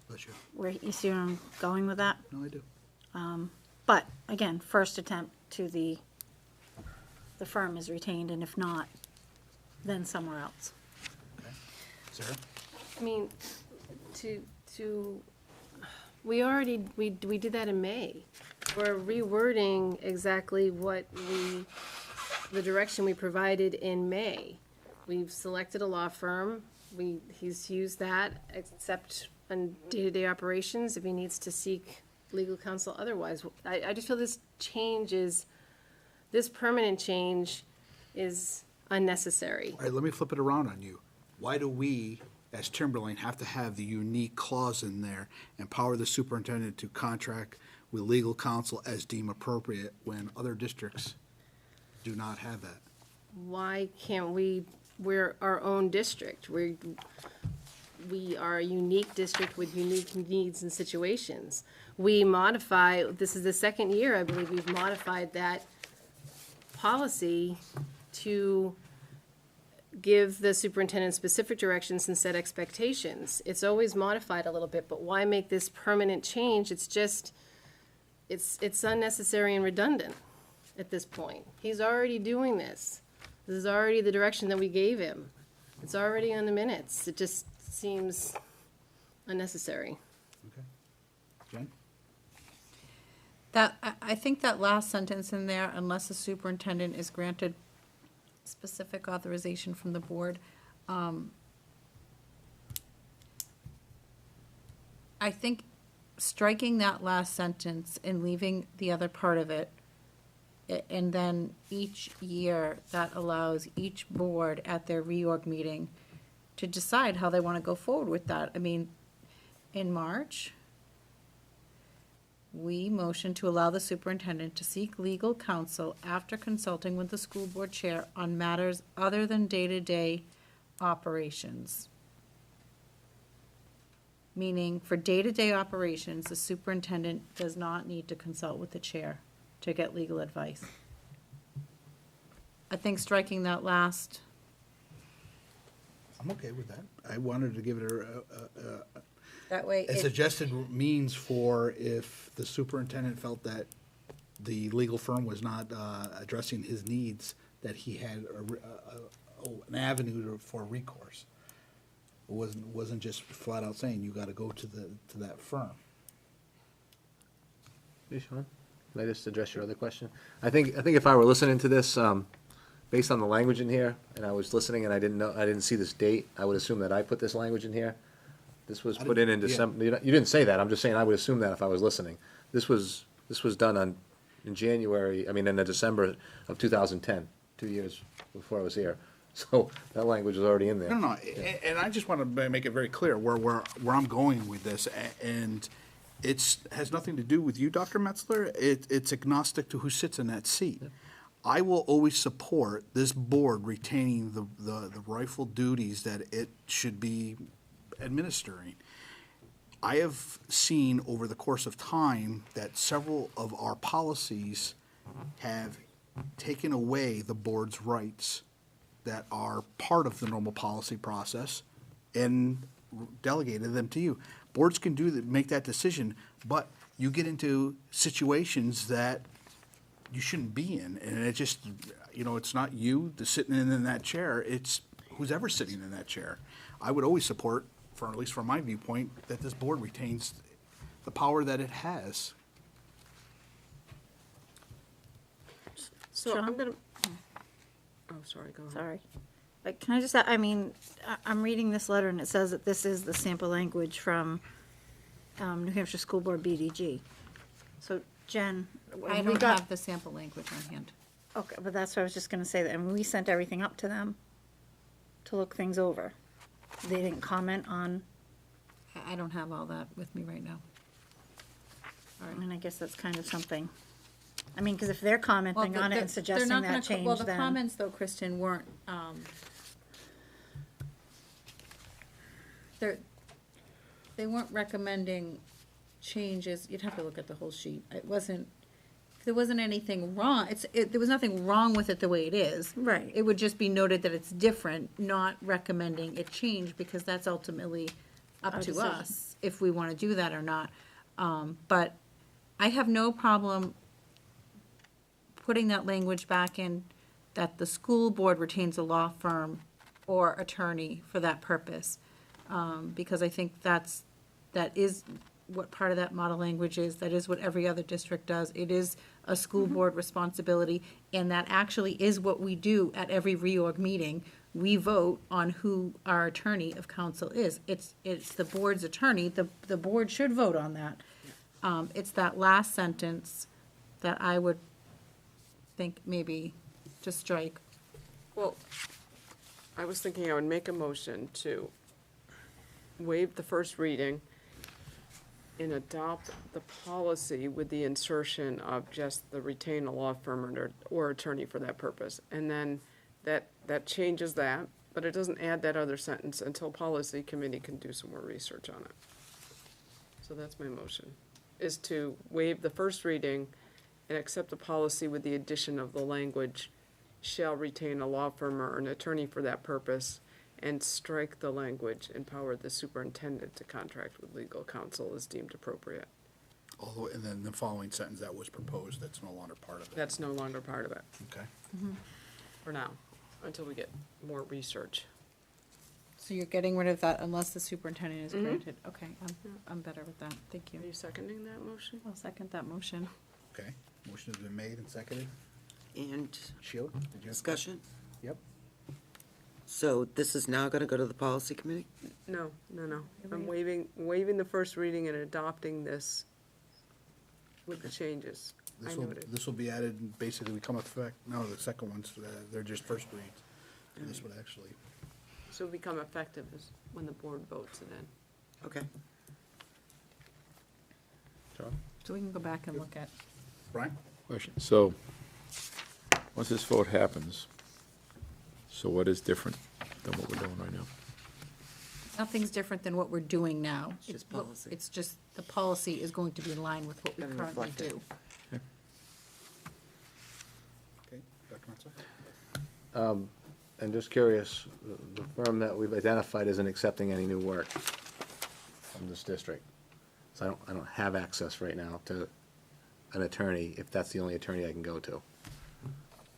Bless you. where, you see where I'm going with that? No, I do. But again, first attempt to the firm is retained, and if not, then somewhere else. Okay. Sarah? I mean, we did that in May. We're rewording exactly the direction we provided in May. We've selected a law firm, he's used that, except on day-to-day operations, if he needs to seek legal counsel otherwise. I just feel this permanent change is unnecessary. All right, let me flip it around on you. Why do we, as Timberlane, have to have the unique clause in there, empower the superintendent to contract with legal counsel as deemed appropriate, when other districts do not have that? Why can't we're our own district. We are a unique district with unique needs and situations. This is the second year, I believe, we've modified that policy to give the superintendent specific directions and set expectations. It's always modified a little bit, but why make this permanent change? It's unnecessary and redundant at this point. He's already doing this. This is already the direction that we gave him. It's already on the minutes. It just seems unnecessary. Okay. Jen? I think that last sentence in there, unless the superintendent is granted specific authorization from the board, I think striking that last sentence and leaving the other part of it, and then each year that allows each board at their reorg meeting to decide how they want to go forward with that. I mean, in March, we motion to allow the superintendent to seek legal counsel after consulting with the school board chair on matters other than day-to-day operations. Meaning, for day-to-day operations, the superintendent does not need to consult with the chair to get legal advice. I think striking that last, I'm okay with that. I wanted to give it that way, a suggested means for if the superintendent felt that the legal firm was not addressing his needs, that he had an avenue for recourse. wasn't just flat out saying you gotta go to that firm. Hey, Sean, can I just address your other question? I think if I were listening to this, based on the language in here, and I was listening and I didn't see this date, I would assume that I put this language in here. This was put in yeah. December, you didn't say that, I'm just saying I would assume that if I was listening. This was done in the December of 2010, 2 years before I was here. So that language is already in there. No, and I just want to make it very clear where I'm going with this, and has nothing to do with you, Dr. Metzler. It's agnostic to who sits in that seat. I will always support this board retaining the rightful duties that it should be administering. I have seen over the course of time that several of our policies have taken away the board's rights that are part of the normal policy process and delegated them to you. Boards can make that decision, but you get into situations that you shouldn't be in, and it just, it's not you that's sitting in that chair, it's who's ever sitting in that chair. I would always support, at least from my viewpoint, that this board retains the power that it has. So Sean? I'm gonna, oh, sorry, go ahead. Sorry. Like, can I just, I'm reading this letter and it says that this is the sample language from New Hampshire School Board BDG. So Jen, I we don't got, have the sample language on hand. okay, but that's what I was just gonna say, that, we sent everything up to them to look things over. They didn't comment on, I don't have all that with me right now. I guess that's kind of something. Because if they're commenting on it and suggesting that change, Well, the then. comments though, Kristen, weren't, they weren't recommending changes. You'd have to look at the whole sheet. It wasn't, there wasn't anything wrong, there was nothing wrong with it the way it is. Right. It would just be noted that it's different, not recommending it change, because that's ultimately up Our to decision. us if we want to do that or not. But I have no problem putting that language back in, that the school board retains a law firm or attorney for that purpose. Because I think that is what part of that model language is, that is what every other district does. It is a school board responsibility, and that actually is what we do at every reorg meeting. We vote on who our attorney of council is. It's the board's attorney, the board should vote on that. It's that last sentence that I would think maybe to strike. Well, I was thinking I would make a motion to waive the first reading and adopt the policy with the insertion of just the retain a law firm or attorney for that purpose. And then that changes that, but it doesn't add that other sentence until policy committee can do some more research on it. So that's my motion, is to waive the first reading and accept the policy with the addition of the language, shall retain a law firm or an attorney for that purpose, and strike the language, empower the superintendent to contract with legal counsel as deemed appropriate. And then the following sentence that was proposed, that's no longer part of it. That's no longer part of it, Okay. for now, until we get more research. So you're getting rid of that unless the superintendent is granted. Okay, I'm better with that. Thank you. Are you seconding that motion? I'll second that motion. Okay. Motion has been made and seconded. And Shield, did you have? discussion? Yep. So this is now going to go to the policy committee? No. I'm waiving the first reading and adopting this with the changes I noted. This will be added and basically become effect, no, the second ones, they're just first reads. And this would actually, So it'll become effective when the board votes it in. Okay. John? So we can go back and look at. Brian? Question. So, once this vote happens, so what is different than what we're doing right now? Nothing's different than what we're doing now. It's just policy. It's just, the policy is going to be in line with what we And currently reflect it. do. Okay, Dr. Metzler? And just curious, the firm that we've identified isn't accepting any new work from this district. So I don't have access right now to an attorney, if that's the only attorney I can go to.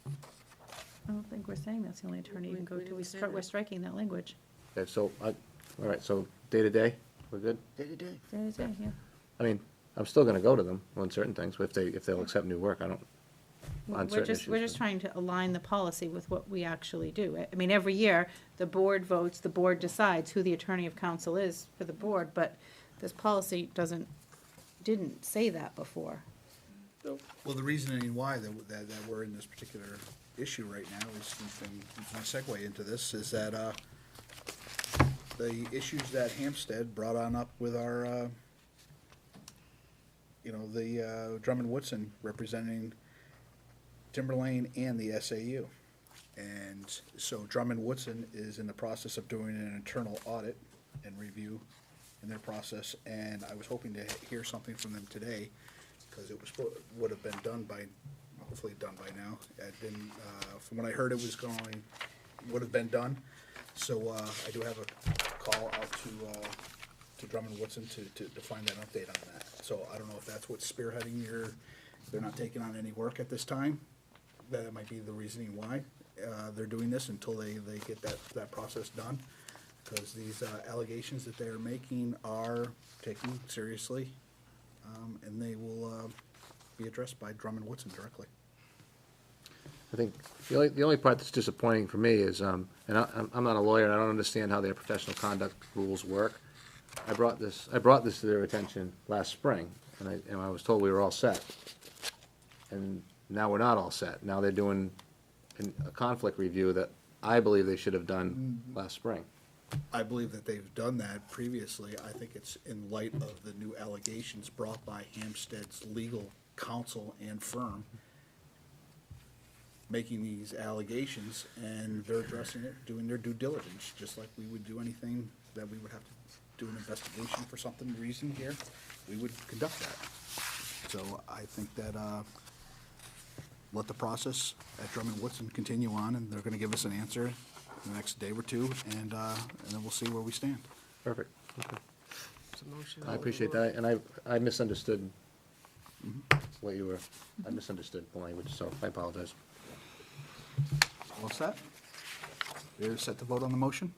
I don't think we're saying that's the only attorney you can go We to. didn't say We're that. striking that language. Okay, so all right, so day to day, we're good? Day-to-day. Day-to-day, yeah. I mean, I'm still gonna go to them on certain things, if they'll accept new work, I don't, on We're certain just, we're issues. just trying to align the policy with what we actually do. I mean, every year, the board votes, the board decides who the attorney of council is for the board, but this policy didn't say that before. Well, the reasoning why that we're in this particular issue right now is, and my segue into this, is that, the issues that Hampstead brought on up with our, the Drummond Woodson representing Timberlane and the SAU. And so Drummond Woodson is in the process of doing an internal audit and review in their process, and I was hoping to hear something from them today, because it was, would have been done by, hopefully done by now. It didn't, from what I heard, it was would have been done. So, I do have a call out to Drummond Woodson to find that update on that. So I don't know if that's what's spearheading they're not taking on any work at this time. That might be the reasoning why, they're doing this until they get that process done. Because these, allegations that they're making are taken seriously, and they will, be addressed by Drummond Woodson directly. I think the only part that's disappointing for me is, and I'm not a lawyer, and I don't understand how their professional conduct rules work. I brought this to their attention last spring, and I was told we were all set. And now we're not all set. Now they're doing a conflict review that I believe they should have done last spring. I believe that they've done that previously. I think it's in light of the new allegations brought by Hampstead's legal counsel and firm, making these allegations, and they're addressing it, doing their due diligence, just like we would do anything that we would have to do an investigation for something reason here, we would conduct that. So I think that, let the process at Drummond Woodson continue on, and they're gonna give us an answer in the next day or two, and then we'll see where we stand. Perfect. Okay. It's a motion. I appreciate that, and I misunderstood what you were, I misunderstood the language, so I apologize. All set? You're set to vote on the motion?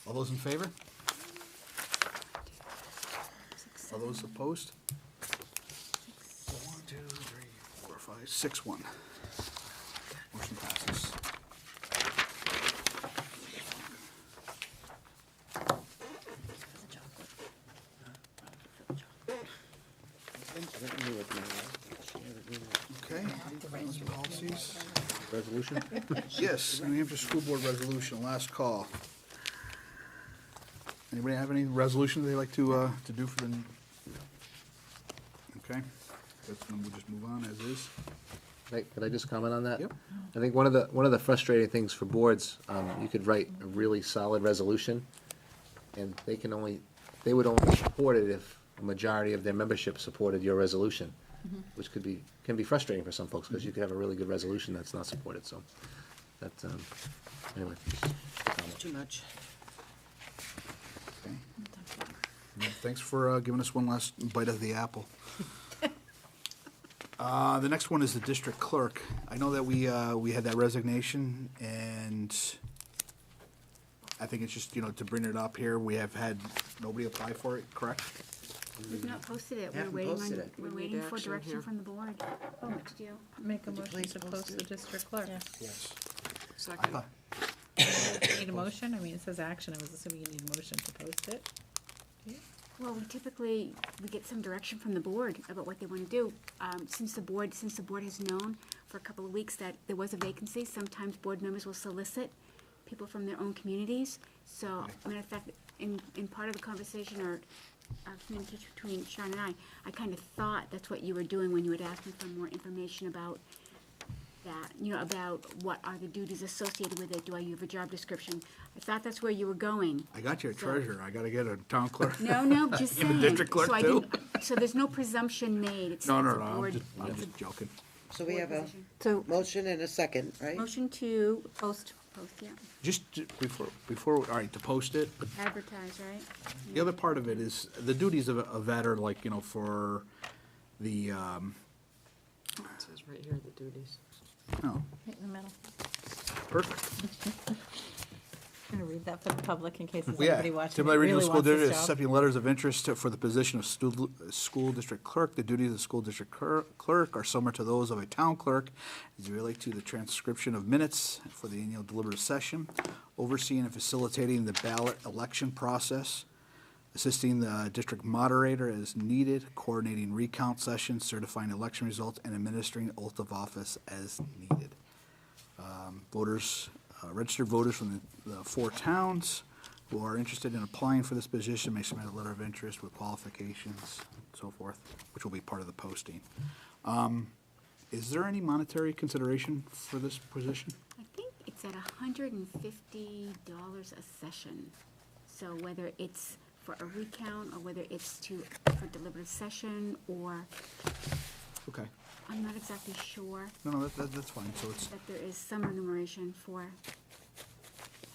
All those in favor? All those opposed? 1, 2, 3, 4, 5, 6, 1. Motion passes. Okay, those are policies. Resolution? Yes, New Hampshire School Board resolution, last call. Anybody have any resolution they'd like to do for the? Okay, then we'll just move on as is. Could I just comment on that? Yep. I think one of the frustrating things for boards, you could write a really solid resolution, and they would only support it if a majority of their membership supported your resolution, which can be frustrating for some folks, because you could have a really good resolution that's not supported, so, that's, anyway. just a comment. Too much. Okay. Well, thanks for giving us one last bite of the apple. The next one is the district clerk. I know that we had that resignation, and I think it's just, to bring it up here, we have had nobody apply for it, correct? We've not posted it. We're Haven't waiting posted on, it. we're We waiting need for action direction here. from the board. Oh, to do. Make a Would you motion please to post post the it? district clerk. Yes. Second. Need a motion? I mean, it says action, I was assuming you need a motion to post it. Well, we get some direction from the board about what they want to do. Since the board has known for a couple of weeks that there was a vacancy, sometimes board members will solicit people from their own communities. So, matter of fact, in part of the conversation or communication between Sean and I kind of thought that's what you were doing when you had asked me for more information about that, about what are the duties associated with it, do I have a job description? I thought that's where you were going. I got you a So- treasurer, I gotta get a town clerk. No, just You have a saying. district clerk, So I too? didn't- So there's no presumption made. It's No, it's no, a no, board- I'm it's a just joking. So we have a position. motion and a second, right? Motion to post, yeah, Just before, all right, to post it, but advertise, right? the other part of it is, the duties of that are like, for the, It says right here, the duties. oh, Right in the middle. perfect. I'm gonna read that for the public in case there's Yeah, anybody watching Timberlake that Regional really School wants this District is job. accepting letters of interest for the position of school district clerk. The duties of the school district clerk are similar to those of a town clerk as they relate to the transcription of minutes for the annual deliberative session, overseeing and facilitating the ballot election process, assisting the district moderator as needed, coordinating recount sessions, certifying election results, and administering oath of office as needed. Voters, registered voters from the 4 towns who are interested in applying for this position may submit a letter of interest with qualifications and so forth, which will be part of the posting. Is there any monetary consideration for this position? I think it's at $150 a session. So whether it's for a recount or whether it's for deliberative session or, Okay. I'm not exactly sure, No, that's fine. So it's, that there is some remuneration for.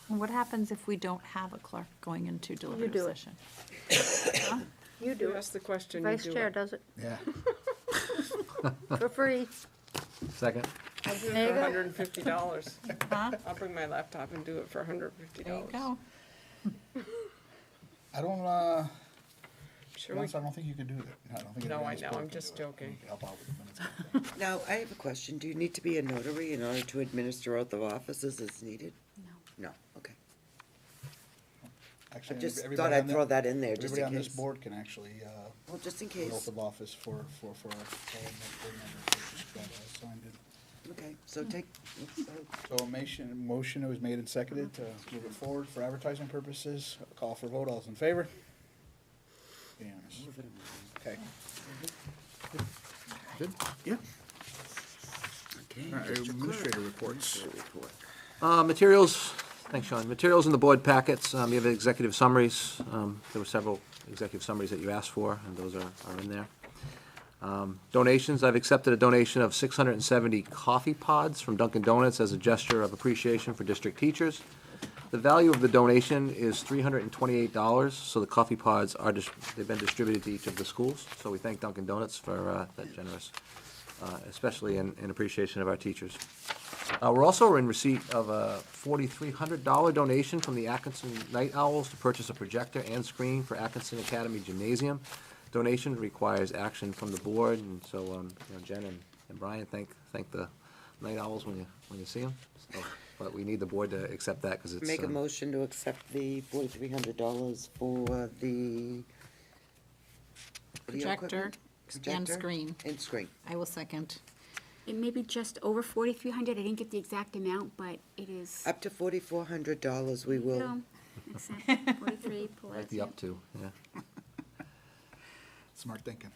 And what happens if we don't have a clerk going into deliberative do it. session? You do You it. ask the question, you Vice do chair it. does it yeah. for free. Second? I'll do There it you for go. $150. Huh? I'll bring my laptop and do it for $150. There you go. I don't, Sure we- I don't think you could do that. I don't think No, anybody I on this know, board I'm can just do it. joking. You can help out with the minutes. Now, I have a question. Do you need to be a notary in order to administer oath of offices as needed? No. No, okay. I Actually, just everybody thought on I'd the- throw that in there, just Everybody in on this case. board can actually, Well, just in do an case. oath of office for all board members, which is signed it. Okay, so take, So a motion was made and seconded to move it forward for advertising purposes. Call for vote. All's in favor? Unanimous. Okay. Good? Yeah. okay. All right, district clerk. administrator reports. Administrator report. Materials, thanks, Sean. Materials in the board packets, you have executive summaries. There were several executive summaries that you asked for, and those are in there. Donations, I've accepted a donation of 670 coffee pods from Dunkin' Donuts as a gesture of appreciation for district teachers. The value of the donation is $328, so the coffee pods they've been distributed to each of the schools. So we thank Dunkin' Donuts for that generous, especially in appreciation of our teachers. We're also in receipt of a $4,300 donation from the Atkinson Night Owls to purchase a projector and screen for Atkinson Academy Gymnasium. Donation requires action from the board, and so, Jen and Brian, thank the Night Owls when you see them. So, but we need the board to accept that, because it's. Make a motion to accept the $4,300 for the. video Projector equipment? and Projector screen. And screen. I will second. It may be just over 4,300. I didn't get the exact amount, but it is. Up to $4,400 we will. No, accept 43 plus. Might be up to, yeah. Smart thinking.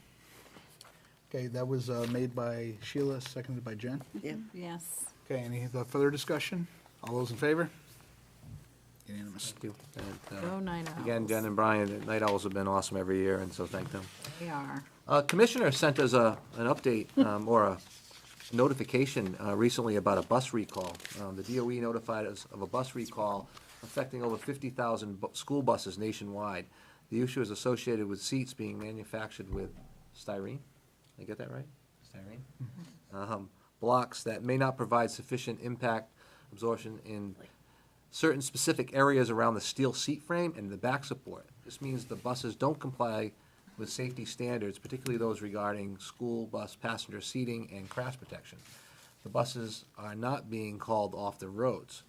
Okay, that was made by Sheila, seconded by Jen. Yeah. Yes. Okay, any further discussion? All those in favor? Unanimous. Thank you. And, Go Night Owls. again, Jen and Brian, the Night Owls have been awesome every year, and so thank them. They are. Commissioner sent us an update, or a notification recently about a bus recall. The DOE notified us of a bus recall affecting over 50,000 school buses nationwide. The issue is associated with seats being manufactured with styrene. Did I get that right? Styrene? Blocks that may not provide sufficient impact absorption in certain specific areas around the steel seat frame and the back support. This means the buses don't comply with safety standards, particularly those regarding school bus passenger seating and crash protection. The buses are not being called off the roads.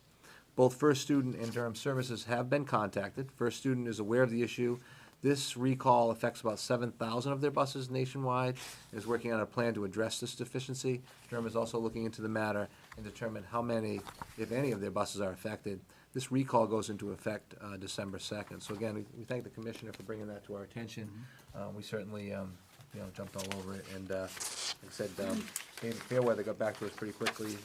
Both First Student and Durham Services have been contacted. First Student is aware of the issue. This recall affects about 7,000 of their buses nationwide, and is working on a plan to address this deficiency. Durham is also looking into the matter and determine how many, if any, of their buses are affected. This recall goes into effect December 2nd. So again, we thank the Commissioner for bringing that to our attention. We certainly, jumped all over it, and like I said, David Fairweather got back to us pretty quickly,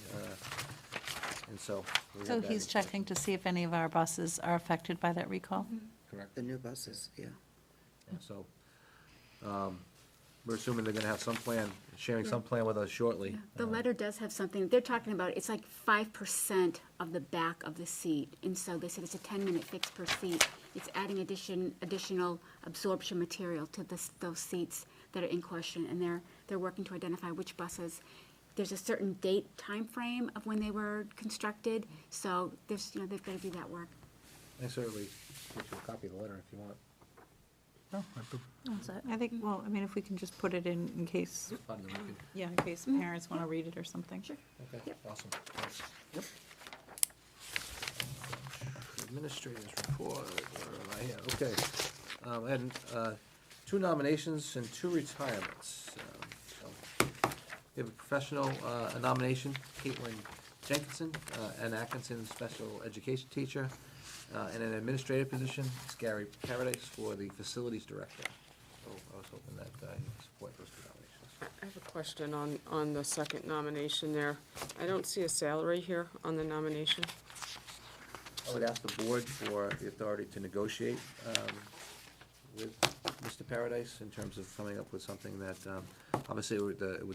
and so. we So have that he's in- checking to see if any of our buses are affected by that recall? Correct. The new buses, yeah. Yeah, so, we're assuming they're gonna have some plan, sharing some plan with us shortly. The letter does have something, they're talking about, it's like 5% of the back of the seat. And so they said it's a 10-minute fix per seat. It's adding additional absorption material to those seats that are in question. And they're working to identify which buses. There's a certain time frame of when they were constructed. So they've got to do that work. I certainly get you a copy of the letter if you want. No, That's it. I think, well, I mean, if we can just put it in case, Part of the record. yeah, in case parents want to read it or something. Sure. Okay, awesome, thanks. Yep. Administrators report, where am I here? Okay. I had 2 nominations and 2 retirements. So we have a professional nomination, Caitlin Jenkinson, an Atkinson special education teacher, and an administrative position, it's Gary Paradise for the facilities director. So I was hoping that you would support those 2 nominations. I have a question on the second nomination there. I don't see a salary here on the nomination. I would ask the board for the authority to negotiate with Mr. Paradise in terms of coming up with something that, obviously, the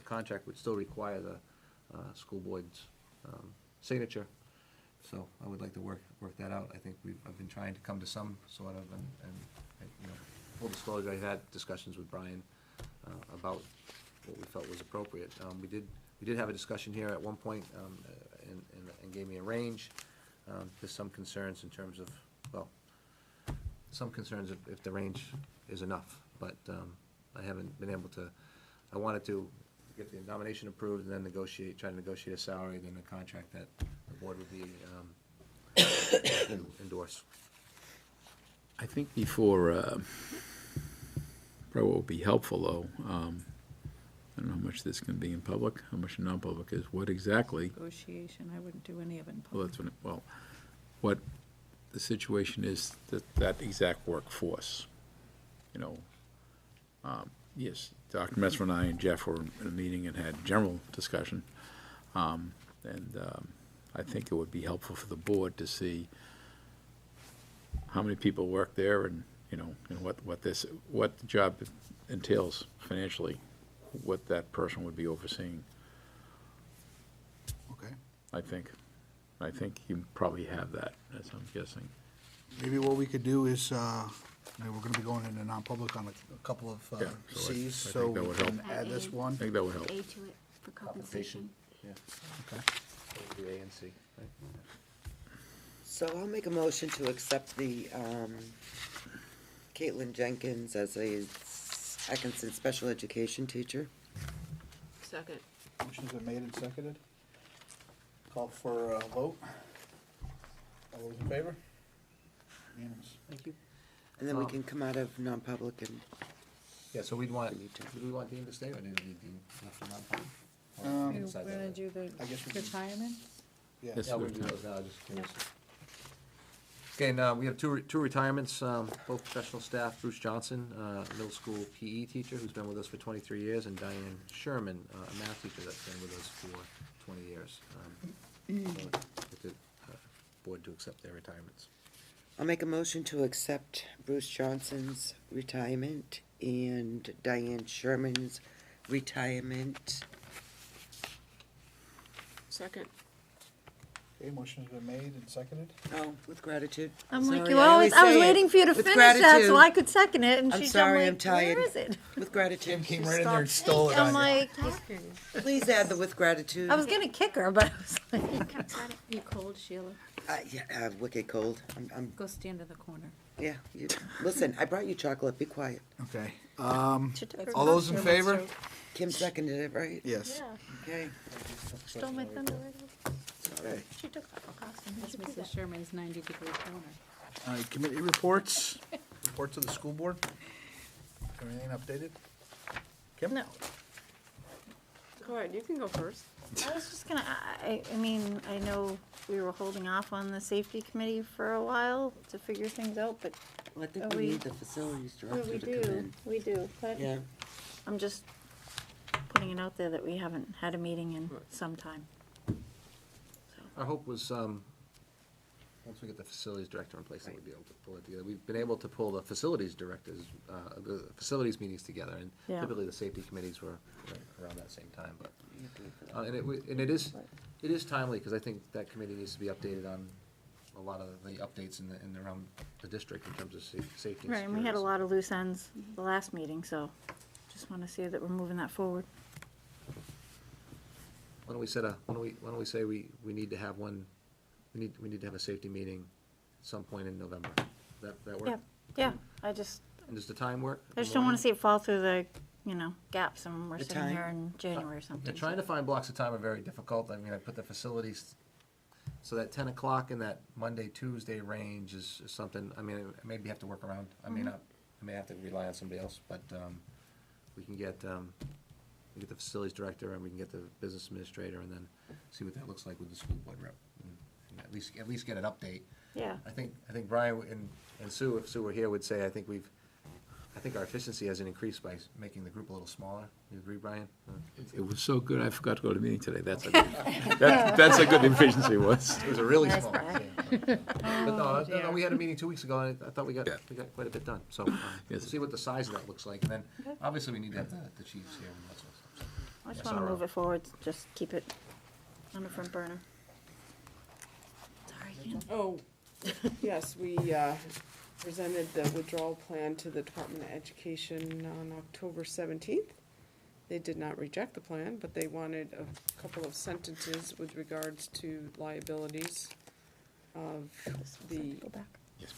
contract would still require the school board's signature. So I would like to work that out. I think I've been trying to come to some sort of, and you know, full disclosure, I had discussions with Brian about what we felt was appropriate. We did have a discussion here at one point, and gave me a range. There's some concerns in terms of, well, some concerns if the range is enough, but I haven't been able to, I wanted to get the nomination approved and then try to negotiate a salary, then a contract that the board would be endorse. I think before, probably what would be helpful, though, I don't know how much this can be in public, how much in non-public is, what exactly, Negotiation, I wouldn't do any of it in well, public. that's what the situation is, that exact workforce. You know, yes, Dr. Metzger and I and Jeff were in a meeting and had general discussion. I think it would be helpful for the board to see how many people work there and, you know, and what the job entails financially, what that person would be overseeing, Okay. I think. I think you probably have that, as I'm guessing. Maybe what we could do is, we're gonna be going into non-public on a couple of Yeah, so I Cs, think so that we would can help. add this one. I think that would help. A to it for compensation. Yeah, Okay. that would be A and C, right? So I'll make a motion to accept the Caitlin Jenkins as a Atkinson special education teacher. Second. Motion's been made and seconded. Call for a vote. All those in favor? Unanimous. Thank you. And then we can come out of non-public and, Yeah, so we'd want, We need to- do we want Dean to stay, or do we need Dean left for non-public? Or Um, we We're decide gonna that? do the I guess we can- retirement? Yes. Yeah, we'll do those now, just curious. Okay, now, we have two retirements, both professional staff, Bruce Johnson, middle school PE teacher, who's been with us for 23 years, and Diane Sherman, a math teacher that's been with us for 20 years. So, Get the board to accept their retirements. I'll make a motion to accept Bruce Johnson's retirement and Diane Sherman's retirement. Second. Okay, motion's been made and seconded. Oh, with gratitude. I'm like, Sorry, you I always, I was say it. waiting for you to With finish that gratitude. so I could second it, and I'm she's sorry, like, I'm tired. where is it? With gratitude. Came right in there and stole it I'm on you. like, Please add the with gratitude. I was gonna kick her, but I was like, You cold, Sheila? Yeah, wicked cold. I'm, Go stand in the corner. yeah, listen, I brought you chocolate, be quiet. Okay, she took her all those in Sure, favor? that's Kim seconded it, right? Yes. Okay. Stole my thunder right away. Okay. She took off her costume. That's Mrs. Sherman's 90-degree corner. All right, committee reports, reports of the school board. Everything updated? Kim? No, Go ahead, you can go first. I was just gonna, I mean, I know we were holding off on the safety committee for a while to figure things out, but Well, I think Oh, we we- need the facilities we director to come do, in. we do, but Yeah, I'm just putting it out there that we haven't had a meeting in some time. Our hope was, once we get the facilities director in place, that we'd be able to pull it together. We've been able to pull the facilities directors, the facilities meetings together, and Yeah. typically the safety committees were around that same time, but, and it is timely, because I think that committee needs to be updated on a lot of the updates in the, around the district in terms of safety and Right, and we had a security. lot of loose ends the last meeting, so just wanna see that we're moving that forward. Why don't we say we need to have one, we need to have a safety meeting some point in November. That Yeah, work? yeah, I just And does the time work? I just don't want to see it fall through the, gaps and we're The sitting time? here in January or Yeah, something. trying to find blocks of time are very difficult. I mean, I put the facilities, so that 10 o'clock in that Monday, Tuesday range is something, I mean, I maybe have to work around. I may not, I may have to rely on somebody else, but we can get the facilities director and we can get the business administrator and then see what that looks like with the school board rep. And at least get an update. Yeah. I think Brian and Sue, if Sue were here, would say, I think our efficiency hasn't increased by making the group a little smaller. You agree, Brian? It was so good, I forgot to go to the meeting today. That's a good, that's a good efficiency was. It was a really Nice, small. Brian. But no, we had a meeting 2 weeks ago, and I thought we got Yeah. quite a bit done. So, we'll Yes. see what the size of that looks like, and then, obviously, we need to have the chiefs here and that sort of stuff. I just Yes, want to our- move it forward, just keep it on the front burner. Sorry, Ken. Oh, yes, we presented the withdrawal plan to the Department of Education on October 17th. They did not reject the plan, but they wanted a couple of sentences with regards to liabilities of the Go back.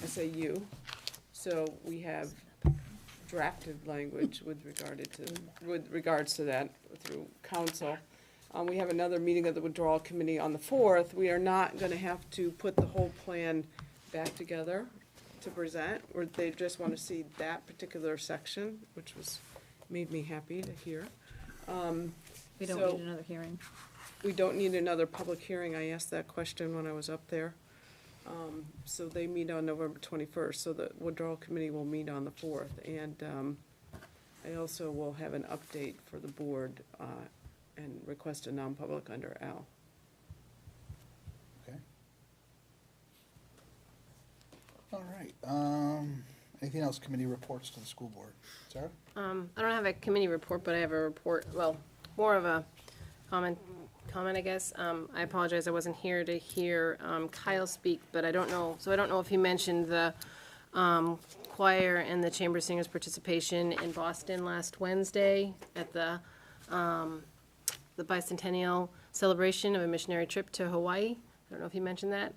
SAU. So we have drafted language with regards to that through council. We have another meeting of the withdrawal committee on the 4th. We are not gonna have to put the whole plan back together to present, or they just wanna see that particular section, which made me happy to hear. We don't So- need another hearing. We don't need another public hearing. I asked that question when I was up there. So they meet on November 21st, so the withdrawal committee will meet on the 4th. And I also will have an update for the board and request a non-public under L. Okay. All right, anything else, committee reports to the school board? Sarah? I don't have a committee report, but I have a report, well, more of a comment, I guess. I apologize, I wasn't here to hear Kyle speak, but I don't know if he mentioned the choir and the chamber singers' participation in Boston last Wednesday at the bicentennial celebration of a missionary trip to Hawaii. I don't know if he mentioned that.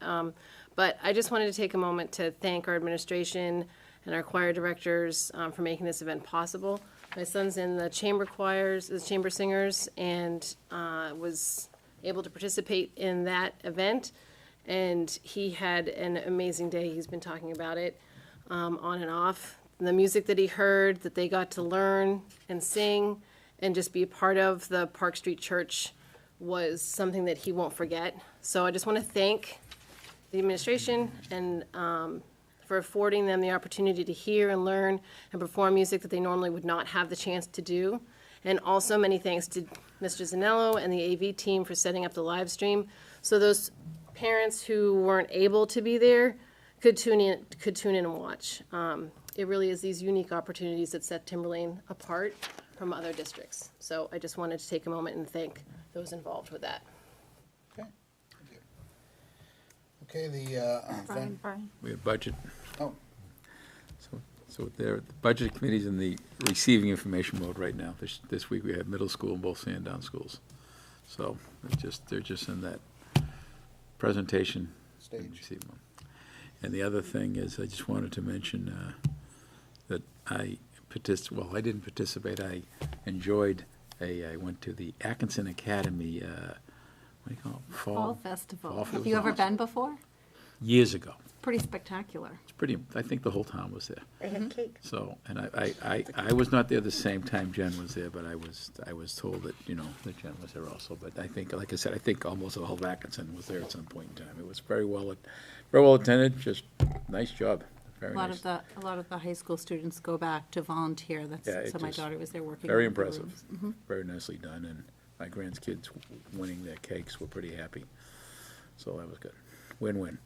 But I just wanted to take a moment to thank our administration and our choir directors for making this event possible. My son's in the chamber choirs, the chamber singers, and was able to participate in that event. And he had an amazing day. He's been talking about it on and off. The music that he heard, that they got to learn and sing and just be a part of the Park Street Church was something that he won't forget. So I just want to thank the administration and for affording them the opportunity to hear and learn and perform music that they normally would not have the chance to do. And also many thanks to Mr. Zanello and the AV team for setting up the live stream. So those parents who weren't able to be there could tune in and watch. It really is these unique opportunities that set Timberlane apart from other districts. So I just wanted to take a moment and thank those involved with that. Okay, thank you. Okay, the, Brian. We had budget. oh, So the budget committee's in the receiving information mode right now. This week we had middle school and both Sandown schools. So they're just in that presentation Stage. receiving mode. And the other thing is, I just wanted to mention that I didn't participate. I enjoyed I went to the Atkinson Academy, what do you call it? Fall Festival. Fall Have you ever Festival. been before? Years ago. Pretty spectacular. It's pretty, I think the whole town was there. They had cake. So, and I was not there the same time Jen was there, but I was told that, that Jen was there also. But I think, like I said, I think almost all of Atkinson was there at some point in time. It was very well attended, just nice job, very A lot nice. of the high school students go back to volunteer. Yeah, So it my just- daughter was there working. Very on the impressive, rooms. very nicely done, and my grandkids winning their cakes were pretty happy. So that was good. Win-win.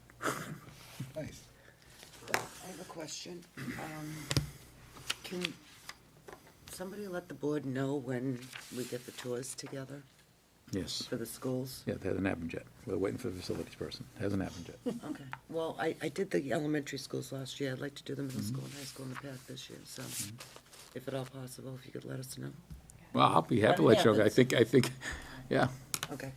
nice. I have a question. Can somebody let the board know when we get the tours together Yes. for the schools? Yeah, it hasn't happened yet. We're waiting for the facilities person. Hasn't happened yet. Okay. Well, I did the elementary schools last year. I'd like to do the middle school and high school in the pack this year, so if at all possible, if you could let us know. Well, I'll be happy to let you know. I think, yeah, Okay.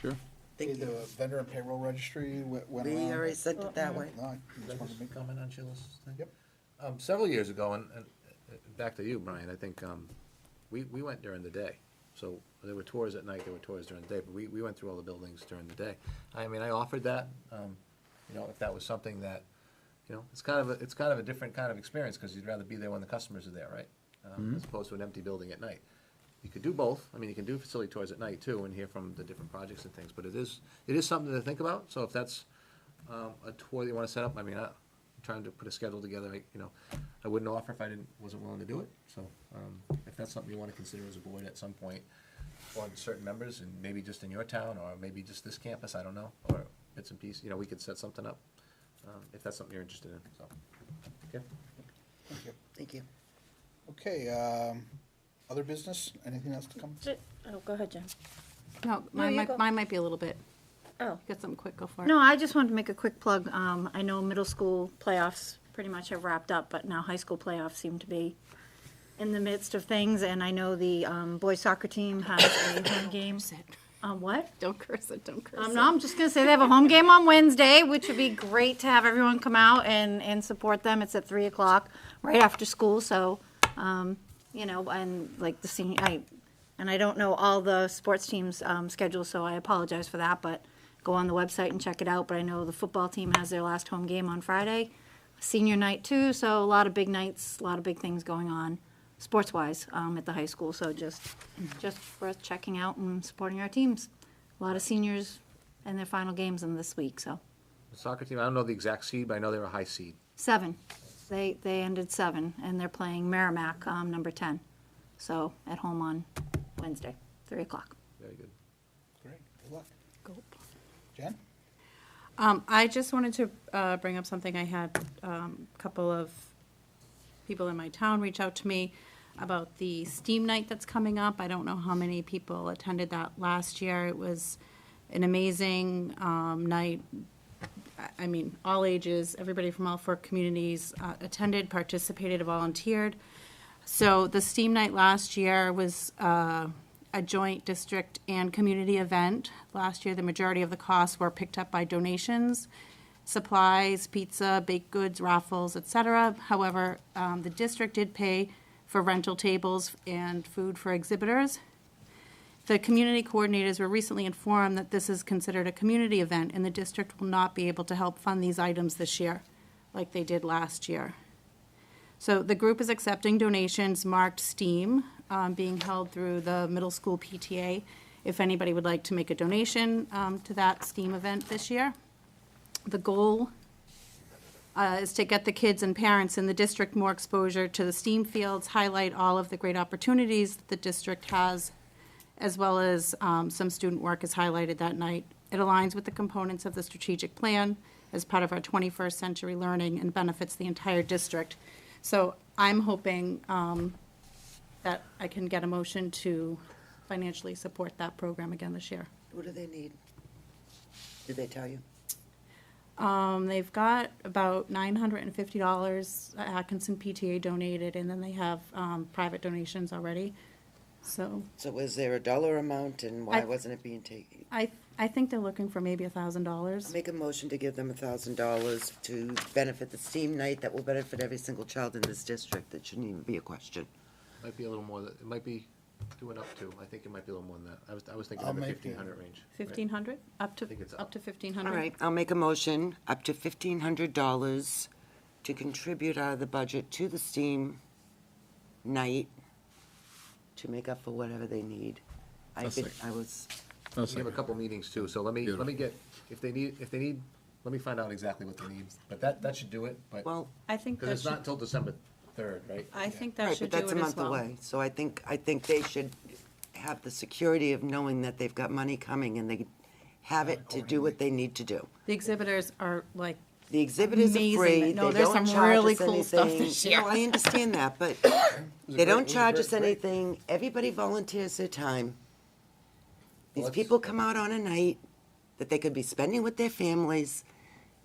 sure. Thank The you. vendor and payroll registry went around. We already sent it that way. No, I just wanted to Just make comment on Sheila's thing? Yep. Several years ago, and back to you, Brian, I think, we went during the day. So there were tours at night, there were tours during the day, but we went through all the buildings during the day. I mean, I offered that, if that was something that, it's kind of a different kind of experience, because you'd rather be there when the customers are there, right? As opposed to an empty building at night. You could do both. I mean, you can do facility tours at night too, and hear from the different projects and things, but it is something to think about. So if that's a tour that you want to set up, I mean, I'm trying to put a schedule together, I wouldn't offer if I wasn't willing to do it. So if that's something you want to consider as a board at some point, for certain members, and maybe just in your town, or maybe just this campus, I don't know, or bits and pieces, we could set something up, if that's something you're interested in, so. Okay. Thank you. Thank you. Okay, other business? Anything else to come? Oh, go ahead, Jen. No, No, you go. mine might be a little bit, Oh. got something quick, go for it. No, I just wanted to make a quick plug. I know middle school playoffs pretty much have wrapped up, but now high school playoffs seem to be in the midst of things, and I know the boys soccer team has a home game. What? Don't curse it, don't curse it. No, I'm just gonna say they have a home game on Wednesday, which would be great to have everyone come out and support them. It's at 3:00, right after school, so, and like the senior, and I don't know all the sports teams' schedules, so I apologize for that, but go on the website and check it out. But I know the football team has their last home game on Friday, senior night too, so a lot of big nights, a lot of big things going on, sports-wise, at the high school, so just worth checking out and supporting our teams. A lot of seniors and their final games in this week, so. The soccer team, I don't know the exact seed, but I know they're a high seed. 7. They ended 7, and they're playing Merrimack, number 10. So, at home on Wednesday, 3:00. Very good. Great, good luck. Go. Jen? I just wanted to bring up something. I had a couple of people in my town reach out to me about the STEAM night that's coming up. I don't know how many people attended that last year. It was an amazing night. I mean, all ages, everybody from all 4 communities attended, participated, volunteered. So the STEAM night last year was a joint district and community event. Last year, the majority of the costs were picked up by donations, supplies, pizza, baked goods, raffles, etc. However, the district did pay for rental tables and food for exhibitors. The community coordinators were recently informed that this is considered a community event, and the district will not be able to help fund these items this year, like they did last year. So the group is accepting donations marked STEAM, being held through the middle school PTA. If anybody would like to make a donation to that STEAM event this year. The goal is to get the kids and parents in the district more exposure to the STEAM fields, highlight all of the great opportunities that the district has, as well as some student work is highlighted that night. It aligns with the components of the strategic plan as part of our 21st century learning and benefits the entire district. So I'm hoping that I can get a motion to financially support that program again this year. What do they need? Did they tell you? They've got about $950 Atkinson PTA donated, and then they have private donations already. So So was there a dollar amount, and why I- wasn't it being taken? I think they're looking for maybe I'll $1,000. make a motion to give them $1,000 to benefit the STEAM night that will benefit every single child in this district. That shouldn't even be a question. Might be a little more, it might be doing up to, I think it might be a little more than that. I was thinking I'll of the make 1,500 range. right? 1,500? Up to, think it's up up. to 1,500? All right, I'll make a motion up to $1,500 to contribute out of the budget to the STEAM night to make up for whatever they need. I I'll think second. I was, No, We have a second. couple meetings too, so let me get, if they need, let me find out exactly what they need. But that should do it, but, well, I think because that it's not should, until December 3rd, right? I think that right, should but do that's it a as month well. away. So I think they should have the security of knowing that they've got money coming and they have it to do what they need to do. The exhibitors are like, The exhibitors are Amazing. free, No, they there's don't some charge really us cool stuff anything. this year. No, I understand that, but they don't charge us anything, everybody volunteers their time. These Well, people come out on a night that they could be spending with their families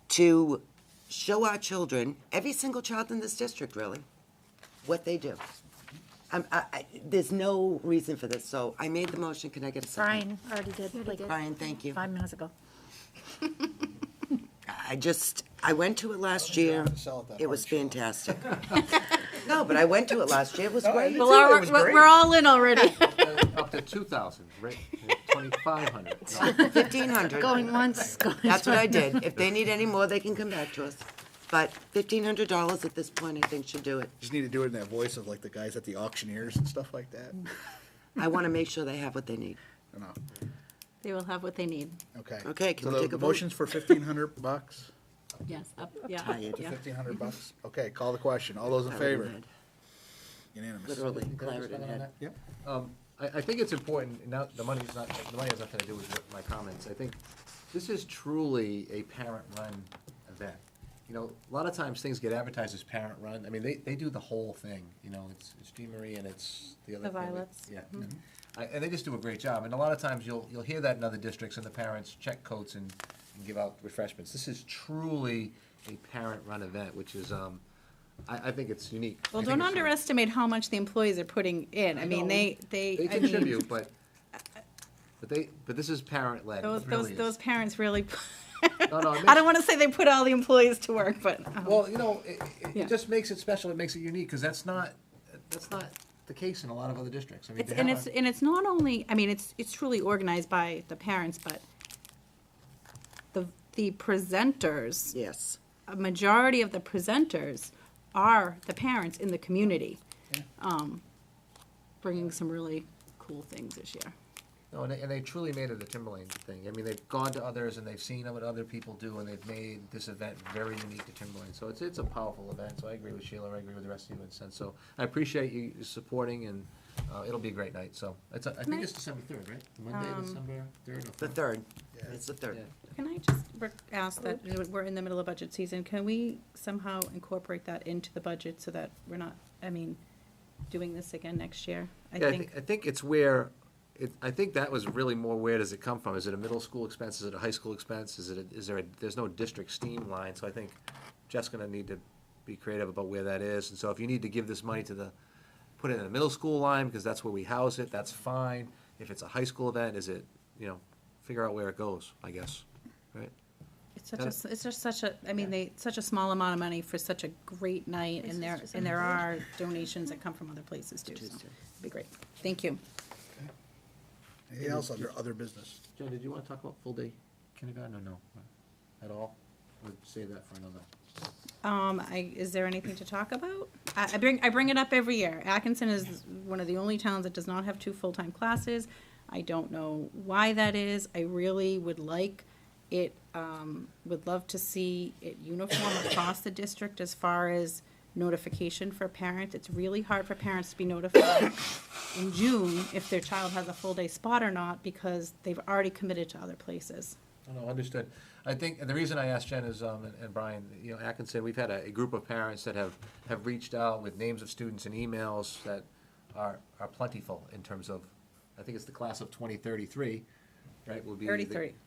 to show our children, every single child in this district really, what they do. There's no reason for this, so I made the motion. Can I get a second? Brian already did, like, Brian, thank you. 5 minutes ago. I went to it last year. Sell it that It was hard, fantastic. No, but I went to it last year. It was great. Well, it was great. we're all in already. Up to 2,000, right? 2,500. 1,500. Going once, going That's what I did. If they need any more, they can come back to us. But $1,500 at this point, I think, should do it. Just need to do it in that voice of like the guys at the auctioneers and stuff like that. I want to make sure they have what they need. I know. They will have what they need. Okay. Okay, can So we the take a vote? motion's for $1,500? Yes, yeah. Tired. Yeah. $1,500? Okay, call the question. All those in Claret in favor? head. Unanimous. Literally, Can I just claret in comment on head. that? Yep. I think it's important, now, the money has nothing to do with my comments. I think this is truly a parent-run event. You know, a lot of times things get advertised as parent-run. I mean, they do the whole thing, you know, it's Jean Marie and it's the other. The Violets. Yeah. And they just do a great job. And a lot of times you'll hear that in other districts and the parents check coats and give out refreshments. This is truly a parent-run event, which is, I think it's unique. Well, I think don't it's- underestimate how much the employees are putting in. I mean, they, They I mean, contribute, but this is parent-led, those, it really those, is. those parents really, No, no, it I makes- don't want to say they put all the employees to work, but, Well, you know, Yeah. it just makes it special, it makes it unique, because that's not the case in a lot of other districts. I mean, it's, they and have it's not only, I mean, it's truly organized by the parents, but the presenters, Yes. a majority of the presenters are the parents in the community. Bringing some really cool things this year. No, and they truly made it a Timberlane thing. I mean, they've gone to others and they've seen what other people do, and they've made this event very unique to Timberlane. So it's a powerful event, so I agree with Sheila, I agree with the rest of you in a sense. So I appreciate you supporting, and it'll be a great night. So I think it's December 3rd, right? Monday, December 3rd? The third. It's the third. Can I just ask that, we're in the middle of budget season, can we somehow incorporate that into the budget so that we're not, I mean, doing this again next year? I think, I think it's where, I think that was really more, where does it come from? Is it a middle school expense? Is it a high school expense? There's no district steam line, so I think Jeff's gonna need to be creative about where that is. And so if you need to give this money put it in a middle school line, because that's where we house it, that's fine. If it's a high school event, figure out where it goes, I guess, right? it's just such a, I mean, such a small amount of money for such a great night, and there are donations that come from other places too, so it'd be great. Thank you. Anything else under other business? Joe, did you wanna talk about full-day kindergarten or no? At all? Or save that for another? Is there anything to talk about? I bring it up every year. Atkinson is one of the only towns that does not have 2 full-time classes. I don't know why that is. I really would like it, would love to see it uniform across the district as far as notification for parents. It's really hard for parents to be notified in June if their child has a full-day spot or not, because they've already committed to other places. No, understood. I think, and the reason I asked Jen is, and Brian, Atkinson, we've had a group of parents that have reached out with names of students and emails that are plentiful in terms of, I think it's the class of 2033, right, will be.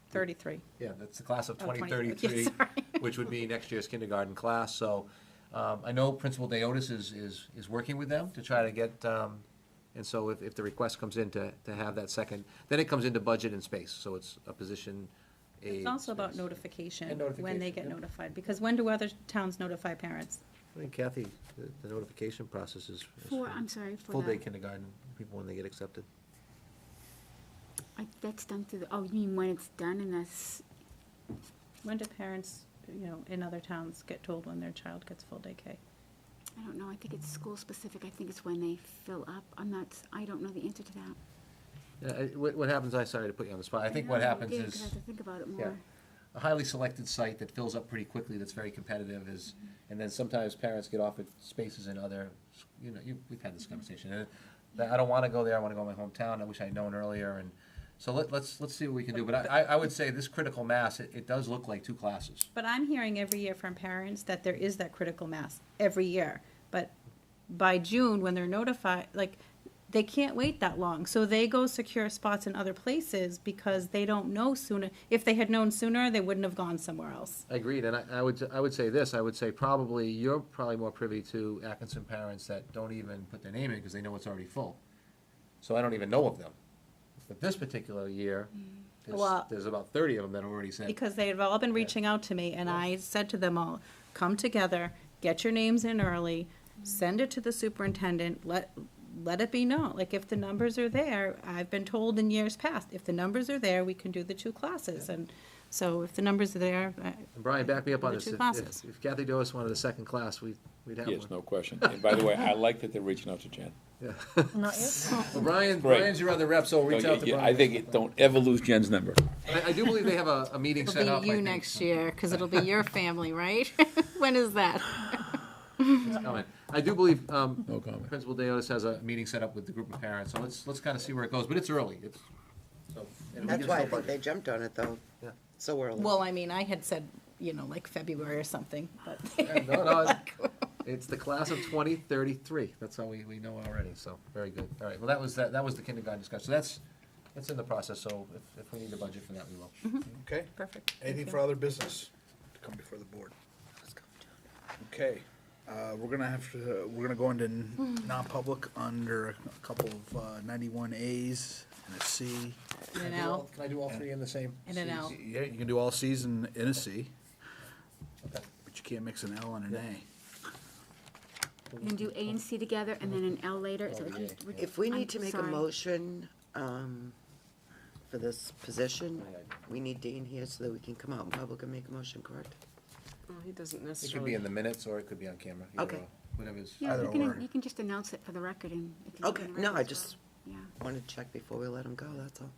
33. Yeah, that's the class of Oh, 2033, yeah, sorry. which would be next year's kindergarten class. So I know Principal Deotis is working with them to try to get, and so if the request comes in to have that second, then it comes into budget and space. So it's a position, aid. It's also about space. notification, And when they notification, get yeah. notified, because when do other towns notify parents? I think Kathy, the notification process is I'm sorry, for full-day the, kindergarten, people when they get accepted. that's done through the, oh, you mean when it's done and that's, When do parents, in other towns get told when their child gets full-day K? I don't know, I think it's school-specific, I think it's when they fill up, I don't know the answer to that. Yeah, what happens, sorry to put you on the spot, I think what happens Yeah, 'cause I is, have to think about it yeah, more. a highly selected site that fills up pretty quickly, that's very competitive is, and then sometimes parents get offered spaces in other, we've had this conversation. And I don't wanna go there, I wanna go to my hometown, I wish I'd known earlier, and so let's see what we can do. But I would say this critical mass, it does look like 2 classes. But I'm hearing every year from parents that there is that critical mass, every year. But by June, when they're notified, they can't wait that long. So they go secure spots in other places because they don't know sooner. If they had known sooner, they wouldn't have gone somewhere else. Agreed, and I would say this, I would say probably, you're probably more privy to Atkinson parents that don't even put their name in because they know it's already full. So I don't even know of them. But this particular year, Well- there's about 30 of them that already said. Because they have all been reaching out to me, and I said to them all, come together, get your names in early, send it to the superintendent, let it be known. Like, if the numbers are there, I've been told in years past, if the numbers are there, we can do the 2 classes. And so if the numbers are there, And Brian, back me up on The this. two If- classes. If Kathy Doris wanted a second class, we'd have Yes, one. no question. And by the way, I like that they're reaching out to Jen. Not yet. Well, Brian, Great. Brian's your other rep, so reach out to Brian. I think, don't ever lose Jen's number. I do believe they have a meeting set up. it'll be I you think. next year, because it'll be your family, right? When is that? It's coming. I do believe, No comment. Principal Deotis has a meeting set up with the group of parents, so let's kind of see where it goes, but it's early. And That's we why I get think they jumped on it, though, Yeah. so early. Well, I mean, I had said, like February or something, but. No, it's the class of 2033. That's how we know already, so, very good. All right, well, that was the kindergarten discussion. So that's in the process, so if we need a budget for that, we will. Okay? Perfect. Anything for other business to come before the board? Okay, we're gonna go into non-public under a couple of 91 As and a C. In and out, Can I do all three in the same? in and out. Yeah, you can do all Cs in a C, Okay. but you can't mix an L and an A. You can do A and C together and then an L later, so it's just. If we I'm need to make a sorry. motion for this position, we need Dean here so that we can come out in public and make a motion, correct? Well, he doesn't It could be necessarily. in the minutes, or it could be on camera. either Okay. or, Whatever's. Yeah, Either you or. can, you can just announce it for the record and. if you Okay, want the no, I record, just Yeah. wanted to check before we let him go, that's all.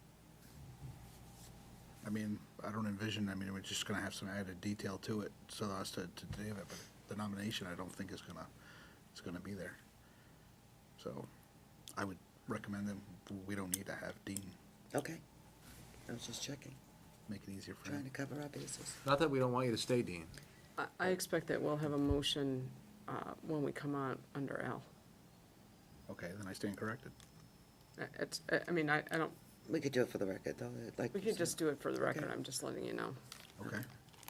I mean, I don't envision, we're just gonna have some added detail to it, so as to do it, but the nomination, I don't think is gonna be there. So, I would recommend that we don't need to have Dean, Okay. I was just checking, make it easier for trying to him. cover our bases. Not that we don't want you to stay, Dean. I expect that we'll have a motion when we come out under L. Okay, then I stand corrected. It's, I mean, I don't, We could do it for the record, though, like. we you could said. just do it for the record, Okay. I'm just letting you know. Okay,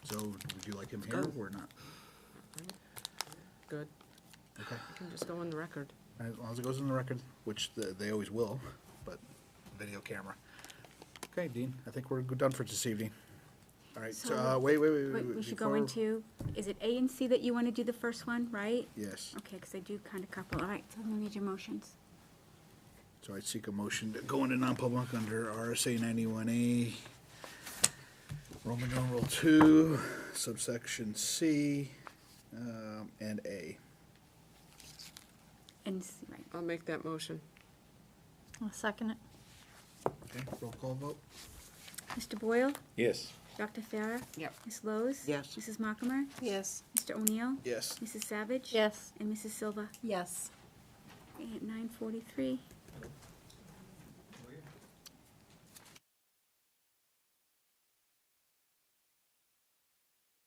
so would you like him here Go. or not? Good, Okay, you can just go on the record. as long as it goes in the record, which they always will, but video camera. Okay, Dean, I think we're done for this evening. All right, so, So- wait. Wait, we should go before- into, is it A and C that you want to do the first one, right? Yes, Okay, because I do kind of couple, all right, so we need your motions. so I seek a motion to go into non-public under RSA 91A, Roman numeral 2, subsection C, and A. And, right, I'll make that motion. I'll second it. Okay, roll call vote? Mr. Boyle? Yes. Dr. Farah? Yep. Ms. Lowe's? Yes. Mrs. Markham? Yes. Mr. O'Neill? Yes. Mrs. Savage? Yes. And Mrs. Silva? Yes. Okay, at 9:43.